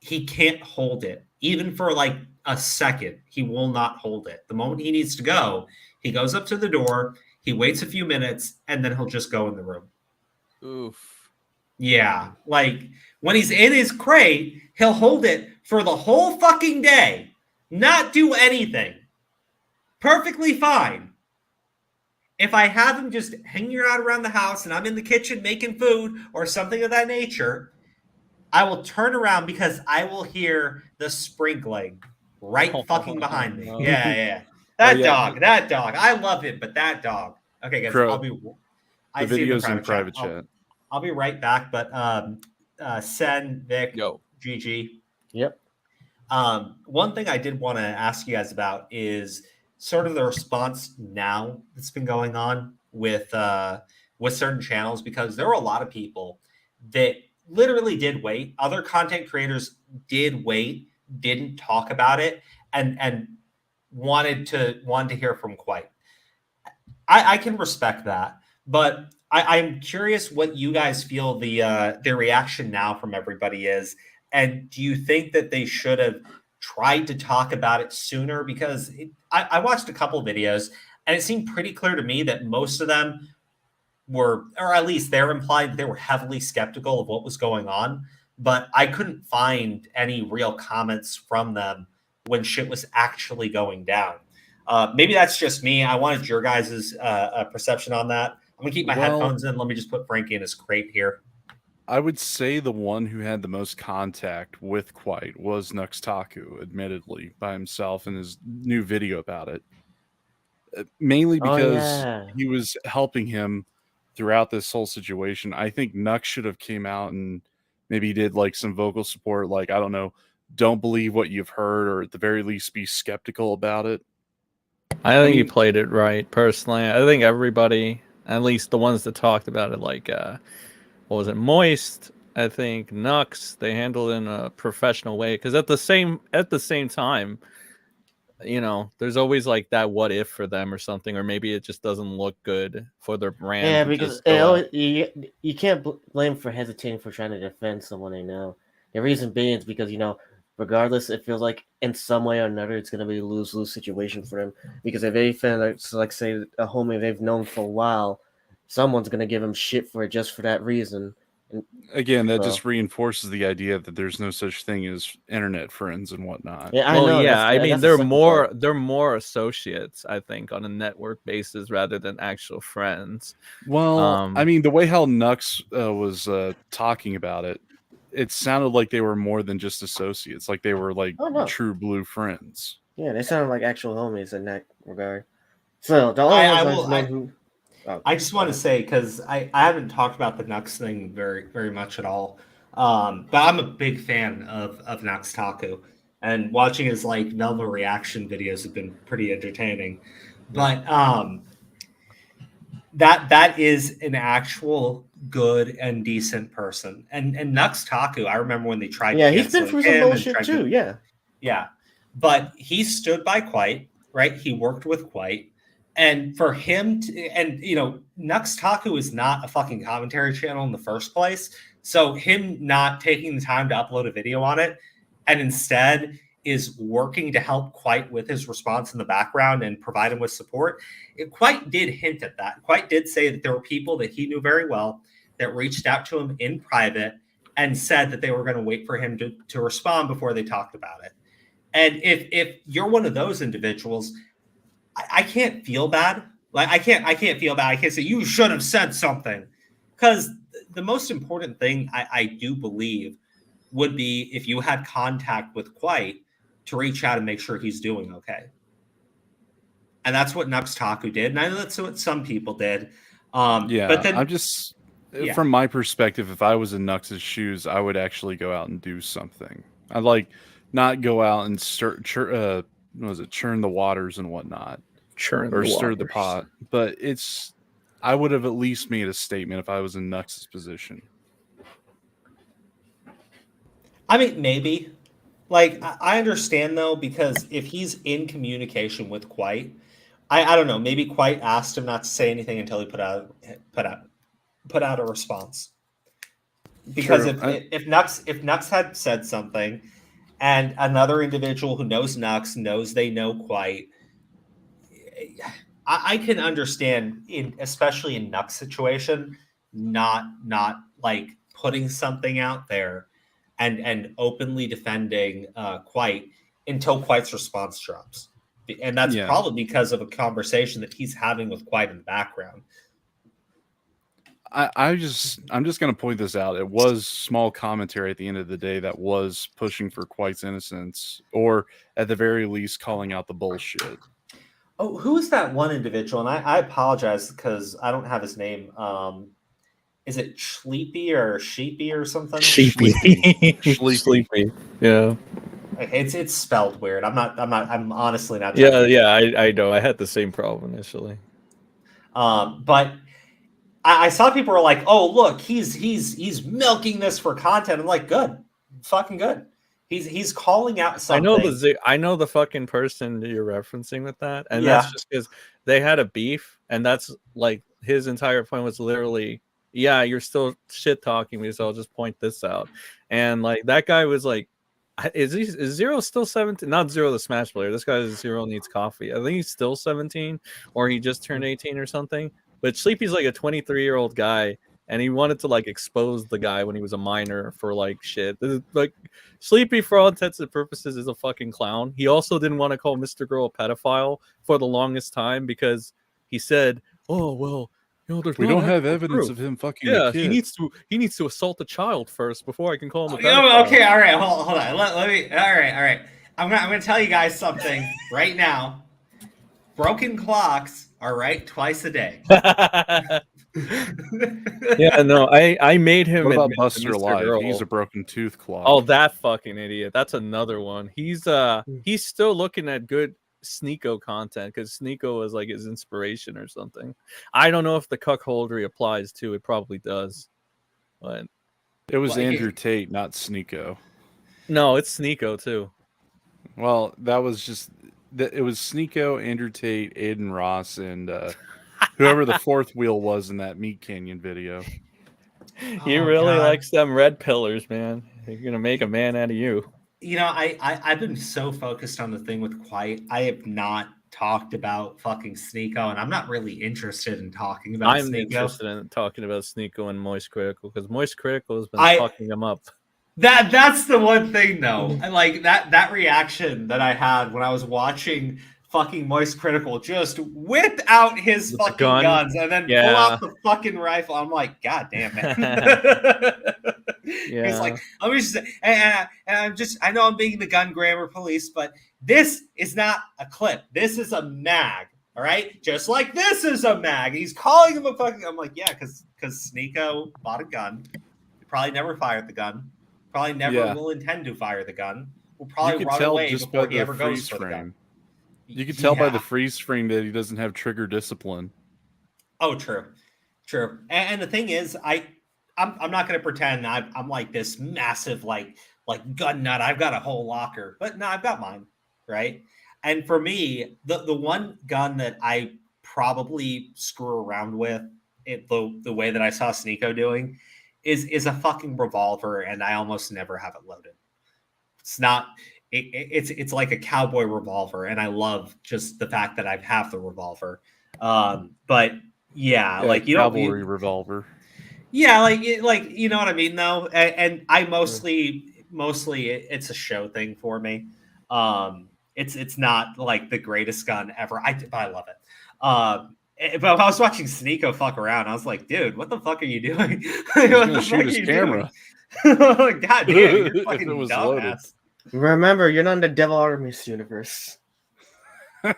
he can't hold it even for like a second. He will not hold it. The moment he needs to go, he goes up to the door. He waits a few minutes and then he'll just go in the room. Oof. Yeah, like when he's in his crate, he'll hold it for the whole fucking day, not do anything. Perfectly fine. If I have him just hanging out around the house and I'm in the kitchen making food or something of that nature, I will turn around because I will hear the sprinkling right fucking behind me. Yeah. That dog. I love him, but that dog. Okay, guys, Crow, the video's in private chat. I'll be right back, but Sen, Vic, GG. Yep. One thing I did want to ask you guys about is sort of the response now that's been going on with certain channels, because there were a lot of people that literally did wait. Other content creators did wait, didn't talk about it, and wanted to hear from Quite. I can respect that, but I'm curious what you guys feel the reaction now from everybody is, and do you think that they should have tried to talk about it sooner? Because I watched a couple videos and it seemed pretty clear to me that most of them were, or at least they're implied they were heavily skeptical of what was going on, but I couldn't find any real comments from them when shit was actually going down. Maybe that's just me. I wanted your guys' perception on that. I'm gonna keep my headphones in. Let me just put Frankie in his crate here. I would say the one who had the most contact with Quite was Nuxtaku, admittedly, by himself in his new video about it. mainly Oh, because yeah. he was helping him throughout this whole situation. I think Nux should have came out and maybe did like some vocal support, like, I don't know, don't believe what you've heard, or at the very least be skeptical about it. I think he played it right, personally. I think everybody, at least the ones that talked about it, like, what was it, Moist, I think, Nux, they handled it in a professional way. Because at the same time, you know, there's always like that what if for them or something, or maybe it just doesn't look good for their brand. Yeah, to because just go out. you can't blame for hesitating for trying to defend someone they know. The reason being is because, regardless, it feels like in some way or another it's going to be a lose-lose situation for them. Because if they feel like say a homie they've known for a while, someone's going to give them shit for it just for that reason. And, Again, that just reinforces the idea that there's no such thing as internet friends and whatnot. Yeah, I know. Yeah, I mean, they're more part. they're more associates, I think, on a network basis rather than actual friends. Well, I mean, the way how Nux was talking about it, it sounded like they were more than just associates. Like they were like true blue friends. Yeah, they sound like actual homies in that regard. So the only ones I've known who. I just want to say, because I haven't talked about the Nux thing very, very much at all. But I'm a big fan of Nux Taku, and watching his like Velva reaction videos have been pretty entertaining. But that is an actual good and decent person. And Nux Taku, I remember when they tried. Yeah, he's been through some bullshit too. Yeah, but he stood by Quite, right? He worked with Quite. And for him to, and Nux Taku is not a fucking commentary channel in the first place. So him not taking the time to upload a video on it and instead is working to help Quite with his response in the background and provide him with support. Quite did hint at that. Quite did say that there were people that he knew very well that reached out to him in private and said that they were going to wait for him to respond before they talked about it. And if you're one of those individuals, I can't feel bad. Like I can't feel bad. I can't say you should have said something, because the most important thing I do believe would be if you had contact with Quite to reach out and make sure he's doing okay. And that's what Nux Taku did, and I know that's what some people did. But then I'm just from my perspective, if I was in Nux's shoes, I would actually go out and do something. I'd like not go out and churn the waters and whatnot, stir the pot. But I would have at least made a statement if I was in Nux's position. I mean, maybe. Like, I understand though, because if he's in communication with Quite, I don't know. Maybe Quite asked him not to say anything until he put out a response. Because if Nux had said something, and another individual who knows Nux knows they know Quite, I can understand, especially in Nux situation, not like putting something out there and openly defending Quite until Quite's response drops, and that's probably because of a conversation that he's having with Quite in the background. I'm just going to point this out. It was small commentary at the end of the day that was pushing for Quite's innocence, or at the very least calling out the bullshit. Oh, who is that one individual? And I apologize because I don't have his name. Is it Sleepy or Sheepy or something? Sleepy. Yeah. It's spelled weird. I'm honestly not. I know. I had the same problem initially. But I saw people were like, "Oh, look, he's milking this for content." I'm like, "Good, fucking good." He's calling out something. I know the fucking person you're referencing with that, and that's just because they had a beef, and that's like his entire point was literally, "Yeah, you're still shit talking me, so I'll just point this out." And like that guy was like, "Is Zero still 17? Not Zero, the Smash player. This guy is Zero needs coffee. I think he's still 17, or he just turned 18 or something." But Sleepy's like a 23-year-old guy, and he wanted to like expose the guy when he was a minor for like shit. Like Sleepy, for all intents and purposes, is a fucking clown. He also didn't want to call Mr. Girl a pedophile for the longest time because he said, "Oh well, we don't have evidence of him fucking." Yeah, he needs to assault a child first before I can call him a pedophile. Okay, all right, hold on. Let me. All right. I'm gonna tell you guys something right now. Broken clocks are right twice a day. Yeah, no, I made him. What about admit to Buster Mr. Alive? Girl. He's a broken tooth clock. Oh, that fucking idiot. That's another one. He's still looking at good Sneeko content because Sneeko was like his inspiration or something. I don't know if the cuckoldry applies to it. Probably does, but it was Andrew Tate, not Sneeko. No, it's Sneeko too. Well, that was just it was Sneeko, Andrew Tate, Aiden Ross, and whoever the fourth wheel was in that Meat Canyon video. He really likes them red pillars, man. You're gonna make a man out of you. You know, I've been so focused on the thing with Quiet, I have not talked about fucking Sneeko, and I'm not really interested in talking about I'm Sneeko. interested in talking about Sneeko and Moist Critical because Moist Critical has been fucking him up. That's the one thing though. I like that reaction that I had when I was watching fucking Moist Critical just whip out his fucking guns and then pull out the fucking rifle. I'm like, God damn it. Yeah. He's like, let me just say, and I know I'm being the gun grammar police, but this is not a clip. This is a mag. All right. Just like this is a mag. He's calling him a fucking, I'm like, yeah, because Sneeko bought a gun. He probably never fired the gun. Probably never will intend to fire the gun. Will probably run away before he ever goes for the gun. You can tell by the freeze frame that he doesn't have trigger discipline. Oh, true. And the thing is, I'm not going to pretend I'm like this massive like gun nut. I've got a whole locker, but no, I've got mine, right? And for me, the one gun that I probably screw around with the way that I saw Sneeko doing is a fucking revolver, and I almost never have it loaded. It's not. It's like a cowboy revolver, and I love just the fact that I have the revolver. But yeah, like you don't cavalry revolver. Yeah, like you know what I mean though, and I mostly it's a show thing for me. It's not like the greatest gun ever. But I love it. But I was watching Sneeko fuck around. I was like, dude, what the fuck are you doing? He's gonna shoot his camera. God damn, you're fucking dumbass. Remember, you're not in the Devil Artemis universe. But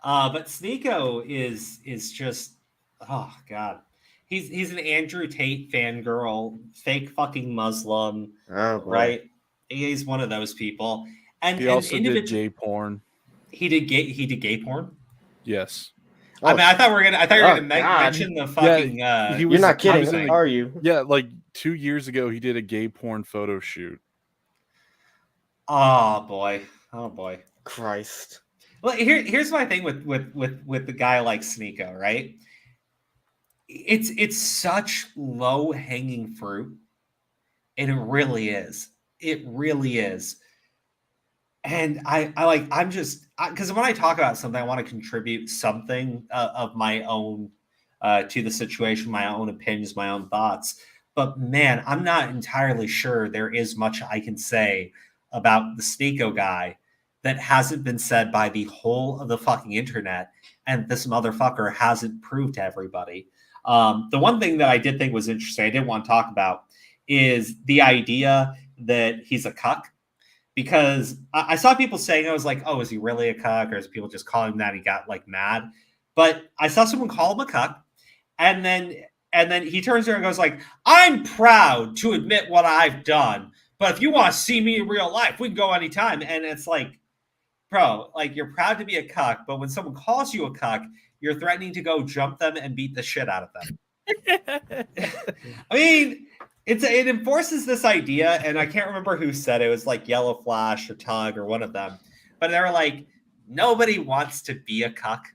Sneeko is just, oh god, he's an Andrew Tate fangirl, fake fucking Muslim, right? He's one of those people. And he also did gay porn. He did gay porn. Yes. I mean, I thought you were gonna mention the fucking. You're not kidding, are you? Yeah, like 2 years ago, he did a gay porn photo shoot. Oh boy, Christ. Well, here's my thing with the guy like Sneeko, right? It's such low hanging fruit, and it really is. It really is. And I'm just because when I talk about something, I want to contribute something of my own to the situation, my own opinions, my own thoughts. But man, I'm not entirely sure there is much I can say about the Sneeko guy that hasn't been said by the whole of the fucking internet, and this motherfucker hasn't proved to everybody. The one thing that I did think was interesting, I did want to talk about, is the idea that he's a cuck. Because I saw people saying, I was like, oh, is he really a cuck? Or is people just calling him that? He got like mad. But I saw someone call him a cuck. And then he turns around and goes like, I'm proud to admit what I've done. But if you want to see me in real life, we can go anytime. And it's like, bro, like you're proud to be a cuck. But when someone calls you a cuck, you're threatening to go jump them and beat the shit out of them. I mean, it enforces this idea, and I can't remember who said it. It was like Yellow Flash or Tug or one of them. But they were like, nobody wants to be a cuck.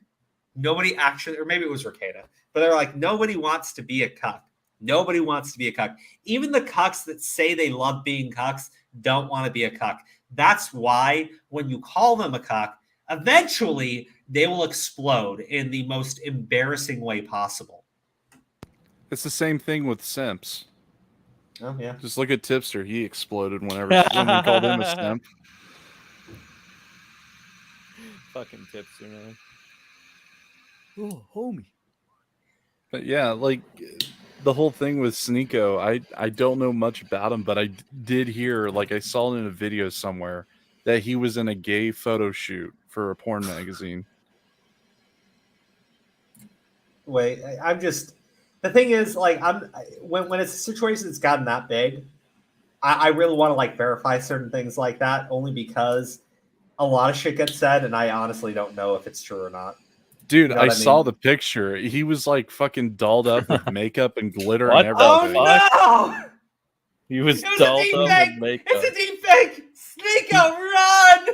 Nobody actually, or maybe it was Ricada, but they're like, nobody wants to be a cuck. Nobody wants to be a cuck. Even the cucks that say they love being cucks don't want to be a cuck. That's why when you call them a cuck, eventually they will explode in the most embarrassing way possible. It's the same thing with simps. Oh, yeah. Just look at Tipster. He exploded whenever someone called him a simp. Fucking Tipster, man. Oh, homie. But yeah, like the whole thing with Sneeko, I don't know much about him, but I did hear, like I saw it in a video somewhere, that he was in a gay photo shoot for a porn magazine. Wait, I'm just. The thing is, like, when it's a situation that's gotten that big, I really want to like verify certain things like that, only because a lot of shit gets said, and I honestly don't know if it's true or not. Dude, You know I what saw mean? the picture. He was like fucking dolled up with makeup and glitter What and the everything. Oh no! He was It was a dolled deep up fake. with makeup. It's a deep fake. Sneeko, run!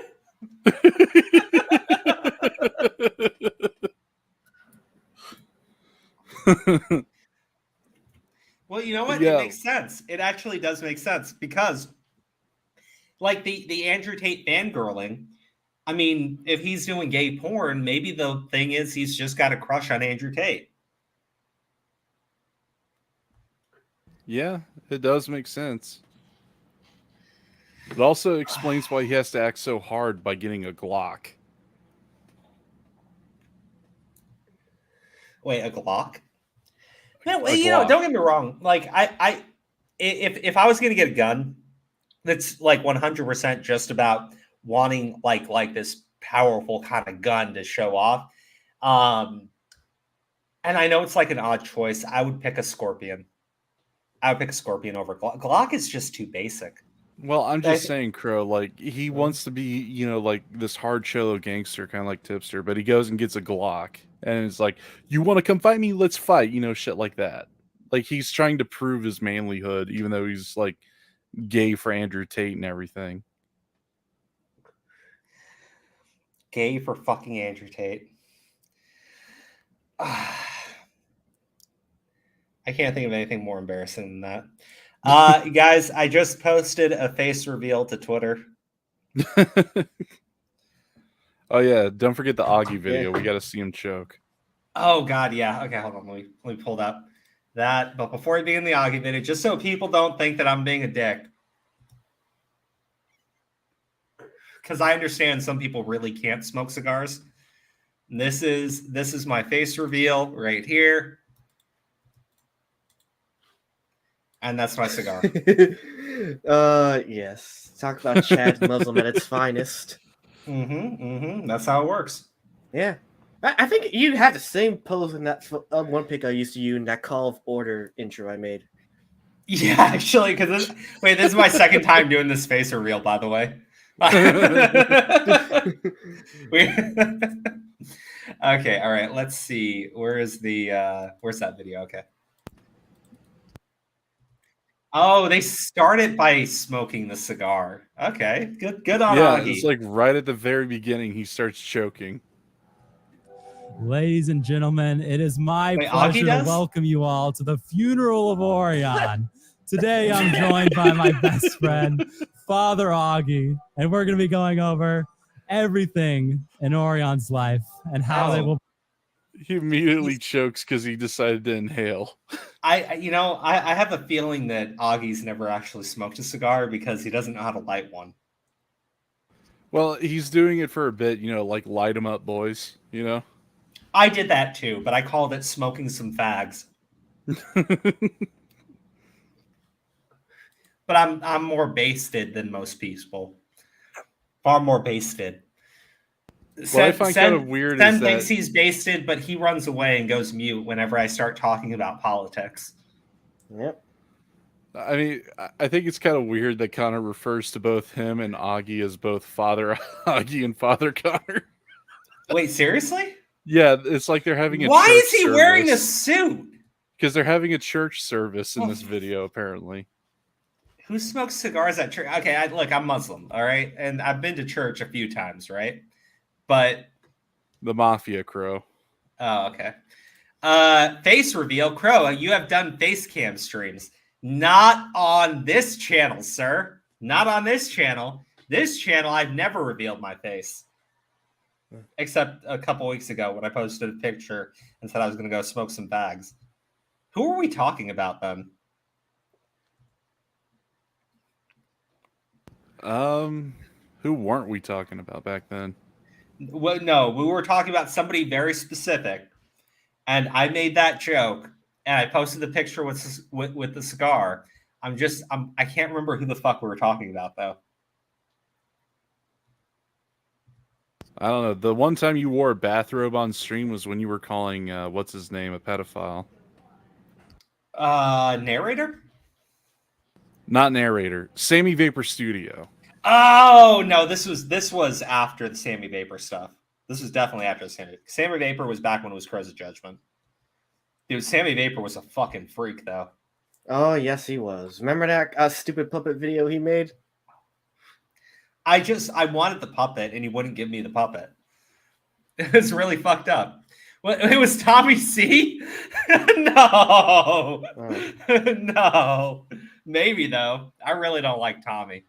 Well, you know what? Yeah. It makes sense. It actually does make sense because, like the Andrew Tate fangirling. I mean, if he's doing gay porn, maybe the thing is he's just got a crush on Andrew Tate. Yeah, it does make sense. It also explains why he has to act so hard by getting a Glock. Wait, a Glock? No, A you know, Glock. don't get me wrong. Like, if I was gonna get a gun, that's like 100% just about wanting like this powerful kind of gun to show off. And I know it's like an odd choice. I would pick a Scorpion. I would pick a Scorpion over Glock. Glock is just too basic. Well, I'm just saying, Crow, like, he wants to be, you know, like this hard cholo gangster, kind of like Tipster, but he goes and gets a Glock. And it's like, you want to come fight me? Let's fight, you know, shit like that. Like, he's trying to prove his manlyhood, even though he's, like, gay for Andrew Tate and everything. Gay for fucking Andrew Tate. I can't think of anything more embarrassing than that. Guys, I just posted a face reveal to Twitter. Oh, yeah. Don't forget the Augie video. We got to see him choke. Oh, God, yeah. Okay, hold on. Let me pull up that. But before I begin the Augie video, just so people don't think that I'm being a dick, because I understand some people really can't smoke cigars. And this is my face reveal right here. And that's my cigar. Yes. Talk about Chad Muslim at its finest. That's how it works. Yeah. I think you had the same pose in that one pic I used to use in that Call of Order intro I made. Yeah, actually, because this is my second time doing this face reveal, by the way. Okay, all right. Let's see. Where's that video? Okay. Oh, they started by smoking the cigar. Okay, good on Yeah, Augie. it's like right at the very beginning, he starts choking. Ladies and gentlemen, it is my Wait, pleasure Augie to does? welcome you all to the funeral of Orion. Today, I'm joined by my best friend, Father Augie, and we're going to be going over everything in Orion's life and how they will. He immediately chokes because he decided to inhale. I have a feeling that Augie's never actually smoked a cigar because he doesn't know how to light one. Well, he's doing it for a bit, you know, like light 'em up, boys, you know? I did that too, but I called it smoking some fags. But I'm more basted than most people. Far more basted. What I find kind of weird Sen is that thinks he's basted, but he runs away and goes mute whenever I start talking about politics. Yep. I mean, I think it's kind of weird that Connor refers to both him and Augie as both Father Augie and Father Connor. Wait, seriously? Yeah, it's like they're having a Why church is he service. wearing a suit? Because they're having a church service in this video, apparently. Who smokes cigars at church? Okay, look, I'm Muslim, all right? And I've been to church a few times, right? But The Mafia, Crow. oh, okay. Face reveal, Crow. You have done face cam streams, not on this channel, sir. Not on this channel. This channel, I've never revealed my face, except a couple weeks ago when I posted a picture and said I was going to go smoke some bags. Who are we talking about then? Who weren't we talking about back then? Well, no, we were talking about somebody very specific, and I made that joke, and I posted the picture with the cigar. I can't remember who the fuck we were talking about though. I don't know. The one time you wore a bathrobe on stream was when you were calling what's his name a pedophile. Narrator? Not narrator. Sammy Vapor Studio. Oh no, this was after the Sammy Vapor stuff. This was definitely after the Sammy Vapor was back when it was Crows of Judgment. Dude, Sammy Vapor was a fucking freak though. Oh yes, he was. Remember that stupid puppet video he made? I wanted the puppet and he wouldn't give me the puppet. It was really fucked up. What, it was Tommy C? No. Oh. No. Maybe though. I really don't like Tommy.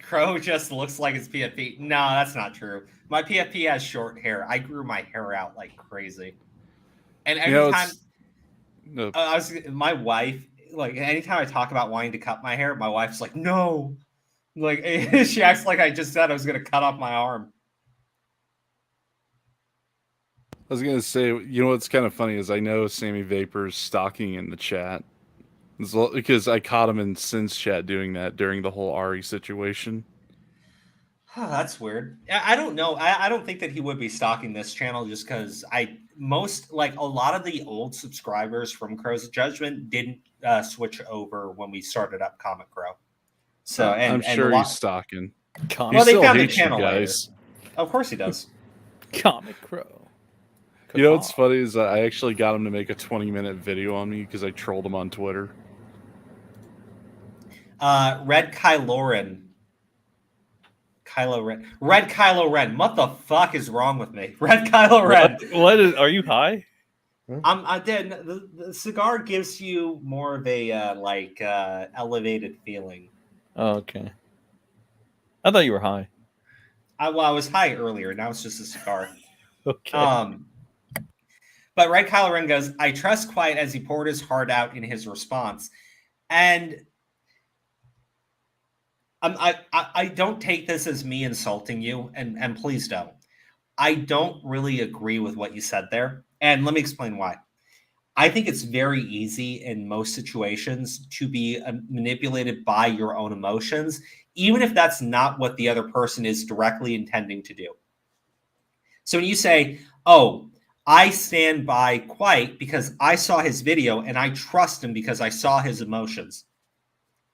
Crow just looks like his PFP. No, that's not true. My PFP has short hair. I grew my hair out like crazy. And every time my wife, like anytime I talk about wanting to cut my hair, my wife's like, no. Like she acts like I just said I was gonna cut off my arm. I was gonna say, you know what's kind of funny is I know Sammy Vapor's stalking in the chat. Because I caught him in Sin's chat doing that during the whole Ari situation. Oh, that's weird. I don't know. I don't think that he would be stalking this channel just because a lot of the old subscribers from Crows of Judgment didn't switch over when we started up Comic Crow. So I'm sure he's stalking. Well, they found the channel, guys. Of course he does. Comic Crow. You know what's funny is I actually got him to make a 20-minute video on me because I trolled him on Twitter. Red Kylo Ren. Red Kylo Ren. What the fuck is wrong with me? Red Kylo Ren. What is? Are you high? I did. The cigar gives you more of a elevated feeling. Oh, okay. I thought you were high. I was high earlier. Now it's just a cigar. Okay. But Red Kylo Ren goes, I trust Quiet as he poured his heart out in his response. And I don't take this as me insulting you, and please don't. I don't really agree with what you said there. And let me explain why. I think it's very easy in most situations to be manipulated by your own emotions, even if that's not what the other person is directly intending to do. So when you say, oh, I stand by Quiet because I saw his video and I trust him because I saw his emotions.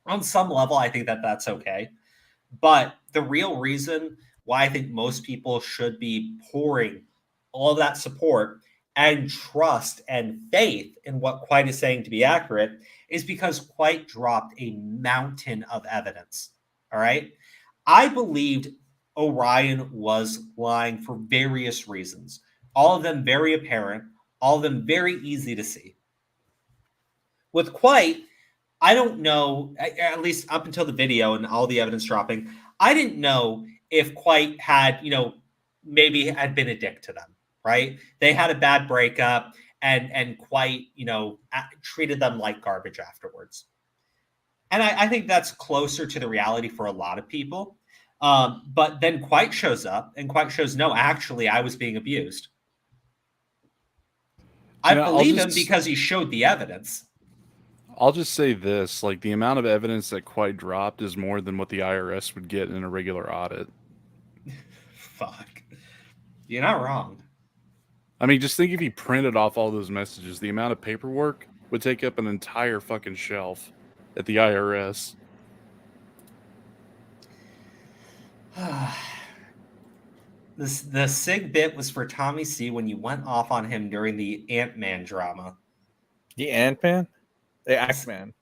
On some level, I think that that's okay. But the real reason why I think most people should be pouring all of that support and trust and faith in what Quiet is saying to be accurate is because Quiet dropped a mountain of evidence. All right. I believed Orion was lying for various reasons, all of them very apparent, all of them very easy to see. With Quiet, I don't know, at least up until the video and all the evidence dropping, I didn't know if Quiet had, maybe had been a dick to them, right? They had a bad breakup and Quiet, treated them like garbage afterwards. And I think that's closer to the reality for a lot of people. But then Quiet shows up and Quiet shows, no, actually, I was being abused. I believe him because he showed the evidence. I'll just say this, like the amount of evidence that Quiet dropped is more than what the IRS would get in a regular audit. Fuck. You're not wrong. I mean, just think if he printed off all those messages, the amount of paperwork would take up an entire fucking shelf at the IRS. The SIG bit was for Tommy C when you went off on him during the Ant-Man drama. The Ant-Man? The Act-Man.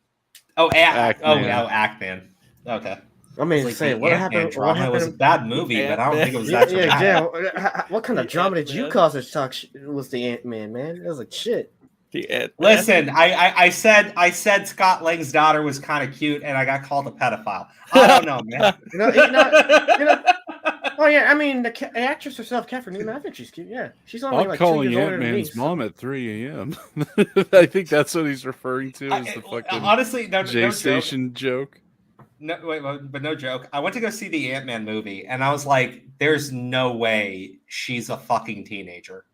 Oh, Act-Man. Okay. I mean, say what happened? Drama. What happened? It was a bad movie, but I don't think it was that bad. What kind of drama did you cause to talk? Was the Ant-Man, man? It was like shit. The Ant-Man. Listen, I said Scott Lang's daughter was kind of cute, and I got called a pedophile. I don't know, man. Oh yeah, I mean the actress herself, Catherine Newton. I think she's cute. Yeah, she's only like 2 years older than me. Ant-Man's mom at 3 a.m. I think that's what he's referring to as the fucking honestly J-Station joke. No, wait, but no joke. I went to go see the Ant-Man movie, and I was like, "There's no way she's a fucking teenager."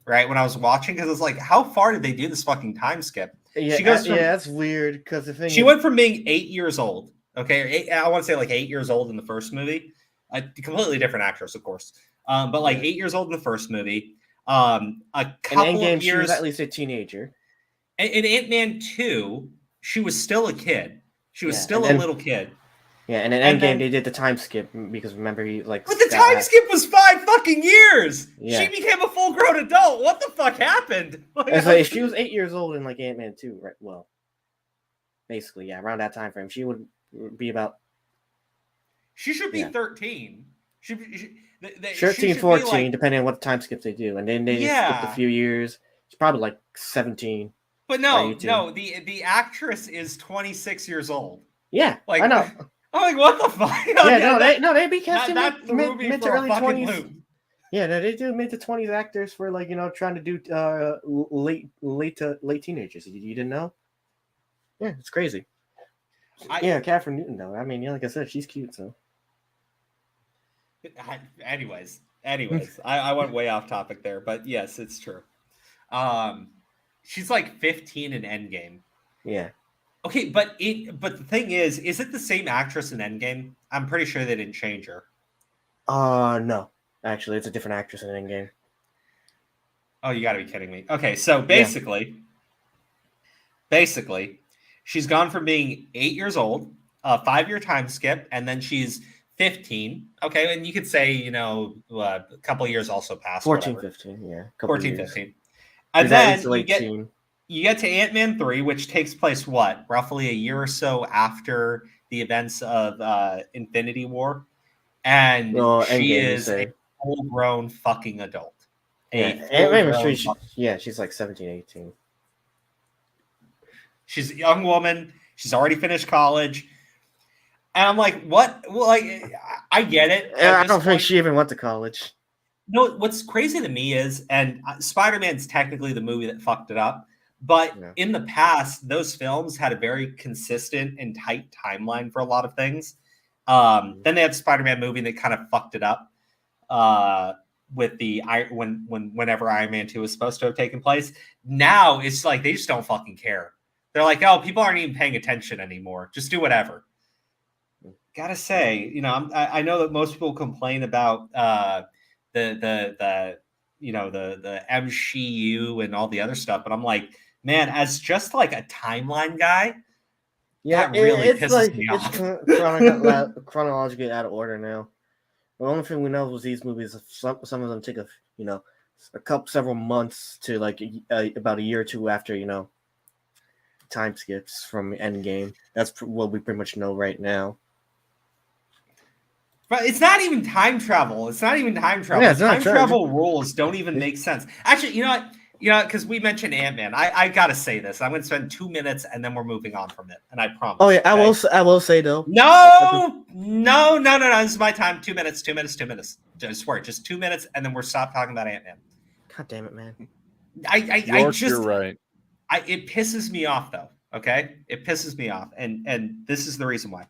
Right when I was watching, because I was like, "How far did they do this fucking time skip?" Yeah, she goes that's weird. Because the thing she went from being 8 years old. Okay, I want to say like 8 years old in the first movie a completely different actress, of course. But like 8 years old in the first movie. A couple in Endgame, of years, she was at least a teenager. In Ant-Man 2, she was still a kid. She was still a little kid. Yeah, and in Endgame they did the time skip because remember he like. But the time skip was 5 fucking years. Yeah. She became a full-grown adult. What the fuck happened? It's like if she was 8 years old in like Ant-Man 2, right? Well, basically, yeah, around that time frame, she would be about. She should be 13. 13, 14, depending on what time skips they do, and then they skipped a few years. It's probably like 17. But no, the actress is 26 years old. Yeah, like I know. I'm like, what the fuck? Yeah, they be casting mid to early 20s. Loop. Yeah, no, they do mid to 20s actors for like trying to do late teenagers. You didn't know? Yeah, it's crazy. Catherine Newton though. I mean, like I said, she's cute. So. Anyways, I went way off topic there, but yes, it's true. She's like 15 in Endgame. Yeah. Okay, but the thing is it the same actress in Endgame? I'm pretty sure they didn't change her. No. Actually, it's a different actress in Endgame. Oh, you got to be kidding me. Okay, so basically, she's gone from being 8 years old, a 5-year time skip, and then she's 15. Okay, and you could say, a couple of years also passed. 14, whatever. 15, yeah. 14, 15. And then you get to Ant-Man 3, which takes place, roughly a year or so after the events of Infinity War. And she is a full-grown fucking adult. Ant-Man 3, she's like 17, 18. She's a young woman. She's already finished college. And I'm like, what? Well, like, I get it. I don't think she even went to college. No, what's crazy to me is, and Spider-Man's technically the movie that fucked it up, but in the past, those films had a very consistent and tight timeline for a lot of things. Then they had the Spider-Man movie that kind of fucked it up with whenever Iron Man 2 was supposed to have taken place. Now it's like they just don't fucking care. They're like, oh, people aren't even paying attention anymore. Just do whatever. Gotta say, I know that most people complain about the MCU and all the other stuff, but I'm like, man, as just like a timeline guy, that really pisses me off. It's chronologically out of order now. The only thing we know is these movies, some of them take several months to like about a year or two after time skips from Endgame. That's what we pretty much know right now. But it's not even time travel. Yeah, time travel rules don't even make sense. Actually, you know what? Because we mentioned Ant-Man. I gotta say this. I'm gonna spend 2 minutes and then we're moving on from it. And I promise. Oh yeah, okay? I will say though. No. This is my time. 2 minutes. I swear, just 2 minutes, and then we're stop talking about Ant-Man. God damn it, man. You're right. It pisses me off though. Okay, it pisses me off, and this is the reason why.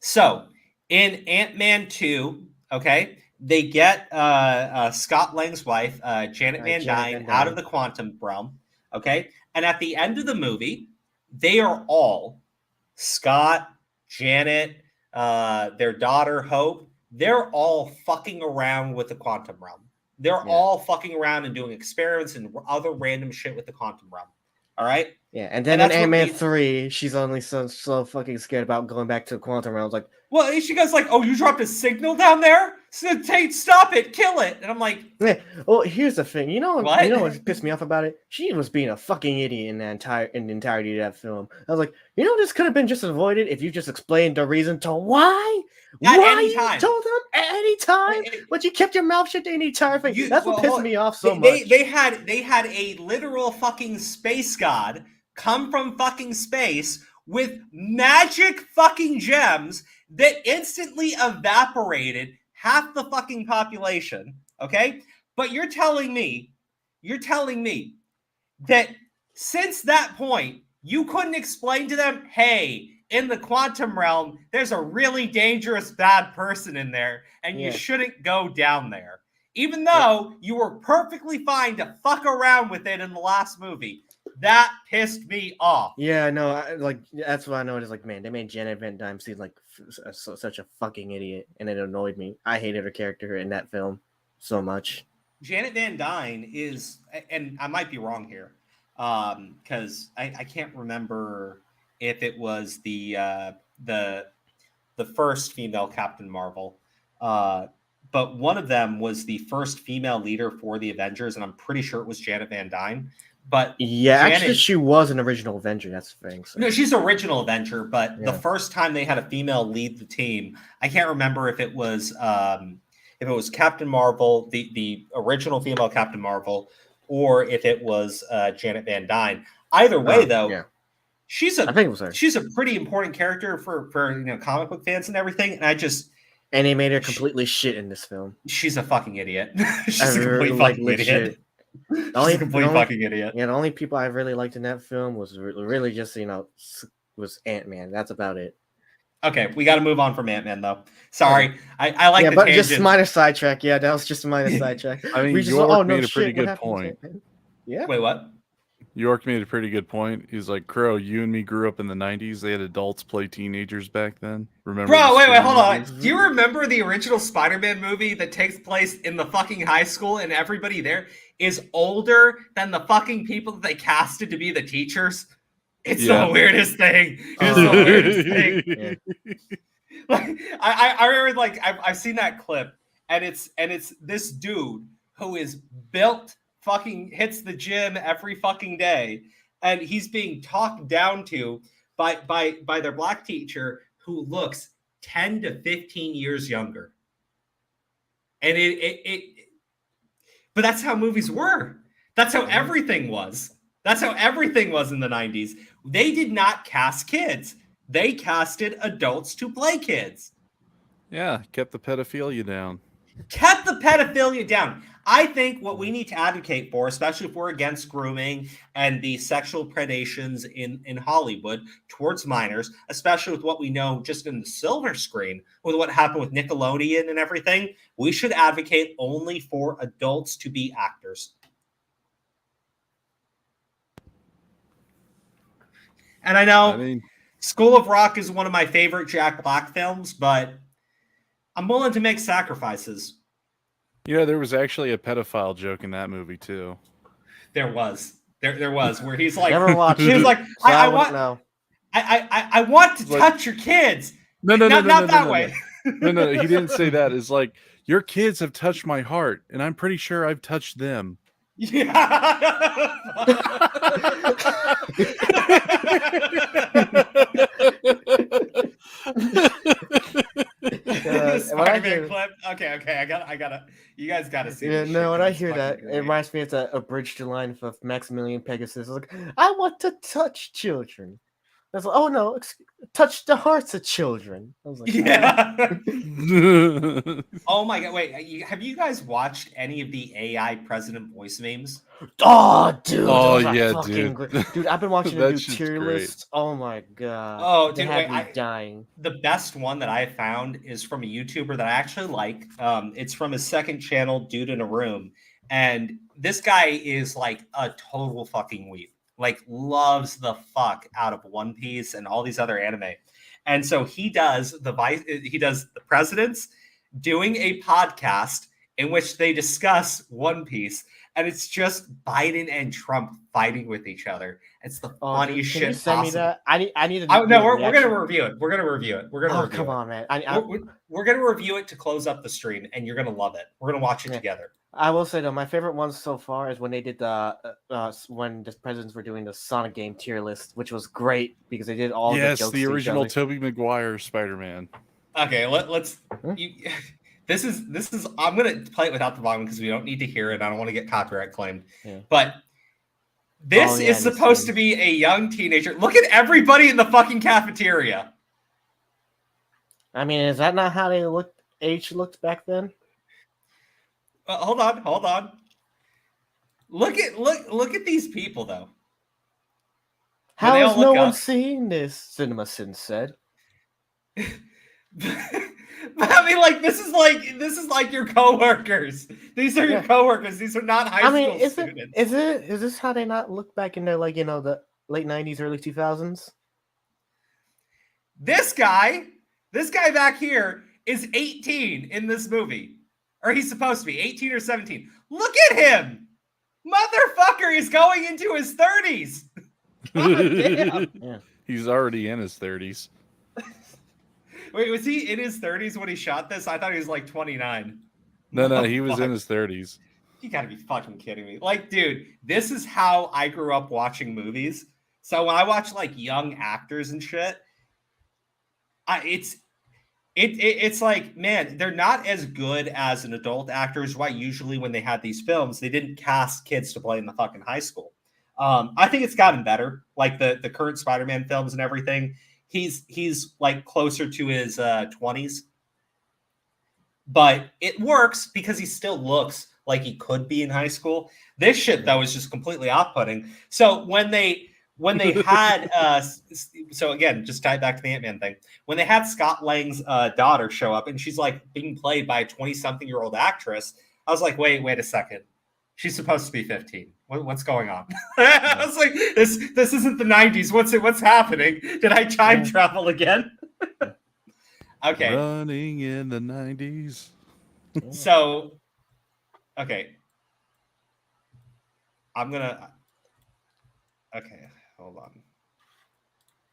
So. In Ant-Man 2, okay, they get Scott Lang's wife, Janet Van Dyne, out of the quantum realm, okay? And at the end of the movie, they are all, Scott, Janet, their daughter, Hope, they're all fucking around with the quantum realm. They're all fucking around and doing experiments and other random shit with the quantum realm, all right? Yeah, and then in Ant-Man 3, she's only so fucking scared about going back to the quantum realm. Like, well, she goes like, "Oh, you dropped a signal down there? So stop it, kill it!" And I'm like, "Yeah." Well, here's the thing. You know what pissed me off about it? She was being a fucking idiot in the entirety of that film. I was like, this could have been just avoided if you just explained the reason to why you told them at any time, but you kept your mouth shut the entire thing. That's what pissed me off so much. They had a literal fucking space god come from fucking space with magic fucking gems that instantly evaporated half the fucking population, okay? But you're telling me that since that point, you couldn't explain to them, hey, in the quantum realm, there's a really dangerous bad person in there, and you shouldn't go down there. Even though you were perfectly fine to fuck around with it in the last movie. That pissed me off. Yeah, no, that's what I noticed. Like, man, they made Janet Van Dyne seem like such a fucking idiot, and it annoyed me. I hated her character in that film so much. Janet Van Dyne is, and I might be wrong here, because I can't remember if it was the first female Captain Marvel, but one of them was the first female leader for the Avengers, and I'm pretty sure it was Janet Van Dyne. But yeah, actually, she was an original Avenger. That's the thing. So. No, she's original Avenger, but the first time they had a female lead the team, I can't remember if it was Captain Marvel, the original female Captain Marvel, or if it was Janet Van Dyne. Either way, though, she's a pretty important character for comic book fans and everything. And they made her completely shit in this film. She's a fucking idiot. She's a complete fucking idiot. Fucking idiot. Yeah, the only people I really liked in that film was really just was Ant-Man. That's about it. Okay, we got to move on from Ant-Man though. Sorry, I like the but tangent. just a minor sidetrack. Yeah, that was just a minor sidetrack. I mean, York made a pretty good point. Yeah. Wait, what? York made a pretty good point. He's like, Crow, you and me grew up in the 90s. They had adults play teenagers back then. Remember? Bro, wait, hold on. Do you remember the original Spider-Man movie that takes place in the fucking high school and everybody there is older than the fucking people that they casted to be the teachers? It's the weirdest thing. It's the weirdest thing. Like, I remember, like, I've seen that clip, and it's this dude who is built, fucking hits the gym every fucking day, and he's being talked down to by their black teacher who looks 10 to 15 years younger. And but that's how movies were. That's how everything was. That's how everything was in the 90s. They did not cast kids. They casted adults to play kids. Yeah, kept the pedophilia down. Kept the pedophilia down. I think what we need to advocate for, especially if we're against grooming and the sexual predations in Hollywood towards minors, especially with what we know just in the silver screen, with what happened with Nickelodeon and everything, we should advocate only for adults to be actors. And I know School of Rock is one of my favorite Jack Black films, but I'm willing to make sacrifices. Yeah, there was actually a pedophile joke in that movie too. There was where he's like, never watched. He was like, so I want to touch your kids. No, not that way. No, he didn't say that. It's like, your kids have touched my heart, and I'm pretty sure I've touched them. Yeah. Spider-Man clip. Okay. I gotta. You guys gotta see. Yeah, no. When I hear that, it reminds me of a bridge to line of Maximilian Pegasus. It's like, I want to touch children. That's like, oh no, touch the hearts of children. I was like, yeah. Oh my god! Wait, have you guys watched any of the AI president voice memes? Oh, dude. Oh yeah, dude. Dude, I've been watching a new tier list. Oh my god. Oh, dude, I'm dying. The best one that I found is from a YouTuber that I actually like. It's from his second channel, Dude in a Room, and this guy is like a total fucking weeb. Like, loves the fuck out of One Piece and all these other anime. And so he does the presidents doing a podcast in which they discuss One Piece, and it's just Biden and Trump fighting with each other. It's the funniest shit send possible. me that? I need to. No, we're gonna review it. We're gonna review it. Come on, man. We're gonna review it to close up the stream, and you're gonna love it. We're gonna watch it together. I will say though, my favorite ones so far is when they did when the presidents were doing the Sonic game tier list, which was great because they did all the jokes the original Tobey Maguire Spider-Man. Okay, let's. This is. I'm gonna play it without the volume because we don't need to hear it. I don't want to get copyright claimed. Yeah. But this is supposed to be a young teenager. Look at everybody in the fucking cafeteria. I mean, is that not how they age looked back then? Hold on. Look at these people though. How is no one seeing this? CinemaSin said. I mean, like this is like your coworkers. These are your coworkers. These are not high school students. Is this how they not look back in their the late 90s, early 2000s? This guy back here is 18 in this movie. Or he's supposed to be 18 or 17. Look at him. Motherfucker is going into his 30s. God damn. Yeah. He's already in his 30s. Wait, was he in his 30s when he shot this? I thought he was like 29. No, he was in his 30s. You gotta be fucking kidding me. Like, dude, this is how I grew up watching movies. So when I watch like young actors and shit, it's like, man, they're not as good as an adult actor, is why usually when they had these films, they didn't cast kids to play in the fucking high school. I think it's gotten better. Like the current Spider-Man films and everything, he's like closer to his 20s. But it works because he still looks like he could be in high school. This shit, though, is just completely off-putting. So when they had so again, just tie it back to the Ant-Man thing. When they had Scott Lang's daughter show up and she's like being played by a 20-something-year-old actress, I was like, wait a second. She's supposed to be 15. What's going on? I was like, this isn't the 90s. What's happening? Did I time travel again? Okay. Running in the 90s. So, okay. Okay, hold on.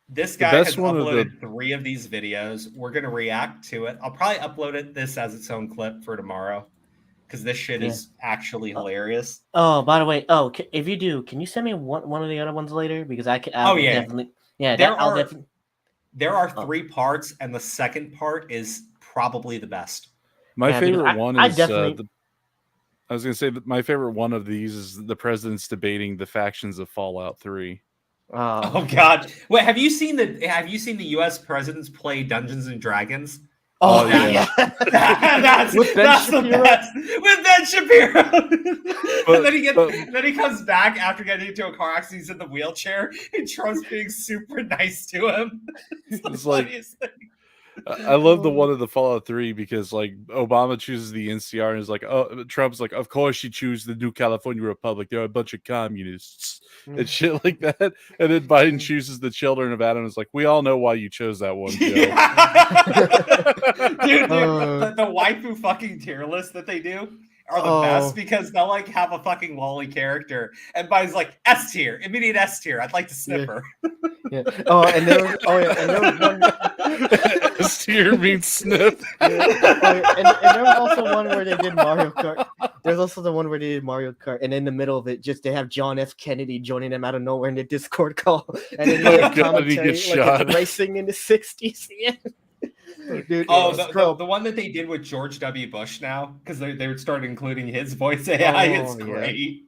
This guy has uploaded 3 of these videos. We're going to react to it. I'll probably upload this as its own clip for tomorrow because this shit is actually hilarious. Oh, by the way, if you do, can you send me one of the other ones later? Because I'll definitely. Yeah, there are 3 parts, and the second part is probably the best. My favorite one is I was going to say that my favorite one of these is the president's debating the factions of Fallout 3. Oh God! Wait, have you seen the U.S. presidents play Dungeons and Dragons? Oh yeah, that's the best with Ben Shapiro. And then he comes back after getting into a car accident. He's in the wheelchair, and Trump's being super nice to him. It's the funniest thing. I love the one of the Fallout 3 because like Obama chooses the NCR and is like, oh, Trump's like, of course you choose the New California Republic. They're a bunch of communists and shit like that. And then Biden chooses the Children of Adam and is like, we all know why you chose that one, Joe. Dude, the waifu fucking tier list that they do are the best because they'll like have a fucking lolly character and Biden's like S tier, immediate S tier. I'd like to snip her. Yeah. And there was one. S tier means snip. And there was also one where they did Mario Kart. There's also the one where they did Mario Kart, and in the middle of it, they have John F. Kennedy joining them out of nowhere in the Discord call, and then he gets shot. It's racing in the 60s. Yeah. Dude, the one that they did with George W. Bush now, because they started including his voice AI. It's great.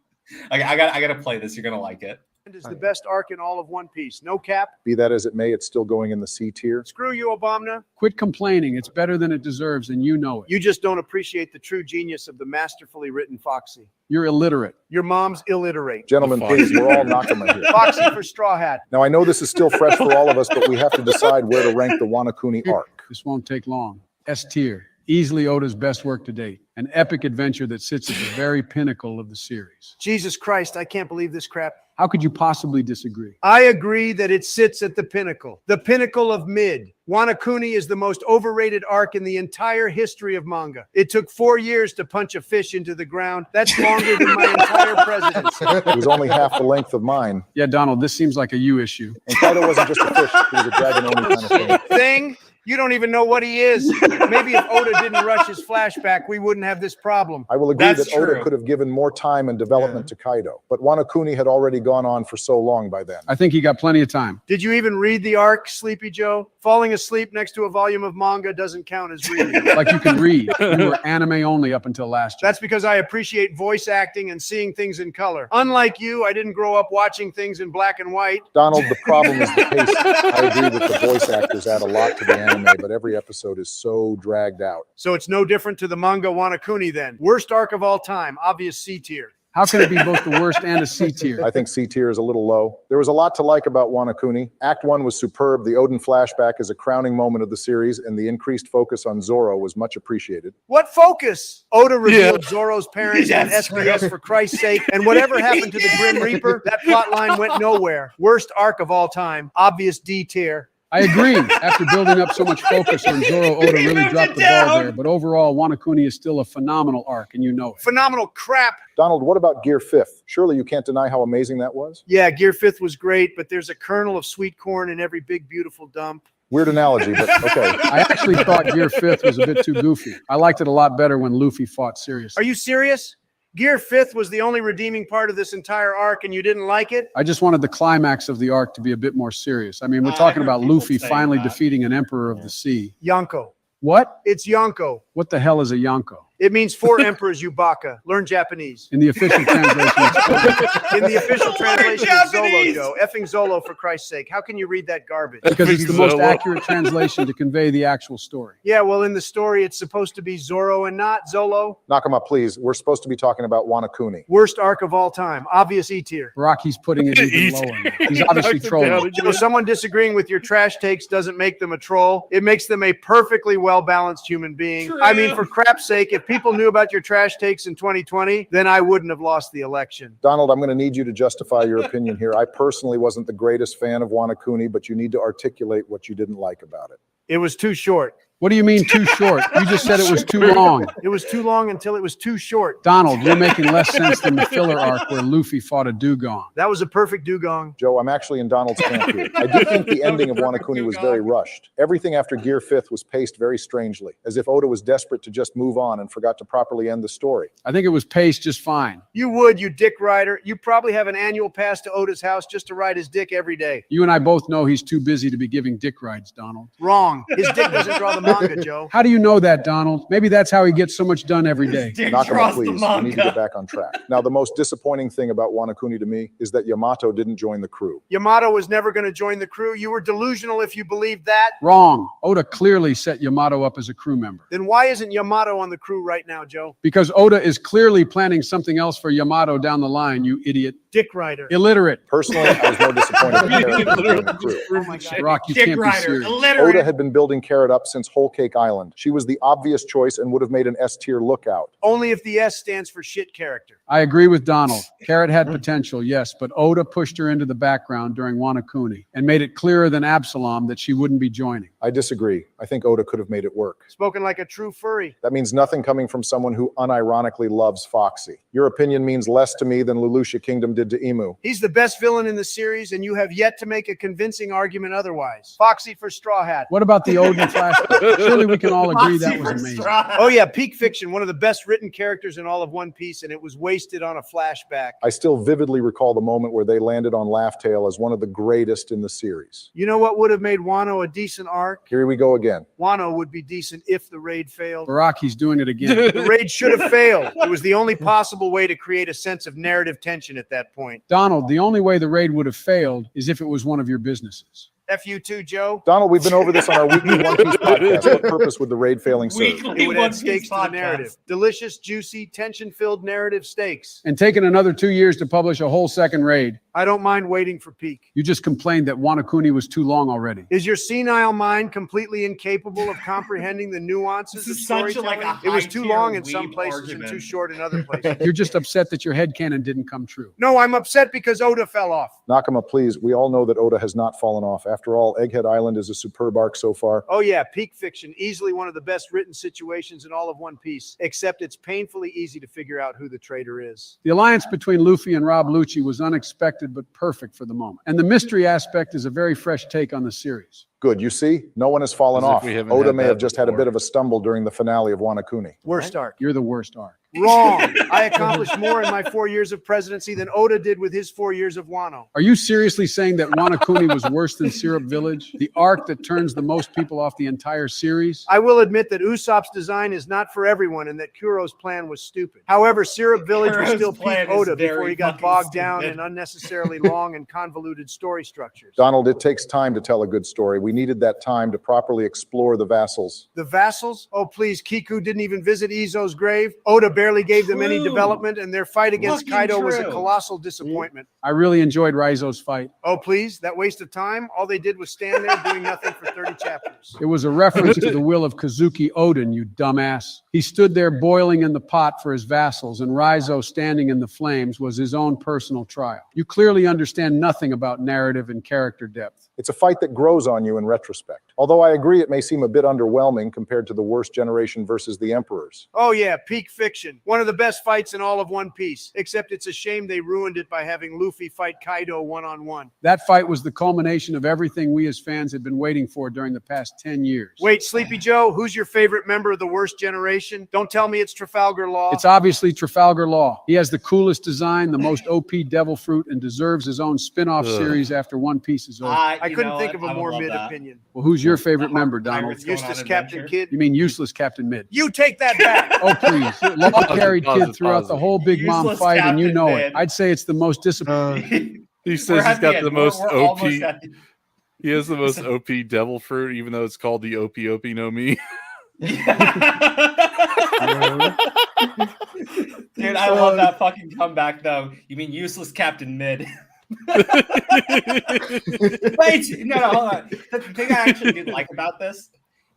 I gotta play this. You're gonna like it. Is the best arc in all of One Piece. No cap. Be that as it may, it's still going in the C tier. Screw you, Obama. Quit complaining. It's better than it deserves, and you know it. You just don't appreciate the true genius of the masterfully written Foxy. You're illiterate. Your mom's illiterate. Gentlemen, please, we're all Nakama here. Foxy for Straw Hat. Now, I know this is still fresh for all of us, but we have to decide where to rank the Wanakuni arc. This won't take long. S tier. Easily Oda's best work to date. An epic adventure that sits at the very pinnacle of the series. Jesus Christ, I can't believe this crap. How could you possibly disagree? I agree that it sits at the pinnacle of mid. Wanakuni is the most overrated arc in the entire history of manga. It took 4 years to punch a fish into the ground. That's longer than my entire presidency. It was only half the length of mine. Yeah, Donald, this seems like a you issue. And Kaido wasn't just a fish. He was a dragon-only kind of thing. You don't even know what he is. Maybe if Oda didn't rush his flashback, we wouldn't have this problem. I will agree that Oda could have given more time and development to Kaido, but Wanakuni had already gone on for so long by then. I think he got plenty of time. Did you even read the arc, Sleepy Joe? Falling asleep next to a volume of manga doesn't count as reading. Like you can read. You were anime only up until last year. That's because I appreciate voice acting and seeing things in color. Unlike you, I didn't grow up watching things in black and white. Donald, the problem is the pace. I agree that the voice actors add a lot to the anime, but every episode is so dragged out. So it's no different to the manga Wanakuni then. Worst arc of all time, obvious C tier. How can it be both the worst and a C tier? I think C tier is a little low. There was a lot to like about Wano Kuni. Act 1 was superb. The Odin flashback is a crowning moment of the series, and the increased focus on Zoro was much appreciated. What focus? Oda revealed Zoro's parents on SBS for Christ's sake, and whatever happened to the Grim Reaper, that plot line went nowhere. Worst arc of all time. Obvious D tier. I agree. After building up so much focus on Zoro, Oda really dropped the ball there. But overall, Wano Kuni is still a phenomenal arc, and you know it. Phenomenal crap. Donald, what about Gear 5th? Surely you can't deny how amazing that was? Yeah, Gear 5th was great, but there's a kernel of sweet corn in every big, beautiful dump. Weird analogy, but okay. I actually thought Gear 5th was a bit too goofy. I liked it a lot better when Luffy fought seriously. Are you serious? Gear 5th was the only redeeming part of this entire arc, and you didn't like it? I just wanted the climax of the arc to be a bit more serious. I mean, we're talking about Luffy finally defeating an emperor of the sea. Yonko. What? It's Yonko. What the hell is a Yonko? It means 4 emperors Yubaka. Learn Japanese. In the official translation, it's In the official translation, it's Zolo, Joe. Effing Zolo, for Christ's sake. How can you read that garbage? because it's the most accurate translation to convey the actual story. Yeah, well, in the story, it's supposed to be Zoro and not Zolo. Nakama, please. We're supposed to be talking about Wano Kuni. Worst arc of all time. Obvious E tier. Rocky's putting it even lower. He's obviously trolling. You know, someone disagreeing with your trash takes doesn't make them a troll. It makes them a perfectly well-balanced human being. True. I mean, for crap's sake, if people knew about your trash takes in 2020, then I wouldn't have lost the election. Donald, I'm going to need you to justify your opinion here. I personally wasn't the greatest fan of Wano Kuni, but you need to articulate what you didn't like about it. It was too short. What do you mean too short? You just said it was too long. It was too long until it was too short. Donald, you're making less sense than the filler arc where Luffy fought a dugong. That was a perfect dugong. Joe, I'm actually in Donald's camp here. I do think the ending of Wano Kuni was very rushed. Everything after Gear 5th was paced very strangely, as if Oda was desperate to just move on and forgot to properly end the story. I think it was paced just fine. You would, you dick rider. You probably have an annual pass to Oda's house just to ride his dick every day. You and I both know he's too busy to be giving dick rides, Donald. Wrong. His dick doesn't draw the manga, Joe. How do you know that, Donald? Maybe that's how he gets so much done every day. Nakama, please. We need to get back on track. Now, the most disappointing thing about Wano Kuni to me is that Yamato didn't join the crew. Yamato was never going to join the crew. You were delusional if you believed that. Wrong. Oda clearly set Yamato up as a crew member. Then why isn't Yamato on the crew right now, Joe? Because Oda is clearly planning something else for Yamato down the line, you idiot. Dick rider. Illiterate. Personally, I was more disappointed in Carrot not joining the crew. Oh my God. Rock, you Dick can't rider. be serious. Illiterate. Oda had been building Carrot up since Whole Cake Island. She was the obvious choice and would have made an S-tier lookout. Only if the S stands for shit character. I agree with Donald. Carrot had potential, yes, but Oda pushed her into the background during Wano Kuni and made it clearer than Absalom that she wouldn't be joining. I disagree. I think Oda could have made it work. Spoken like a true furry. That means nothing coming from someone who unironically loves Foxy. Your opinion means less to me than Lelouch Kingdom did to Emu. He's the best villain in the series, and you have yet to make a convincing argument otherwise. Foxy for Straw Hat. What about the Odin flashback? Surely we can all agree that was amazing. Oh yeah, peak fiction, one of the best written characters in all of One Piece, and it was wasted on a flashback. I still vividly recall the moment where they landed on Laugh Tale as one of the greatest in the series. You know what would have made Wano a decent arc? Here we go again. Wano would be decent if the raid failed. Barack, he's doing it again. The raid should have failed. It was the only possible way to create a sense of narrative tension at that point. Donald, the only way the raid would have failed is if it was one of your businesses. F you too, Joe. Donald, we've been over this on our weekly One Piece podcast. What purpose would the raid failing serve? It would add stakes to the narrative. Delicious, juicy, tension-filled narrative stakes. And taking another 2 years to publish a whole second raid. I don't mind waiting for peak. You just complained that Wano Kuni was too long already. Is your senile mind completely incapable of comprehending the nuances of storytelling? It was too long in some places and too short in other places. You're just upset that your headcanon didn't come true. No, I'm upset because Oda fell off. Nakama, please. We all know that Oda has not fallen off. After all, Egghead Island is a superb arc so far. Oh yeah, peak fiction. Easily one of the best written situations in all of One Piece. Except it's painfully easy to figure out who the traitor is. The alliance between Luffy and Rob Lucci was unexpected but perfect for the moment. And the mystery aspect is a very fresh take on the series. Good. You see, no one has fallen off. we haven't Oda had may that have just had a before. bit of a stumble during the finale of Wano Kuni. Worst arc. You're the worst arc. Wrong. I accomplished more in my 4 years of presidency than Oda did with his 4 years of Wano. Are you seriously saying that Wano Kuni was worse than Syrup Village? The arc that turns the most people off the entire series? I will admit that Usopp's design is not for everyone and that Kuro's plan was stupid. However, Syrup Village was still peak Oda before he got bogged down in unnecessarily long and convoluted story structures. Donald, it takes time to tell a good story. We we needed that time to properly explore the vassals. The vassals? Oh, please. Kiku didn't even visit Izo's grave. Oda barely gave them any development, and their fight against Kaido was a colossal disappointment. I really enjoyed Raizo's fight. Oh, please. That waste of time? All they did was stand there doing nothing for 30 chapters. It was a reference to the will of Kazuki Oden, you dumbass. He stood there boiling in the pot for his vassals, and Raizo standing in the flames was his own personal trial. You clearly understand nothing about narrative and character depth. It's a fight that grows on you in retrospect. Although I agree it may seem a bit underwhelming compared to the worst generation versus the Emperors. Oh yeah, peak fiction. One of the best fights in all of One Piece. Except it's a shame they ruined it by having Luffy fight Kaido one-on-one. That fight was the culmination of everything we as fans had been waiting for during the past 10 years. Wait, Sleepy Joe, who's your favorite member of the worst generation? Don't tell me it's Trafalgar Law. It's obviously Trafalgar Law. He has the coolest design, the most OP devil fruit, and deserves his own spin-off series after One Piece is over. I couldn't think of a more mid opinion. Well, who's your favorite member, Donald? Useless Captain Kid. You mean useless Captain Mid? You take that back. Oh, please. Law carried Kid throughout the whole Big Mom Useless fight, and you Captain know Mid. it. I'd say it's the most disappointing. He says he's got the most We're OP. almost at the- He has the most OP devil fruit, even though it's called the OP no Mi. Dude, I love that fucking comeback though. You mean useless Captain Mid? Wait, no, hold on. The thing I actually did like about this,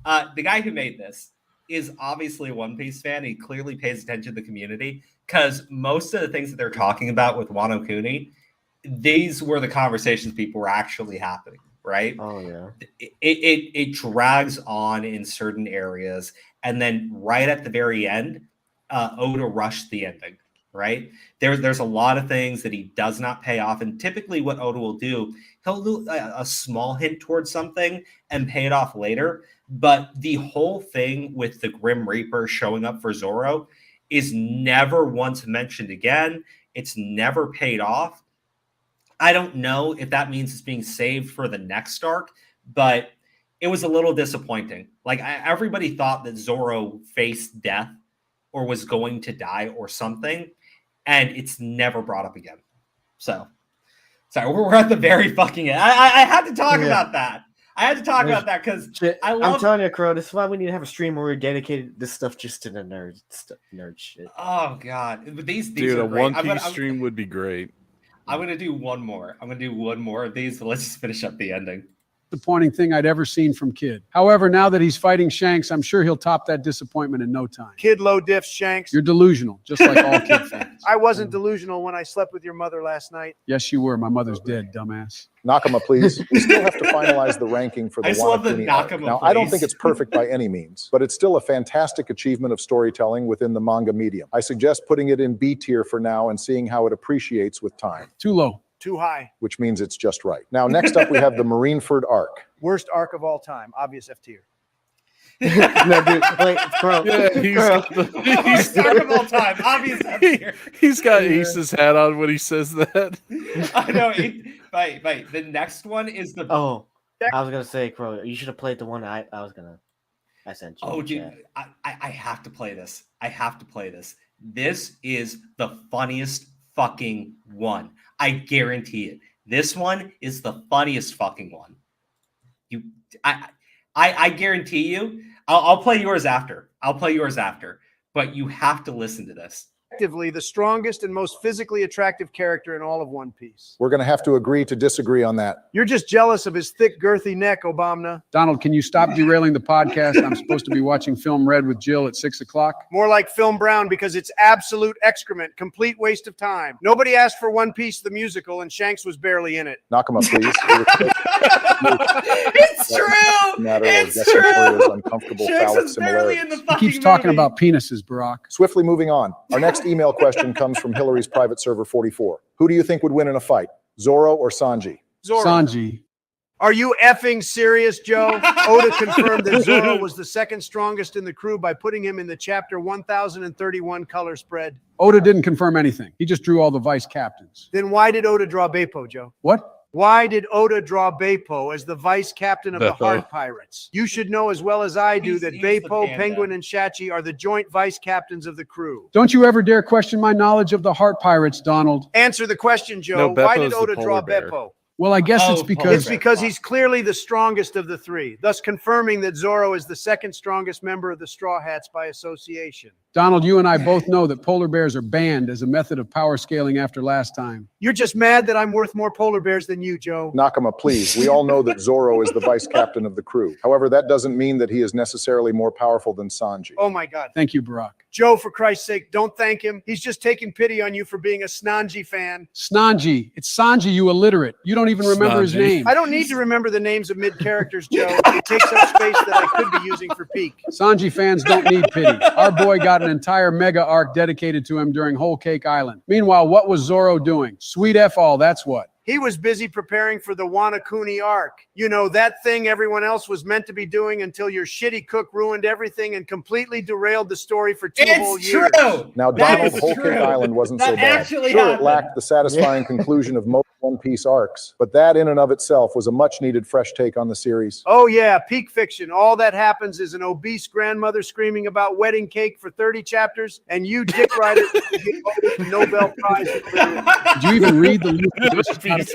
the guy who made this is obviously a One Piece fan. He clearly pays attention to the community because most of the things that they're talking about with Wano Kuni, these were the conversations people were actually happening, right? Oh yeah. It drags on in certain areas, and then right at the very end, Oda rushed the ending. Right? There's a lot of things that he does not pay off. And typically what Oda will do, he'll do a small hint towards something and pay it off later. But the whole thing with the Grim Reaper showing up for Zoro is never once mentioned again. It's never paid off. I don't know if that means it's being saved for the next arc, but it was a little disappointing. Like everybody thought that Zoro faced death or was going to die or something. And it's never brought up again. So, sorry, we're at the very fucking end. I had to talk about that. I had to talk about that because I'm telling you, Crow, this is why we need to have a stream where we're dedicated this stuff just to the nerd shit. Oh god, but these Dude, are a great. One Piece stream would be great. I'm gonna do one more. I'm gonna do one more of these, but let's just finish up the ending. Disappointing thing I'd ever seen from Kid. However, now that he's fighting Shanks, I'm sure he'll top that disappointment in no time. Kid low diff Shanks. You're delusional, just like all Kid fans. I wasn't delusional when I slept with your mother last night. Yes, you were. My mother's dead, dumbass. Nakama, please. We still have to finalize the ranking for the I just love the Wano Kuni arc. Nakama, Now, I don't please. think it's perfect by any means, but it's still a fantastic achievement of storytelling within the manga medium. I suggest putting it in B tier for now and seeing how it appreciates with time. Too low. Too high. Which means it's just right. Now, next up, we have the Marineford arc. Worst arc of all time. Obvious F tier. No, dude, wait, bro. Yeah, Worst arc of all time. Obvious F tier. He's got Ace's hat on when he says that. I know. Wait. The next one is the. Oh, I was gonna say, Crow, you should have played the one I sent you. Oh, dude, I have to play this. I have to play this. This is the funniest fucking one. I guarantee it. This one is the funniest fucking one. I guarantee you. I'll play yours after. But you have to listen to this. Effectively, the strongest and most physically attractive character in all of One Piece. We're going to have to agree to disagree on that. You're just jealous of his thick, girthy neck, Obama. Donald, can you stop derailing the podcast? I'm supposed to be watching Film Red with Jill at 6 o'clock. More like Film Brown because it's absolute excrement, complete waste of time. Nobody asked for One Piece the musical, and Shanks was barely in it. Nakama, please. It's true. It's true. Uncomfortable Shanks phallic is barely in the similarities. He keeps talking about penises, Barack. Swiftly moving on. Our next email question comes from Hillary's private server 44. Who do you think would win in a fight, Zoro or Sanji? Zoro. Sanji. Are you effing serious, Joe? Oda confirmed that Zoro was the second strongest in the crew by putting him in the chapter 1031 color spread. Oda didn't confirm anything. He just drew all the vice captains. Then why did Oda draw Beppo, Joe? What? Why did Oda draw Beppo as the vice captain of the Beppo. Heart Pirates? You should know as well as I do that He's the Beppo, panda. Penguin, and Shachi are the joint vice captains of the crew. Don't you ever dare question my knowledge of the Heart Pirates, Donald. Answer the question, Joe. No, Why Beppo's did the Oda draw polar bear. Beppo? Well, I guess it's because he's clearly the strongest of the three, thus confirming that Zorro is the second strongest member of the Straw Hats by association. Donald, you and I both know that polar bears are banned as a method of power scaling after last time. You're just mad that I'm worth more polar bears than you, Joe. Nakama, please. We all know that Zorro is the vice captain of the crew. However, that doesn't mean that he is necessarily more powerful than Sanji. Oh my God. Thank you, Barack. Joe, for Christ's sake, don't thank him. He's just taking pity on you for being a Snanji fan. Snanji. It's Sanji, you illiterate. You don't even remember his name. I don't need to remember the names of mid-characters, Joe. It takes up space that I could be using for peak. Sanji fans don't need pity. Our boy got an entire mega arc dedicated to him during Whole Cake Island. Meanwhile, what was Zorro doing? Sweet F all, that's what. He was busy preparing for the Wanakuni arc. You know, that thing everyone else was meant to be doing until your shitty cook ruined everything and completely derailed the story for 2 whole years. Now, Donald, Whole Cake Island wasn't so bad. Sure, it lacked the satisfying conclusion of most One Piece arcs, but that in and of itself was a much-needed fresh take on the series. Oh yeah, peak fiction. All that happens is an obese grandmother screaming about wedding cake for 30 chapters, and you dick riders the Nobel Prize. Did you even read the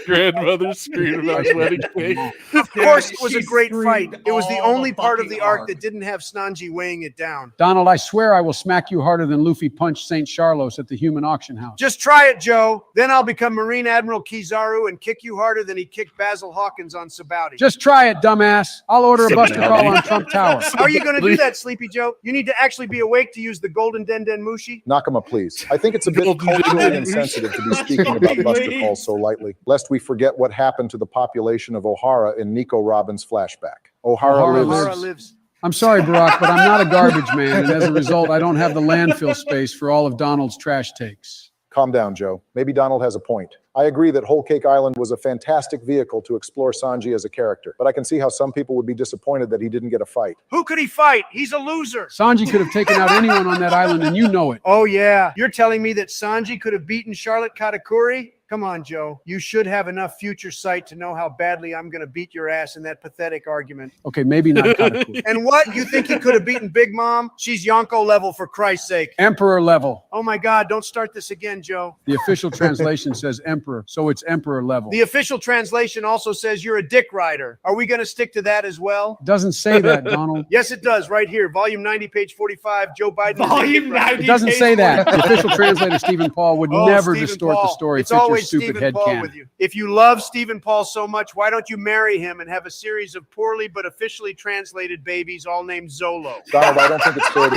grandmother screaming about wedding cake? Of course, it was a great fight. It was the only part of the arc that didn't have Snanji weighing it down. Donald, I swear I will smack you harder than Luffy punched St. Charlos at the human auction house. Just try it, Joe. Then I'll become Marine Admiral Kizaru and kick you harder than he kicked Basil Hawkins on Sabaudi. Just try it, dumbass. I'll order a Buster Call on Trump Tower. How are you going to do that, Sleepy Joe? You need to actually be awake to use the Golden Denden Mushi. Nakama, please. I think it's a bit culturally insensitive to be speaking about Buster Calls so lightly, lest we forget what happened to the population of O'Hara in Nico Robin's flashback. O'Hara lives. I'm sorry, Barack, but I'm not a garbage man, and as a result, I don't have the landfill space for all of Donald's trash takes. Calm down, Joe. Maybe Donald has a point. I agree that Whole Cake Island was a fantastic vehicle to explore Sanji as a character, but I can see how some people would be disappointed that he didn't get a fight. Who could he fight? He's a loser. Sanji could have taken out anyone on that island, and you know it. Oh, yeah. You're telling me that Sanji could have beaten Charlotte Katakuri? Come on, Joe. You should have enough future sight to know how badly I'm going to beat your ass in that pathetic argument. Okay, maybe not Katakuri. And what? You think he could have beaten Big Mom? She's Yonko level, for Christ's sake. Emperor level. Oh, my God. Don't start this again, Joe. The official translation says emperor, so it's emperor level. The official translation also says you're a dick rider. Are we going to stick to that as well? It doesn't say that, Donald. Yes, it does. Right here. Volume 90, page 45. Joe Biden. Volume 90. It doesn't say that. The official translator, Stephen Paul, would never Stephen distort Paul. the story. It's fit your always stupid Stephen head Paul canon. with you. If you love Stephen Paul so much, why don't you marry him and have a series of poorly but officially translated babies all named Zolo? Donald, I don't think it's fair to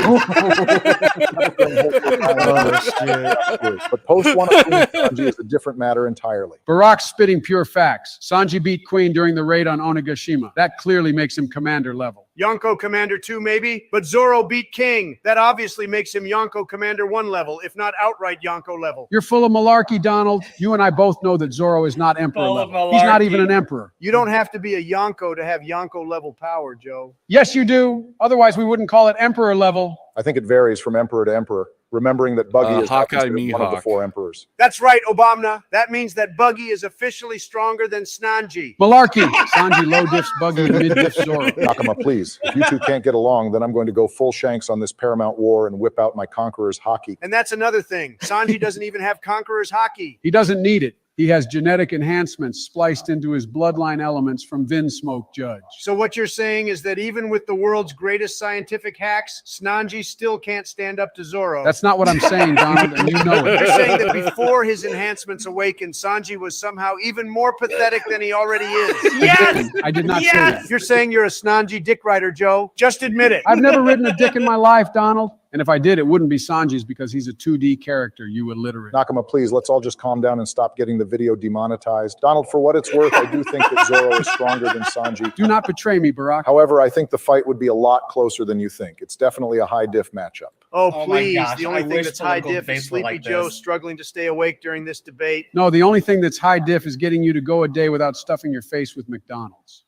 but post-Wanakuni Sanji is a different matter entirely. Barack's spitting pure facts. Sanji beat Queen during the raid on Onigashima. That clearly makes him commander level. Yonko Commander 2, maybe? But Zoro beat King. That obviously makes him Yonko Commander 1 level, if not outright Yonko level. You're full of malarkey, Donald. You and I both know that Zoro is not emperor level. He's not even an emperor. You don't have to be a Yonko to have Yonko level power, Joe. Yes, you do. Otherwise, we wouldn't call it emperor level. I think it varies from emperor to emperor, remembering that Buggy is not considered one of the 4 emperors. That's right, Obama. That means that Buggy is officially stronger than Snanji. Malarkey. Sanji low diffs Buggy and mid diffs Zoro. Nakama, please. If you two can't get along, then I'm going to go full shanks on this Paramount War and whip out my Conqueror's hockey. And that's another thing. Sanji doesn't even have Conqueror's hockey. He doesn't need it. He has genetic enhancements spliced into his bloodline elements from Vinsmoke Judge. So what you're saying is that even with the world's greatest scientific hacks, Snanji still can't stand up to Zoro. That's not what I'm saying, Donald, and you know it. You're saying that before his enhancements awakened, Sanji was somehow even more pathetic than he already is. Yes! I did not say that. You're saying you're a Snanji dick rider, Joe. Just admit it. I've never ridden a dick in my life, Donald. And if I did, it wouldn't be Sanji's because he's a 2D character, you illiterate. Nakama, please, let's all just calm down and stop getting the video demonetized. Donald, for what it's worth, I do think that Zoro is stronger than Sanji. Do not betray me, Barack. However, I think the fight would be a lot closer than you think. It's definitely a high diff matchup. Oh, Oh my please. gosh, The only I thing wish that's high political diff is debates were Sleepy like Joe this. struggling to stay awake during this debate. No, the only thing that's high diff is getting you to go a day without stuffing your face with McDonald's.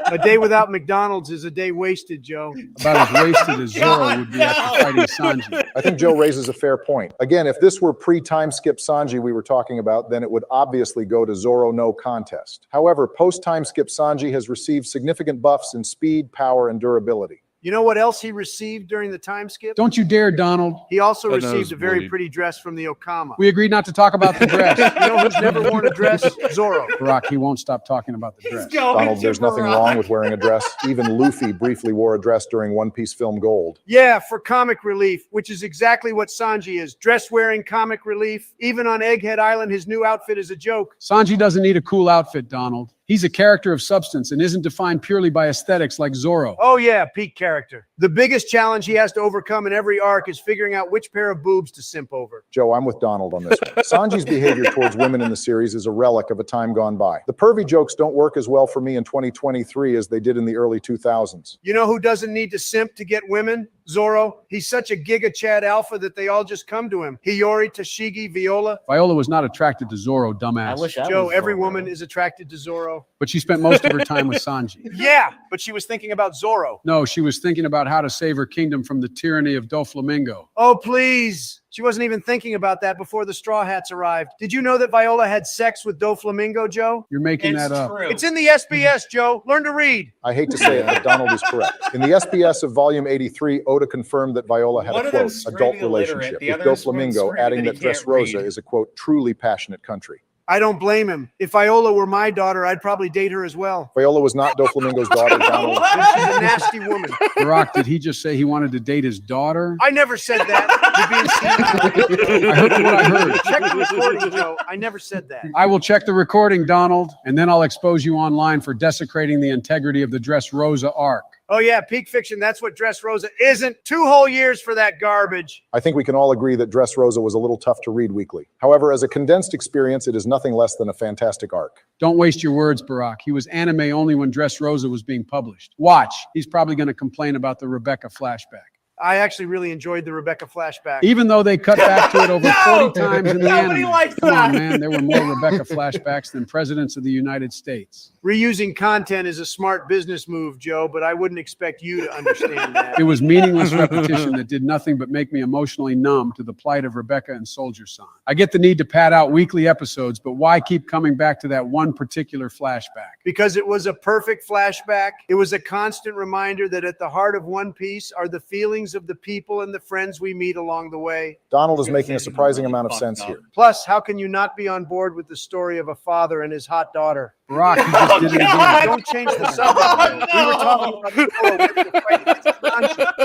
A day without McDonald's is a day wasted, Joe. About as wasted as Zoro would be after fighting Sanji. I think Joe raises a fair point. Again, if this were pre-time skip Sanji we were talking about, then it would obviously go to Zoro no contest. However, post-time skip Sanji has received significant buffs in speed, power, and durability. You know what else he received during the time skip? Don't you dare, Donald. He also A received a very nosebleed. pretty dress from the Okama. We agreed not to talk about the dress. You know who's never worn a dress? Zorro. Barack, he won't stop talking about the dress. Donald, there's nothing wrong with wearing a dress. Even Luffy briefly wore a dress during One Piece film Gold. Yeah, for comic relief, which is exactly what Sanji is. Dress-wearing comic relief. Even on Egghead Island, his new outfit is a joke. Sanji doesn't need a cool outfit, Donald. He's a character of substance and isn't defined purely by aesthetics like Zorro. Oh yeah, peak character. The biggest challenge he has to overcome in every arc is figuring out which pair of boobs to simp over. Joe, I'm with Donald on this one. Sanji's behavior towards women in the series is a relic of a time gone by. The pervy jokes don't work as well for me in 2023 as they did in the early 2000s. You know who doesn't need to simp to get women? Zorro. He's such a Giga Chad alpha that they all just come to him. Hiyori, Tashigi, Viola. Viola was not attracted to Zorro, dumbass. I wish I Joe, was every Zorro. woman is attracted to Zorro. But she spent most of her time with Sanji. Yeah, but she was thinking about Zorro. No, she was thinking about how to save her kingdom from the tyranny of Doflamingo. Oh, please. She wasn't even thinking about that before the Straw Hats arrived. Did you know that Viola had sex with Doflamingo, Joe? You're making that up. It's in the SBS, Joe. Learn to read. I hate to say it, but Donald is correct. In the SBS of Volume 83, Oda confirmed that Viola had One a, of them quote, adult screaming illiterate, relationship the with other is Doflamingo, screaming adding that that he can't Dressrosa read. is a, quote, truly passionate country. I don't blame him. If Viola were my daughter, I'd probably date her as well. Viola was not Doflamingo's daughter, Donald. She's a nasty woman. Barack, did he just say he wanted to date his daughter? I never said that. You're being seen. I heard what I heard. Check the recording, Joe. I never said that. I will check the recording, Donald, and then I'll expose you online for desecrating the integrity of the Dressrosa arc. Oh, yeah, peak fiction. That's what Dressrosa isn't. 2 whole years for that garbage. I think we can all agree that Dressrosa was a little tough to read weekly. However, as a condensed experience, it is nothing less than a fantastic arc. Don't waste your words, Barack. He was anime only when Dressrosa was being published. Watch. He's probably going to complain about the Rebecca flashback. I actually really enjoyed the Rebecca flashback. Even though they cut back to it over 40 times in the Nobody anime. likes Come on, that. man. There were more Rebecca flashbacks than presidents of the United States. Reusing content is a smart business move, Joe, but I wouldn't expect you to understand that. It was meaningless repetition that did nothing but make me emotionally numb to the plight of Rebecca and Soldier Son. I get the need to pad out weekly episodes, but why keep coming back to that one particular flashback? Because it was a perfect flashback. It was a constant reminder that at the heart of One Piece are the feelings of the people and the friends we meet along the way. Donald is making a surprising amount of sense here. Plus, how can you not be on board with the story of a father and his hot daughter? Barack, you just did it again. Don't change the subject. We were talking about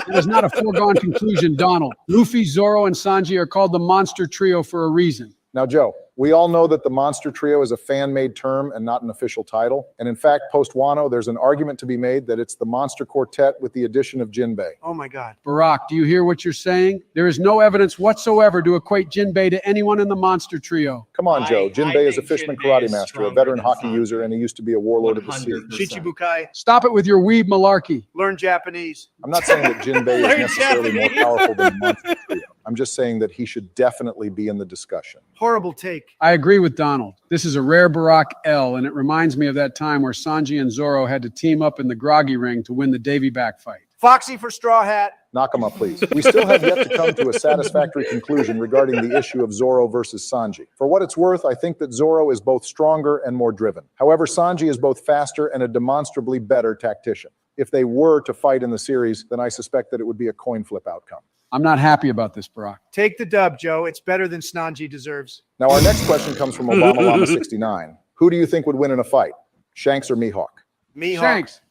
It is not a foregone conclusion, Donald. Luffy, Zoro, and Sanji are called the Monster Trio for a reason. Now, Joe, we all know that the Monster Trio is a fan-made term and not an official title. And in fact, post-Wano, there's an argument to be made that it's the Monster Quartet with the addition of Jinbei. Oh my God. Barack, do you hear what you're saying? There is no evidence whatsoever to equate Jinbei to anyone in the Monster Trio. Come on, Joe. Jinbei is a think fisherman Jinbei karate is master, a stronger veteran than hockey Sanji. user, and he used to be a warlord of the sea. 100%. Shichibukai. Stop it with your weeb malarkey. Learn Japanese. I'm not saying that Jinbei Learn is necessarily more Japanese. powerful than the Monster Trio. I'm just saying that he should definitely be in the discussion. Horrible take. I agree with Donald. This is a rare Barack L, and it reminds me of that time where Sanji and Zoro had to team up in the Groggy Ring to win the Davy back fight. Foxy for Straw Hat. Knock him up, please. We still have yet to come to a satisfactory conclusion regarding the issue of Zoro versus Sanji. For what it's worth, I think that Zoro is both stronger and more driven. However, Sanji is both faster and a demonstrably better tactician. If they were to fight in the series, then I suspect that it would be a coin flip outcome. I'm not happy about this, Barack. Take the dub, Joe. It's better than Snanji deserves. Now, our next question comes from Obama Llama 69. Who do you think would win in a fight, Shanks or Mihawk? Mihawk. Shanks.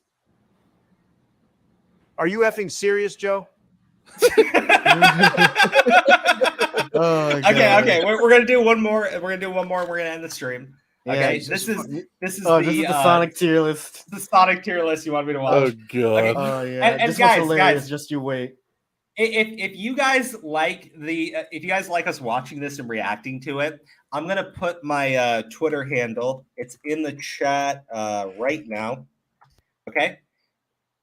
Are you effing serious, Joe? Okay. We're gonna do one more. We're gonna do one more. We're gonna end the stream. Okay, this is this is the Sonic tier list. The Sonic tier list you want me to watch. Oh god. Okay. Oh yeah, And this guys, was hilarious. Just you wait. If you guys like if you guys like us watching this and reacting to it, I'm gonna put my Twitter handle. It's in the chat right now. Okay,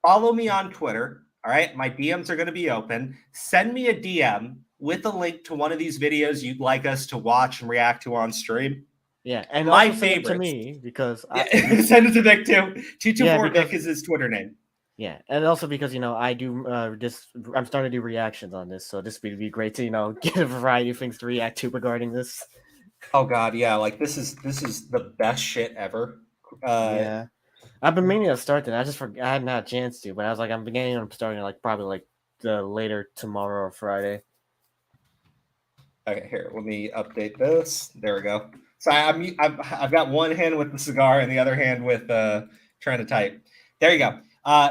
follow me on Twitter. All right, my DMs are gonna be open. Send me a DM with a link to one of these videos you'd like us to watch and react to on stream. Yeah, and my also send it to favorites. me because Send it to Vic too. 224 Yeah, because- Vic is his Twitter name. yeah, and also because I do I'm starting to do reactions on this, so this would be great to get a variety of things to react to regarding this. Oh god, yeah, like this is the best shit ever. Yeah, I've been meaning to start that. I hadn't had a chance to, but I was like, I'm starting like probably like later tomorrow or Friday. Okay, here, let me update this. There we go. So I've got one hand with the cigar and the other hand with trying to type. There you go.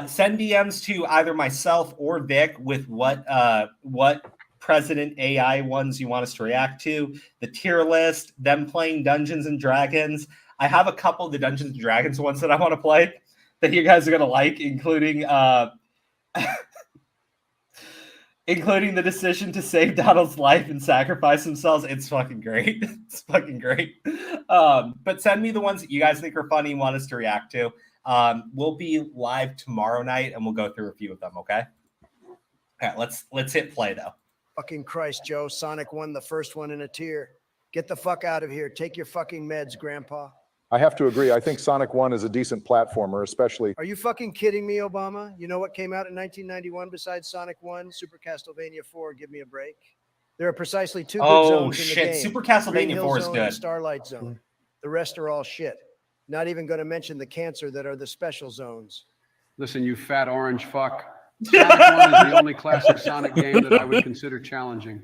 Send DMs to either myself or Vic with what President AI ones you want us to react to, the tier list, them playing Dungeons and Dragons. I have a couple of the Dungeons and Dragons ones that I want to play that you guys are gonna like, including including the decision to save Donald's life and sacrifice themselves. It's fucking great. It's fucking great. But send me the ones that you guys think are funny and want us to react to. We'll be live tomorrow night and we'll go through a few of them, okay? All right, let's hit play though. Fucking Christ, Joe. Sonic won the first one in a tier. Get the fuck out of here. Take your fucking meds, Grandpa. I have to agree. I think Sonic 1 is a decent platformer, especially. Are you fucking kidding me, Obama? You know what came out in 1991 besides Sonic 1? Super Castlevania 4, give me a break. There are precisely two good zones in the game. Super Castlevania Green Hill 4 is Zone good. and Starlight Zone. The rest are all shit. Not even going to mention the cancer that are the special zones. Listen, you fat orange fuck. Sonic 1 is the only classic Sonic game that I would consider challenging.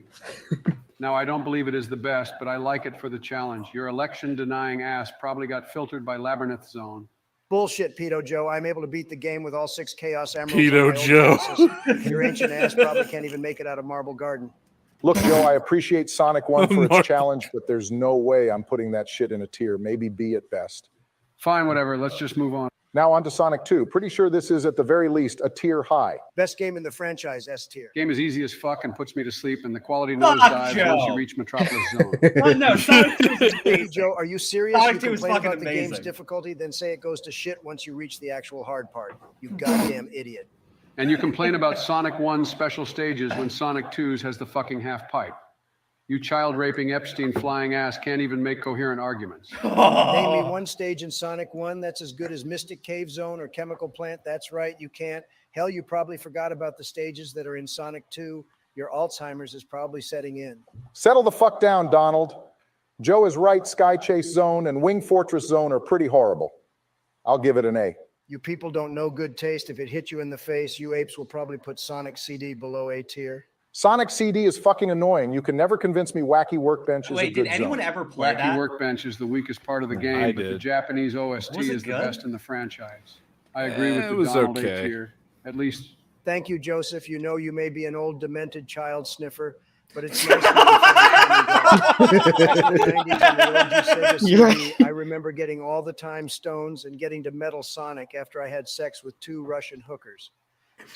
Now, I don't believe it is the best, but I like it for the challenge. Your election-denying ass probably got filtered by Labyrinth Zone. Bullshit, Pedo Joe. I'm able to beat the game with all 6 Chaos Emeralds. Pedo Joe. Your ancient ass probably can't even make it out of Marble Garden. Look, Joe, I appreciate Sonic 1 for its challenge, but there's no way I'm putting that shit in a tier. Maybe B at best. Fine, whatever. Let's just move on. Now on to Sonic 2. Pretty sure this is at the very least a tier high. Best game in the franchise, S tier. Game is easy as fuck and puts me to sleep, and the quality nosedives once you reach Metropolis Zone. No, Sonic 2 is amazing. Joe, are you serious? Sonic You 2 is complain fucking about the game's amazing. difficulty, then say it goes to shit once you reach the actual hard part. You goddamn idiot. And you complain about Sonic 1's special stages when Sonic 2's has the fucking half pipe. You child-raping Epstein flying ass can't even make coherent arguments. Name me one stage in Sonic 1 that's as good as Mystic Cave Zone or Chemical Plant. That's right, you can't. Hell, you probably forgot about the stages that are in Sonic 2. Your Alzheimer's is probably setting in. Settle the fuck down, Donald. Joe is right. Sky Chase Zone and Wing Fortress Zone are pretty horrible. I'll give it an A. You people don't know good taste. If it hit you in the face, you apes will probably put Sonic CD below A tier. Sonic CD is fucking annoying. You can never convince me Wacky Workbench is a Wait, good did anyone zone. ever play Wacky that? Workbench is the weakest part of the game, I but the did. Japanese OST Was it is the good? best in the franchise. I agree with It the was Donald A okay. tier. At least Thank you, Joseph. You know you may be an old demented child sniffer, but it's nice that you finally got it. I remember getting all the time stones and getting to Metal Sonic after I had sex with 2 Russian hookers.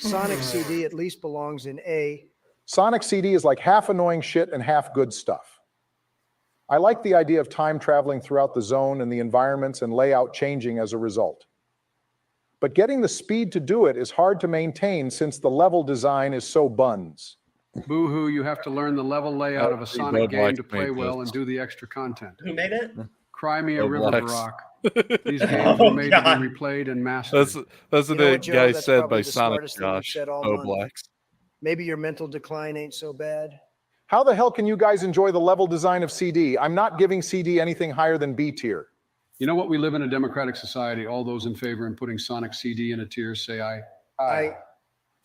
Sonic CD at least belongs in A. Sonic CD is like half annoying shit and half good stuff. I like the idea of time traveling throughout the zone and the environments and layout changing as a result. But getting the speed to do it is hard to maintain since the level design is so buns. boo-hoo, you have to learn the level layout of a Sonic Bud game Light to play made well this. and do the extra content. Who made it? Cry me a Bud river, Lights. Barack. These games were made to be replayed and mastered. That's what You know the what, Joe? guy That's said probably by the Sonic smartest thing you've Josh. said all Oh, month. blacks. Maybe your mental decline ain't so bad. How the hell can you guys enjoy the level design of CD? I'm not giving CD anything higher than B tier. You know what? We live in a democratic society. All those in favor in putting Sonic CD in a tier say aye. Aye.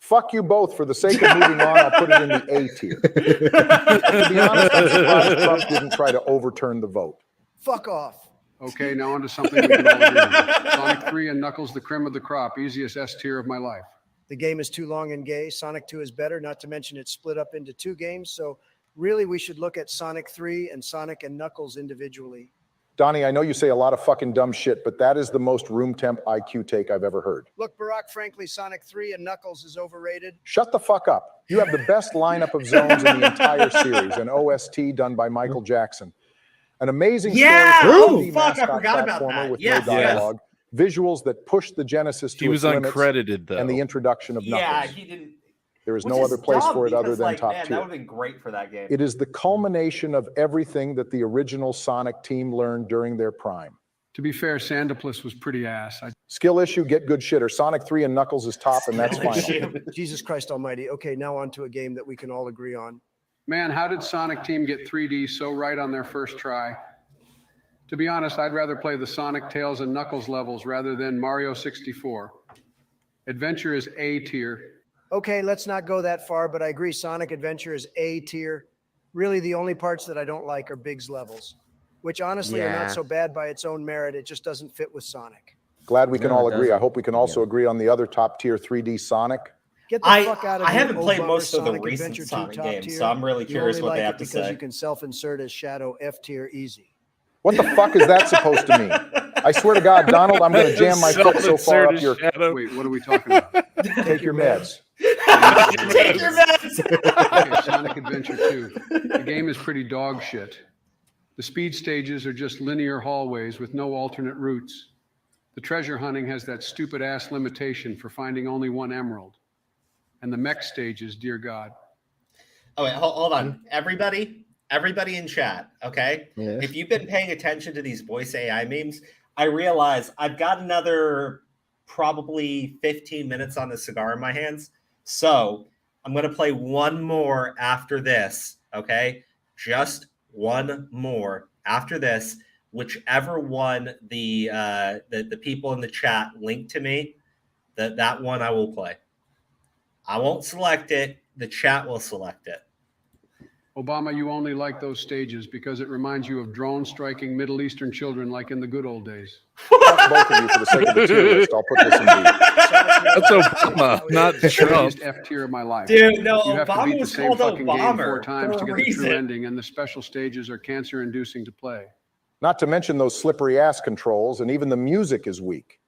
Fuck you both. For the sake of moving on, I'll put it in the A tier. To be honest, I'm surprised Trump didn't try to overturn the vote. Fuck off. Okay, now on to something we can all agree on. Sonic 3 and Knuckles the cream of the crop. Easiest S tier of my life. The game is too long and gay. Sonic 2 is better, not to mention it's split up into 2 games. So really, we should look at Sonic 3 and Sonic and Knuckles individually. Donnie, I know you say a lot of fucking dumb shit, but that is the most room temp IQ take I've ever heard. Look, Barack, frankly, Sonic 3 and Knuckles is overrated. Shut the fuck up. You have the best lineup of zones in the entire series, an OST done by Michael Jackson. An amazing Yeah! story, Oh, 3D fuck, I mascot forgot about platformer that. with Yes. no dialogue, visuals that push the Genesis to He was its limits, uncredited though. and the introduction of Knuckles. Yeah, he didn't. There is Which no other place dumb for it other because, than like, top man, tier. that would have been great for that game. It is the culmination of everything that the original Sonic team learned during their prime. To be fair, Sandopoulos was pretty ass. Skill issue, get good shitter. Sonic 3 and Knuckles is top, and that's final. Jesus Christ almighty. Okay, now on to a game that we can all agree on. Man, how did Sonic Team get 3D so right on their first try? To be honest, I'd rather play the Sonic, Tails, and Knuckles levels rather than Mario 64. Adventure is A tier. Okay, let's not go that far, but I agree Sonic Adventure is A tier. Really, the only parts that I don't like are Big's levels, which honestly are Yeah. not so bad by its own merit. It just doesn't fit with Sonic. Glad we can No, all it agree. I doesn't. hope we can also agree on the other top tier 3D Sonic. Get the fuck out of I here, haven't played Obama most of the Sonic recent Adventure 2 Sonic top games, tier. so I'm really You curious only what they like have it to because say. you can self-insert as Shadow F tier easy. What the fuck is that supposed to mean? I swear to God, Donald, I'm going to jam my foot so far up your... Wait, what are we talking about? Take your meds. Take your meds. Okay, Sonic Adventure 2. The game is pretty dog shit. The speed stages are just linear hallways with no alternate routes. The treasure hunting has that stupid ass limitation for finding only one emerald. And the mech stages, dear God. Oh wait, hold on, everybody in chat. Okay, Yes. if you've been paying attention to these voice AI memes, I realize I've got another probably 15 minutes on the cigar in my hands. So I'm going to play one more after this. Okay, just one more after this. Whichever one the people in the chat link to me, that one I will play. I won't select it. The chat will select it. Obama, you only like those stages because it reminds you of drones striking Middle Eastern children like in the good old days. Fuck both of you for the sake of the tier list. I'll put this in B. That's Obama, not Trump. F tier of my life. Dude, no, You have to Obama beat the was same called fucking game Obama 4 times for to a get the reason. true ending, and the special stages are cancer-inducing to play. Not to mention those slippery ass controls, and even the music is weak.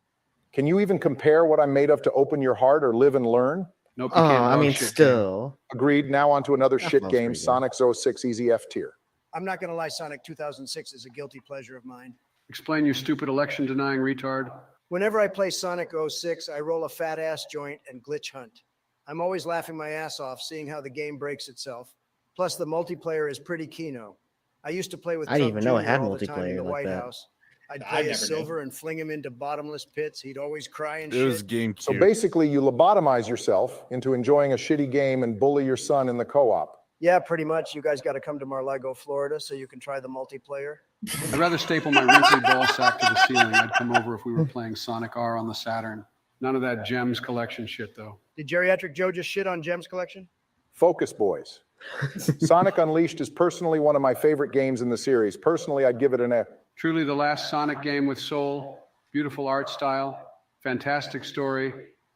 Can you even compare what I'm made of to Open Your Heart or Live and Learn? Nope, Oh, I mean, still. Agreed. Now on to another That shit sounds game, pretty good. Sonic 06 Easy F tier. I'm not going to lie, Sonic 2006 is a guilty pleasure of mine. Explain, you stupid election-denying retard. Whenever I play Sonic 06, I roll a fat ass joint and glitch hunt. I'm always laughing my ass off seeing how the game breaks itself. Plus, the multiplayer is pretty keno. I used to play with I didn't Trump even know it Jr. had all the time in multiplayer the like White that. House. I'd I play never as knew. Silver and fling him into bottomless pits. He'd always cry and It was shit. GameCube. So basically, you lobotomize yourself into enjoying a shitty game and bully your son in the co-op. Yeah, pretty much. You guys got to come to Mar-a-Lago, Florida, so you can try the multiplayer. I'd rather staple my wrinkly ball sack to the ceiling. I'd come over if we were playing Sonic R on the Saturn. None of that Gems collection shit, though. Did Geriatric Joe just shit on Gems Collection? Focus, boys. Sonic Unleashed is personally one of my favorite games in the series. Personally, I'd give it an F. Truly the last Sonic game with soul, beautiful art style, fantastic story,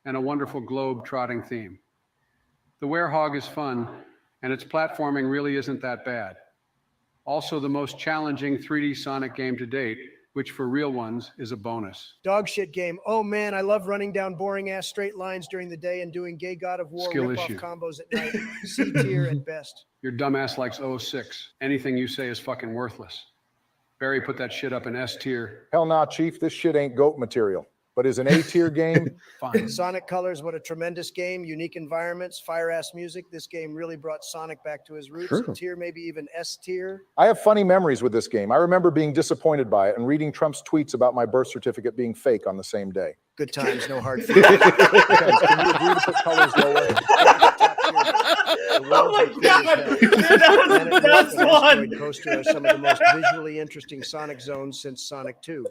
and a wonderful globe-trotting theme. The Werehog is fun, and its platforming really isn't that bad. Also the most challenging 3D Sonic game to date, which for real ones is a bonus. Dog shit game. Oh man, I love running down boring ass straight lines during the day and doing gay God of War Skill ripoff issue. combos at night. C tier at best. Your dumbass likes 06. Anything you say is fucking worthless. Barry put that shit up in S tier. Hell nah, Chief, this shit ain't GOAT material. But is an A tier game? Fine. Sonic Colors, what a tremendous game. Unique environments, fire ass music. This game really brought Sonic back to his roots. True. A tier, maybe even S tier. I have funny memories with this game. I remember being disappointed by it and reading Trump's tweets about my birth certificate being fake on the same day. Good times, no hard feelings. Can you agree to put colors lower? Oh my God! Dude, that was the best one! Coaster are some of the most visually interesting Sonic zones since Sonic 2.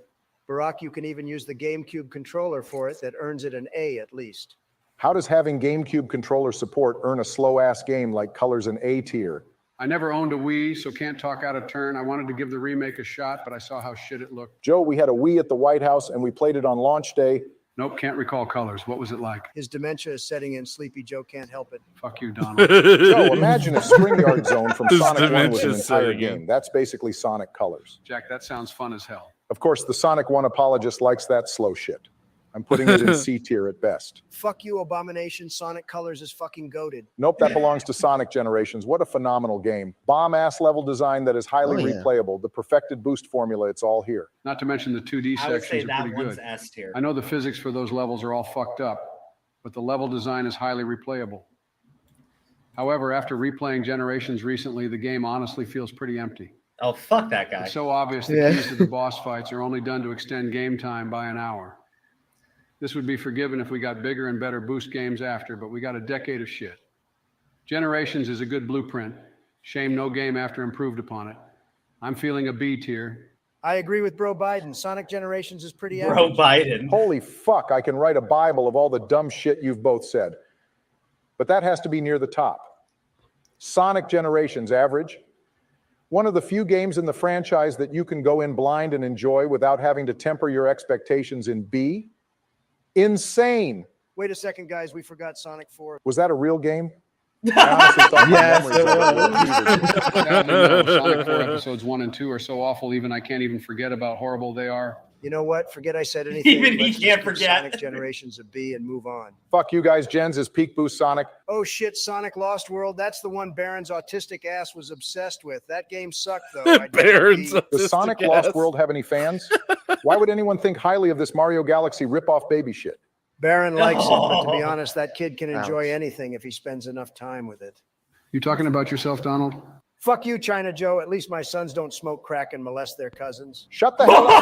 Barack, you can even use the GameCube controller for it. That earns it an A at least. How does having GameCube controller support earn a slow-ass game like Colors an A tier? I never owned a Wii, so can't talk out of turn. I wanted to give the remake a shot, but I saw how shit it looked. Joe, we had a Wii at the White House and we played it on launch day. Nope, can't recall colors. What was it like? His dementia is setting in. Sleepy Joe can't help it. Fuck you, Donald. Joe, imagine if Spring Yard Zone from His Sonic 1 was an dementia's entire setting in. game. That's basically Sonic Colors. Jack, that sounds fun as hell. Of course, the Sonic 1 apologist likes that slow shit. I'm putting it in C tier at best. Fuck you, Abomination. Sonic Colors is fucking goated. Nope, that belongs to Sonic Generations. What a phenomenal game. Bomb-ass level design that is highly Oh, yeah. replayable. The perfected boost formula, it's all here. Not to mention the 2D I would say sections are that pretty one's good. S tier. I know the physics for those levels are all fucked up, but the level design is highly replayable. However, after replaying Generations recently, the game honestly feels pretty empty. Oh, fuck that guy. It's so obvious the Yeah. keys to the boss fights are only done to extend game time by an hour. This would be forgiven if we got bigger and better boost games after, but we got a decade of shit. Generations is a good blueprint. Shame no game after improved upon it. I'm feeling a B tier. I agree with Bro Biden. Sonic Generations is pretty Bro average. Biden. Holy fuck, I can write a Bible of all the dumb shit you've both said. But that has to be near the top. Sonic Generations, average. One of the few games in the franchise that you can go in blind and enjoy without having to temper your expectations in B. Insane. Wait a second, guys. We forgot Sonic 4. Was that a real game? I honestly thought my Yes, memories of it were Sadly, no. Sonic 4 episodes 1 and 2 are so awful, even I can't even forget about horrible they are. You know what? Forget I said anything. Even he Let's just can't give forget. Sonic Generations a B and move on. Fuck you guys, Jens is peak boost Sonic. Oh shit, Sonic Lost World. That's the one Baron's autistic ass was obsessed with. That game sucked though. I'd give it a B. Does Sonic Lost World have any fans? Why would anyone think highly of this Mario Galaxy rip-off baby shit? Baron likes it, but to be honest, that kid can enjoy anything if he spends enough time with it. You talking about yourself, Donald? Fuck you, China Joe. At least my sons don't smoke crack and molest their cousins. Shut the hell up.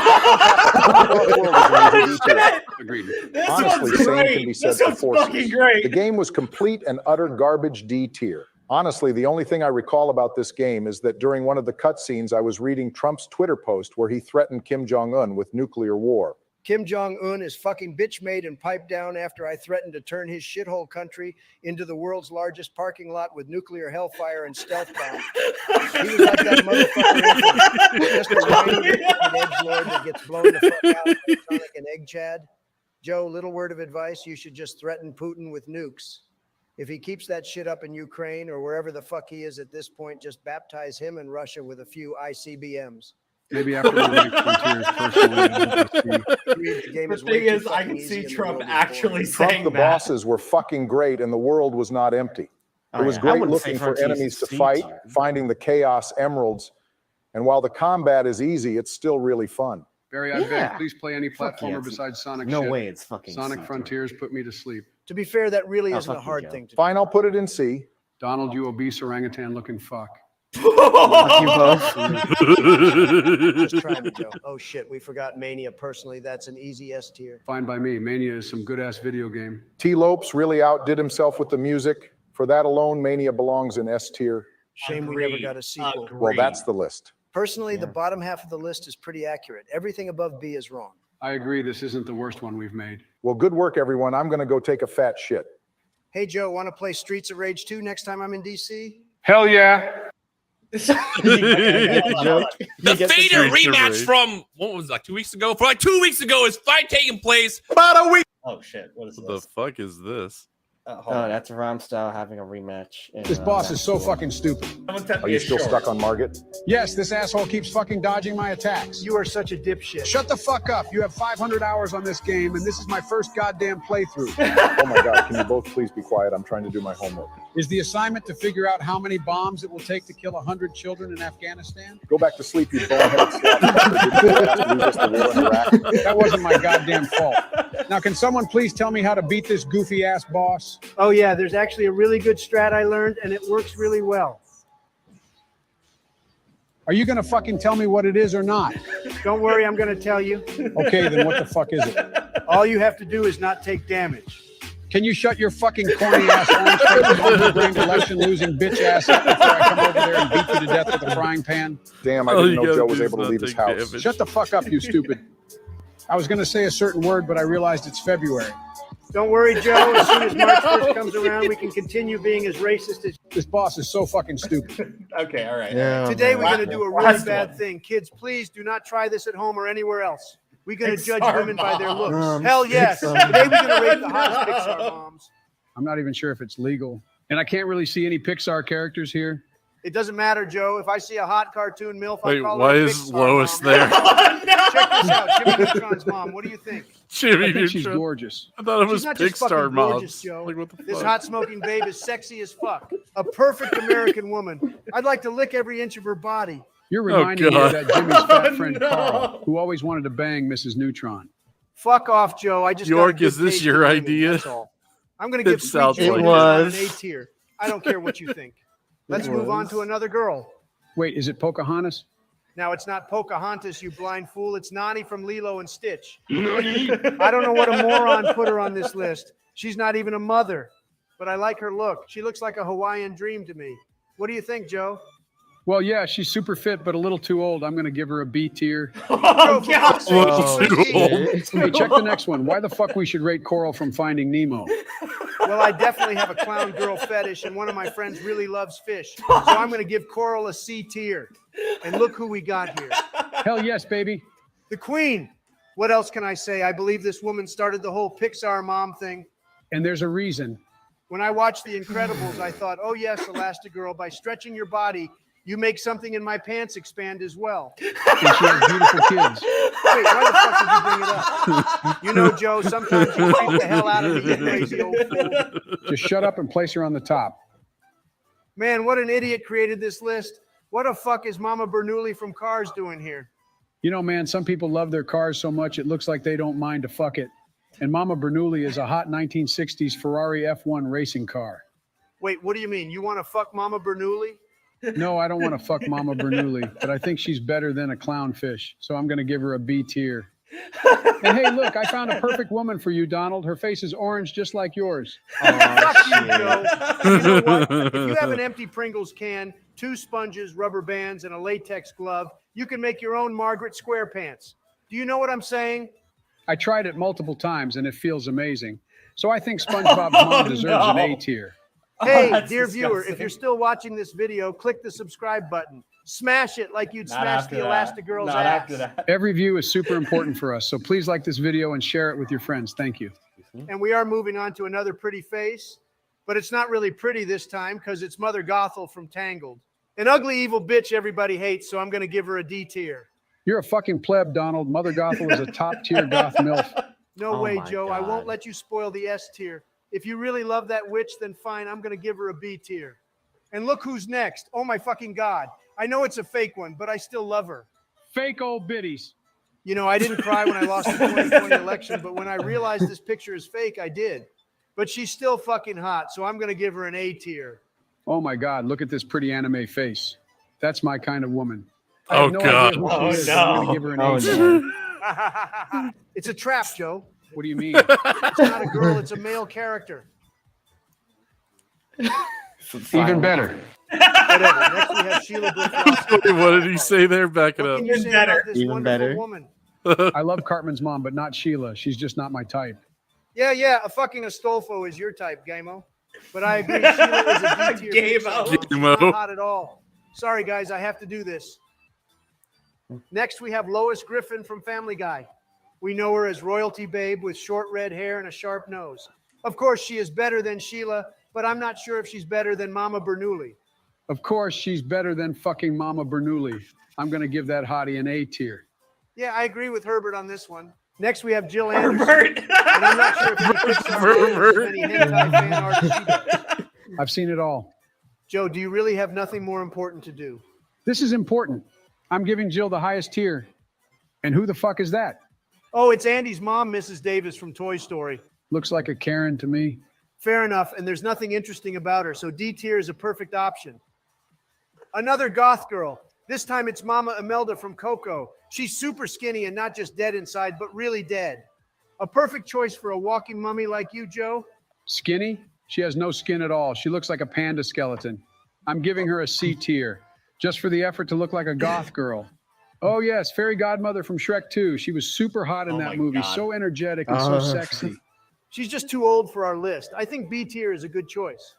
Agreed. This Honestly, one's same great. can be said This for one's Forces. fucking great. The game was complete and utter garbage D tier. Honestly, the only thing I recall about this game is that during one of the cutscenes, I was reading Trump's Twitter post where he threatened Kim Jong-un with nuclear war. Kim Jong-un is fucking bitch made and piped down after I threatened to turn his shithole country into the world's largest parking lot with nuclear hellfire and stealth bomb. He was like that motherfucker, just a whiny edgelord that gets blown the fuck out by Sonic and Egg Chad. Joe, little word of advice, you should just threaten Putin with nukes. If he keeps that shit up in Ukraine or wherever the fuck he is at this point, just baptize him and Russia with a few ICBMs. Maybe after the next Frontiers personally. The thing is, I can see Trump actually Trump, saying the that. bosses were fucking great and the world was not empty. It was I great wouldn't say looking for Frontiers enemies to is fight, C-tier. finding the chaos emeralds. And while the combat is easy, it's still really fun. Barry, I beg, please play any Fuck yeah, platformer it's- besides Sonic no shit. way it's fucking Sonic C-tier. Frontiers put me to sleep. To be fair, that really Oh, isn't a fuck you, hard Joe. thing to do. Fine, I'll put it in C. Donald, you obese orangutan looking fuck. Fuck you both. Just try me, Joe. Oh shit, we forgot Mania personally. That's an easy S tier. Fine by me. Mania is some good-ass video game. T. Lopes really outdid himself with the music. For that alone, Mania belongs in S tier. Shame we never got a sequel. Well, that's the list. Personally, the bottom half of the list is pretty accurate. Everything above B is wrong. I agree, this isn't the worst one we've made. Well, good work, everyone. I'm going to go take a fat shit. Hey Joe, want to play Streets of Rage 2 next time I'm in DC? Hell yeah. The Vader rematch from what was it, like 2 weeks ago? For like 2 weeks ago, is fight taking place about a week. Oh shit! What is What the this? fuck is this? Oh, that's Rom Style having a rematch. This boss is so fucking stupid. Are you still stuck on Margit? Yes, this asshole keeps fucking dodging my attacks. You are such a dipshit. Shut the fuck up. You have 500 hours on this game, and this is my first goddamn playthrough. Oh my God, can you both please be quiet? I'm trying to do my homework. Is the assignment to figure out how many bombs it will take to kill 100 children in Afghanistan? Go back to sleep, you bonehead slobber. Did you ask to lose us the war in Iraq? That wasn't my goddamn fault. Now, can someone please tell me how to beat this goofy ass boss? Oh yeah, there's actually a really good strat I learned, and it works really well. Are you gonna fucking tell me what it is or not? Don't worry, I'm gonna tell you. Okay, then what the fuck is it? All you have to do is not take damage. Can you shut your fucking corny ass orange brain election losing bitch ass up before I come over there and beat you to death with a frying pan? Damn, I didn't know Joe was able to leave his house. Shut the fuck up, you stupid. I was gonna say a certain word, but I realized it's February. Don't worry, Joe. As soon as March 1st comes around, we can continue being as racist as. This boss is so fucking stupid. Okay, all right. Today we're gonna do a really bad thing. Kids, please do not try this at home or anywhere else. We're gonna judge Pixar women by their looks. moms. Hell yes. Pixar Today we're gonna rate the hottest Pixar moms. I'm not even sure if it's legal. And I can't really see any Pixar characters here. It doesn't matter, Joe. If I see a hot cartoon MILF, I Wait, call why her a is Pixar Lois mom. there? Check this out, Jimmy Neutron's mom. What do you think? Jimmy I think she's Neutron. gorgeous. I thought it was She's not just Pixar fucking moms. gorgeous, Joe. Like, what the This fuck? hot smoking babe is sexy as fuck. A perfect American woman. I'd like to lick every inch of her body. You're reminding me of God. that Jimmy's fat friend no. Carl, who always wanted to bang Mrs. Neutron. Fuck off, Joe. I just got a York, good is this taste your in women, idea? that's all. I'm gonna It give Sweet sounds Joe like an it. A tier. I don't care what you think. Let's move on to another girl. Wait, is it Pocahontas? Now, it's not Pocahontas, you blind fool. It's Nani from Lilo and Stitch. I don't know what a moron put her on this list. She's not even a mother, but I like her look. She looks like a Hawaiian dream to me. What do you think, Joe? Well, yeah, she's super fit, but a little too old. I'm going to give her a B tier. Oh, God. Hey, check the next one. Why the fuck we should rate Coral from Finding Nemo? Well, I definitely have a clown girl fetish, and one of my friends really loves fish. So I'm going to give Coral a C tier. And look who we got here. Hell yes, baby. The Queen. What else can I say? I believe this woman started the whole Pixar mom thing. And there's a reason. When I watched The Incredibles, I thought, oh, yes, Elastigirl, by stretching your body, you make something in my pants expand as well. And she has beautiful kids. Wait, why the fuck did you bring it up? You know, Joe, sometimes you freak the hell out of me, you crazy old fool. Just shut up and place her on the top. Man, what an idiot created this list. What the fuck is Mama Bernoulli from Cars doing here? You know, man, some people love their cars so much it looks like they don't mind to fuck it. And Mama Bernoulli is a hot 1960s Ferrari F1 racing car. Wait, what do you mean? You want to fuck Mama Bernoulli? No, I don't want to fuck Mama Bernoulli, but I think she's better than a clownfish, so I'm going to give her a B tier. And hey, look, I found a perfect woman for you, Donald. Her face is orange just like yours. Fuck you, Joe. You know what? If you have an empty Pringles can, 2 sponges, rubber bands, and a latex glove, you can make your own Margaret SquarePants. Do you know what I'm saying? I tried it multiple times, and it feels amazing. So I think SpongeBob's mom deserves an A tier. Hey, that's dear disgusting. viewer, if you're still watching this video, click the subscribe button. Smash it like you'd Not smash after the that. Elastigirl's Not ass. after that. Every view is super important for us, so please like this video and share it with your friends. Thank you. And we are moving on to another pretty face, but it's not really pretty this time because it's Mother Gothel from Tangled. An ugly, evil bitch everybody hates, so I'm going to give her a D tier. You're a fucking pleb, Donald. Mother Gothel is a top-tier goth MILF. No Oh way, my Joe. I God. won't let you spoil the S tier. If you really love that witch, then fine. I'm going to give her a B tier. And look who's next. Oh, my fucking God. I know it's a fake one, but I still love her. Fake old biddies. You know, I didn't cry when I lost the 2020 election, but when I realized this picture is fake, I did. But she's still fucking hot, so I'm going to give her an A tier. Oh my God, look at this pretty anime face. That's my kind of woman. I Oh, have no God. idea who she is. Oh, but I'm no. going to give her an Oh, A tier. No. It's a trap, Joe. What do you mean? It's not a girl, it's a male character. Even better. Whatever. Next, we have Sheila Brooke. What did he say there? Back it What up. can you say about this Even wonderful better. woman? I love Cartman's mom, but not Sheila. She's just not my type. Yeah, a fucking Astolfo is your type, Gamo. But I agree, Sheila is a D tier. Gamo. She's not hot at all. Sorry, guys, I have to do this. Next, we have Lois Griffin from Family Guy. We know her as Royalty Babe with short red hair and a sharp nose. Of course, she is better than Sheila, but I'm not sure if she's better than Mama Bernoulli. Of course, she's better than fucking Mama Bernoulli. I'm going to give that hottie an A tier. Yeah, I agree with Herbert on this one. Next, we have Jill Anderson. Herbert. And I'm not sure if he picks up as many hentai fan art as she does. I've seen it all. Joe, do you really have nothing more important to do? This is important. I'm giving Jill the highest tier. And who the fuck is that? Oh, it's Andy's mom, Mrs. Davis from Toy Story. Looks like a Karen to me. Fair enough, and there's nothing interesting about her, so D tier is a perfect option. Another goth girl. This time it's Mama Imelda from Coco. She's super skinny and not just dead inside, but really dead. A perfect choice for a walking mummy like you, Joe. Skinny? She has no skin at all. She looks like a panda skeleton. I'm giving her a C tier, just for the effort to look like a goth girl. Oh yes, Fairy Godmother from Shrek 2. She was super hot in that movie, so energetic and so sexy. She's just too old for our list. I think B tier is a good choice.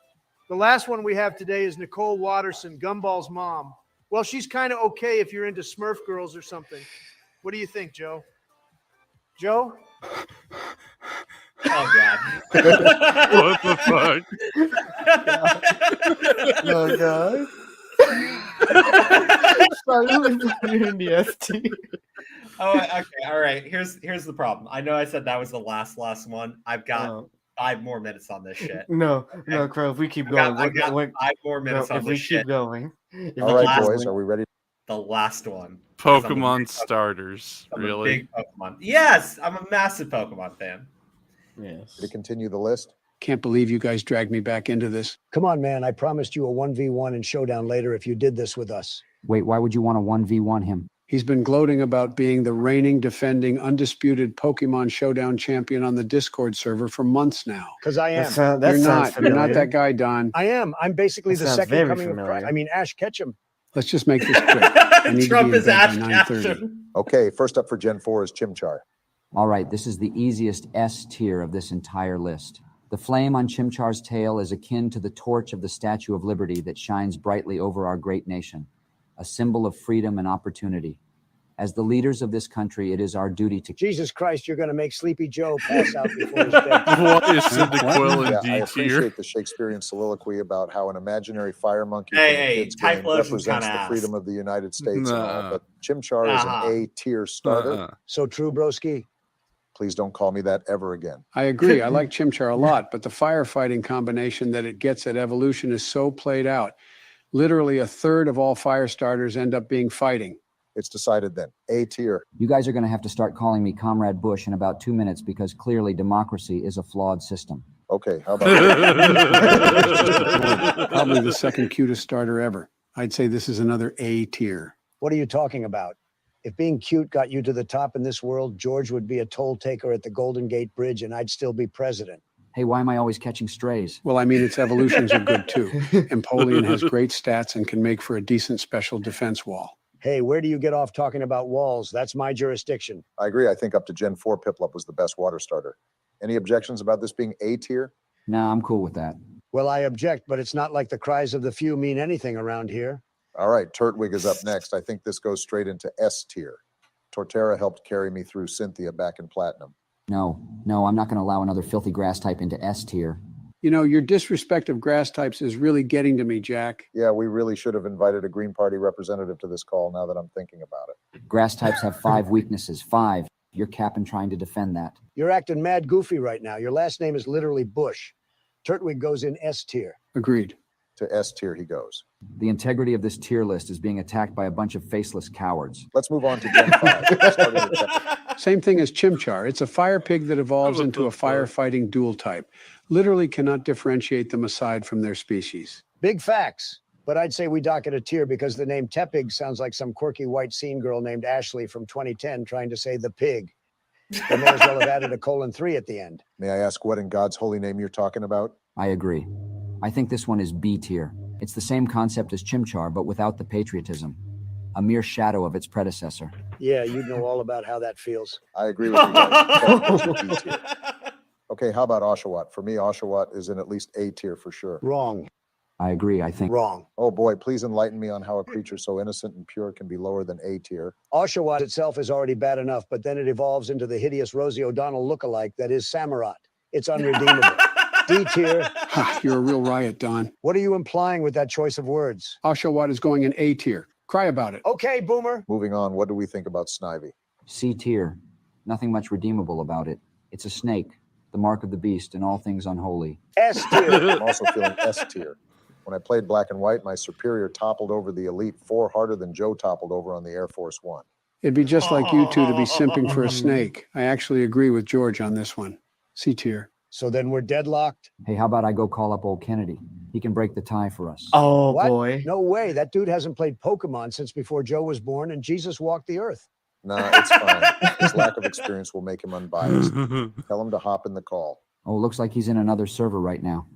The last one we have today is Nicole Watterson, Gumball's mom. Well, she's kind of okay if you're into Smurf girls or something. What do you think, Joe? Joe? Oh, God. What the fuck? Oh, God. Finally put it in the ST. Oh, okay. All right. Here's the problem. I know I said that was the last one. I've got 5 more minutes on this shit. No, Crow, if we keep going. I've got 5 more minutes on if this we shit. keep going. All right, boys, are we ready? The last one. Pokemon starters, I'm a really? big Pokemon. Yes, I'm a massive Pokemon fan. Yes. To continue the list. Can't believe you guys dragged me back into this. Come on, man. I promised you a 1v1 in Showdown later if you did this with us. Wait, why would you want to 1v1 him? He's been gloating about being the reigning, defending, undisputed Pokemon Showdown champion on the Discord server for months now. Because I am. You're not that guy, Don. I am. I'm basically That the sounds second very coming of familiar. Christ. I mean, Ash Ketchum. Let's just make this quick. I need Trump to be in is bed by Ash 9:30. Captain. Okay, first up for Gen 4 is Chimchar. All right, this is the easiest S tier of this entire list. The flame on Chimchar's tail is akin to the torch of the Statue of Liberty that shines brightly over our great nation, a symbol of freedom and opportunity. As the leaders of this country, it is our duty to... Jesus Christ, you're going to make Sleepy Joe pass out before his bed. What is Cyndaquil in Yeah, I D tier? appreciate the Shakespearean soliloquy about how an imaginary fire monkey Hey, from a hey, kid's game Typhlosion's represents the kinda freedom of the United States and all, Nuh-uh. but Chimchar is an A tier starter. Uh-uh. So true, broski. Please don't call me that ever again. I agree. I like Chimchar a lot, but the firefighting combination that it gets at evolution is so played out. Literally a third of all fire starters end up being fighting. It's decided then. A tier. You guys are going to have to start calling me Comrade Bush in about 2 minutes because clearly democracy is a flawed system. Okay, how about Probably the second cutest starter ever. I'd say this is another A tier. What are you talking about? If being cute got you to the top in this world, George would be a toll taker at the Golden Gate Bridge and I'd still be president. Hey, why am I always catching strays? Well, I mean, its evolutions are good too. Empoleon has great stats and can make for a decent special defense wall. Hey, where do you get off talking about walls? That's my jurisdiction. I agree. I think up to Gen 4 Piplup was the best water starter. Any objections about this being A tier? Nah, I'm cool with that. Well, I object, but it's not like the cries of the few mean anything around here. All right, Turtwig is up next. I think this goes straight into S tier. Torterra helped carry me through Cynthia back in Platinum. No, I'm not going to allow another filthy grass type into S tier. You know, your disrespect of grass types is really getting to me, Jack. Yeah, we really should have invited a Green Party representative to this call now that I'm thinking about it. Grass types have 5 weaknesses. 5. You're capping trying to defend that. You're acting mad goofy right now. Your last name is literally Bush. Turtwig goes in S tier. Agreed. To S tier he goes. The integrity of this tier list is being attacked by a bunch of faceless cowards. Let's move on to Gen 5. Starting with Gen- Same thing as Chimchar. It's a fire pig that evolves into a firefighting dual type. Literally cannot differentiate them aside from their species. Big facts. But I'd say we dock it a tier because the name Tepig sounds like some quirky white scene girl named Ashley from 2010 trying to say the pig. They may as well have added a :3 at the end. May I ask what in God's holy name you're talking about? I agree. I think this one is B tier. It's the same concept as Chimchar, but without the patriotism. A mere shadow of its predecessor. Yeah, you know all about how that feels. I agree with you guys. B tier. Okay, how about Oshawott? For me, Oshawott is in at least A tier for sure. Wrong. I agree, I think. Wrong. Oh boy, please enlighten me on how a creature so innocent and pure can be lower than A tier. Oshawott itself is already bad enough, but then it evolves into the hideous Rosie O'Donnell lookalike that is Samurott. It's unredeemable. D tier. You're a real riot, Don. What are you implying with that choice of words? Oshawott is going in A tier. Cry about it. Okay, Boomer. Moving on, what do we think about Snivy? C tier. Nothing much redeemable about it. It's a snake, the mark of the beast, and all things unholy. S tier. I'm also feeling S tier. When I played Black and White, my superior toppled over the Elite 4 harder than Joe toppled over on the Air Force One. It'd be just like you two to be simping for a snake. I actually agree with George on this one. C tier. So then we're deadlocked? Hey, how about I go call up old Kennedy? He can break the tie for us. Oh, What? boy. No way. That dude hasn't played Pokemon since before Joe was born and Jesus walked the earth. Nah, it's fine. His lack of experience will make him unbiased. Tell him to hop in the call. Oh, looks like he's in another server right now.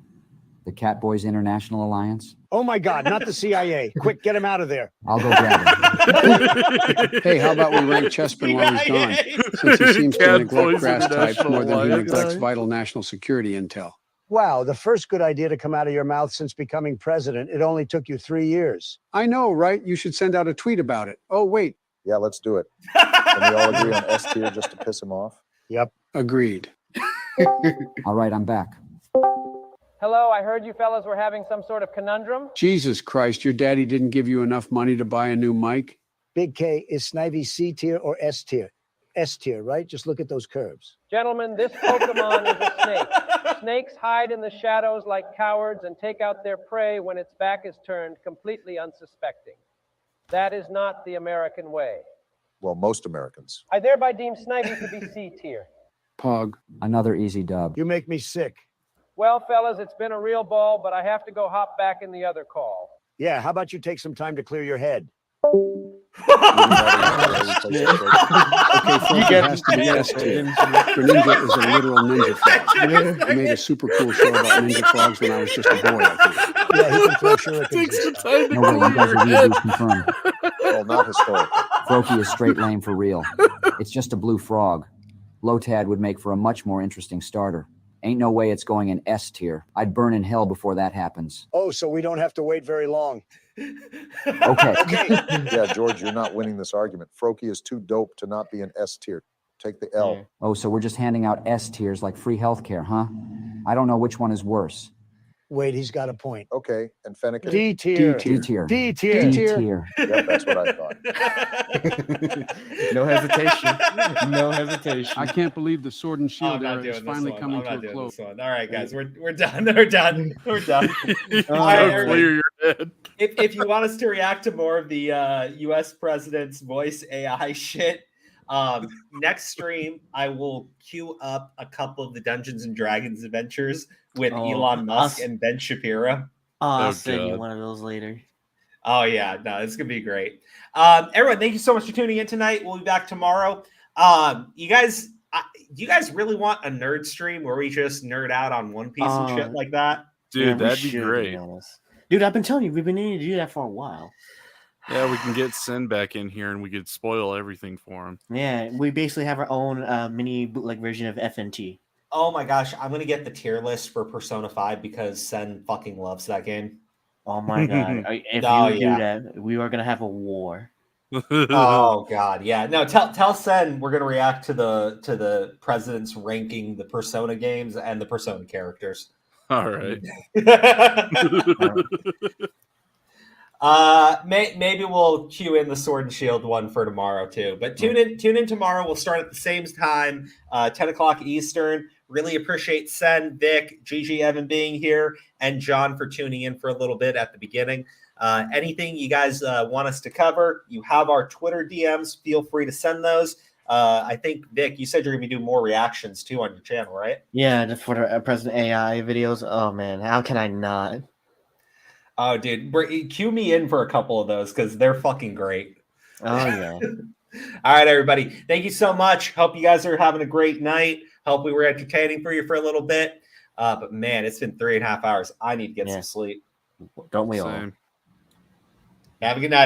The Catboys International Alliance. Oh my God, not the CIA. Quick, get him out of there. I'll go grab him. Hey, how about we rank Chespin while he's gone? Since he seems to Cat neglect Boys grass types International more than he Alliance. neglects vital national security intel. Wow, the first good idea to come out of your mouth since becoming president. It only took you 3 years. I know, right? You should send out a tweet about it. Oh, wait. Yeah, let's do it. Can we all agree on S tier just to piss him off? Yep. Agreed. All right, I'm back. Hello, I heard you fellas were having some sort of conundrum. Jesus Christ, your daddy didn't give you enough money to buy a new mic? Big K, is Snivy C tier or S tier? S tier, right? Just look at those curves. Gentlemen, this Pokemon is a snake. Snakes hide in the shadows like cowards and take out their prey when its back is turned, completely unsuspecting. That is not the American way. Well, most Americans. I thereby deem Snivy to be C tier. Pog. Another easy dub. You make me sick. Well, fellas, it's been a real ball, but I have to go hop back in the other call. Yeah, how about you take some time to clear your head? Okay, Frank, it has to be S tier. Greninja is a literal ninja frog. He made a super cool show about ninja frogs when I was just a boy, I think. Yeah, he can throw shurikens. No way, you guys are reviews confirmed. Well, not historical. Froakie is straight lame for real. It's just a blue frog. Lotad would make for a much more interesting starter. Ain't no way it's going in S tier. I'd burn in hell before that happens. Oh, so we don't have to wait very long. Okay. Yeah, George, you're not winning this argument. Froakie is too dope to not be an S tier. Take the L. Oh, so we're just handing out S tiers like free healthcare, huh? I don't know which one is worse. Wait, he's got a point. Okay, and Fennekin? D tier. D tier. D tier. D tier. Yep, that's what I thought. No hesitation. No hesitation. I can't believe the Sword and Shield era is finally one. coming I'm to not a doing close. this one. All right, guys, we're done. We're done. We're done. All right, everybody. Clear your head. If you want us to react to more of the U.S. president's voice AI shit, next stream I will queue up a couple of the Dungeons and Dragons adventures with Elon Musk and Ben Shapiro. I'll send you one of those later. Oh yeah, no, it's gonna be great. Everyone, thank you so much for tuning in tonight. We'll be back tomorrow. You guys, do you guys really want a nerd stream where we just nerd out on One Piece and shit like that? Dude, that'd be great. Dude, I've been telling you, we've been needing to do that for a while. Yeah, we can get Sin back in here and we could spoil everything for him. Yeah, we basically have our own mini bootleg version of FNT. Oh my gosh, I'm gonna get the tier list for Persona 5 because Sen fucking loves that game. Oh my god. If you do that, we are gonna have a war. Oh god, yeah. No, tell Sen we're gonna react to the president's ranking the Persona games and the Persona characters. All right. Maybe we'll cue in the Sword and Shield one for tomorrow too. But tune in tomorrow. We'll start at the same time, 10 o'clock Eastern. Really appreciate Sen, Vic, Gigi, Evan being here, and John for tuning in for a little bit at the beginning. Anything you guys want us to cover, you have our Twitter DMs. Feel free to send those. I think, Vic, you said you're going to be doing more reactions too on your channel, right? Yeah, for the President AI videos. Oh man, how can I not? Oh, dude, cue me in for a couple of those because they're fucking great. Oh, yeah. All right, everybody. Thank you so much. Hope you guys are having a great night. Hope we were entertaining for you for a little bit. But, man, it's been 3.5 hours. I need to get some sleep. Don't we all? Have a good night.